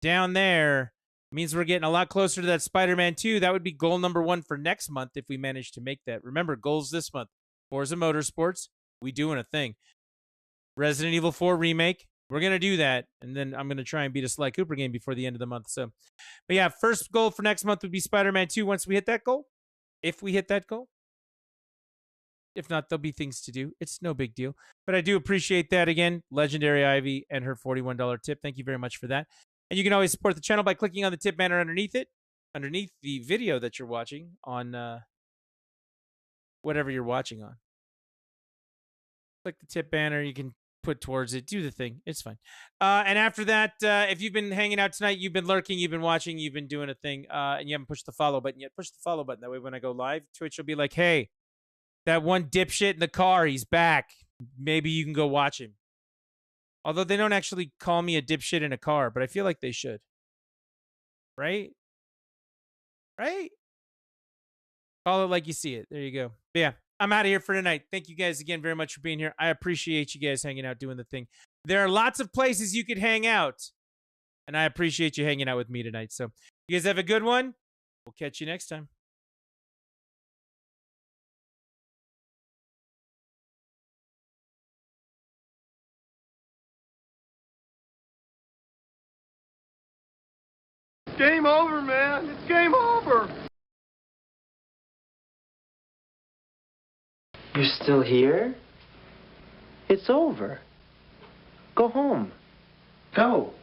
Speaker 1: down there. Means we're getting a lot closer to that Spider-Man 2. That would be goal number 1 for next month if we manage to make that. Remember, goals this month. Forza Motorsports, we doing a thing. Resident Evil 4 remake, we're going to do that. And then I'm going to try and beat a Sly Cooper game before the end of the month. So, but yeah, first goal for next month would be Spider-Man 2 once we hit that goal. If we hit that goal. If not, there'll be things to do. It's no big deal. But I do appreciate that again. Legendary Ivy and her $41 tip. Thank you very much for that. And you can always support the channel by clicking on the tip banner underneath it, underneath the video that you're watching on whatever you're watching on. Click the tip banner. You can put towards it. Do the thing. It's fine. And after that, if you've been hanging out tonight, you've been lurking, you've been watching, you've been doing a thing, and you haven't pushed the follow button yet, push the follow button. That way when I go live, Twitch will be like, hey, that one dipshit in the car, he's back. Maybe you can go watch him. Although they don't actually call me a dipshit in a car, but I feel like they should. Right? Right? Call it like you see it. There you go. But yeah, I'm out of here for tonight. Thank you guys again very much for being here. I appreciate you guys hanging out, doing the thing. There are lots of places you could hang out, and I appreciate you hanging out with me tonight. So you guys have a good one. We'll catch you next time.
Speaker 8: Game over, man. It's game over. You're still here? It's over. Go home. Go.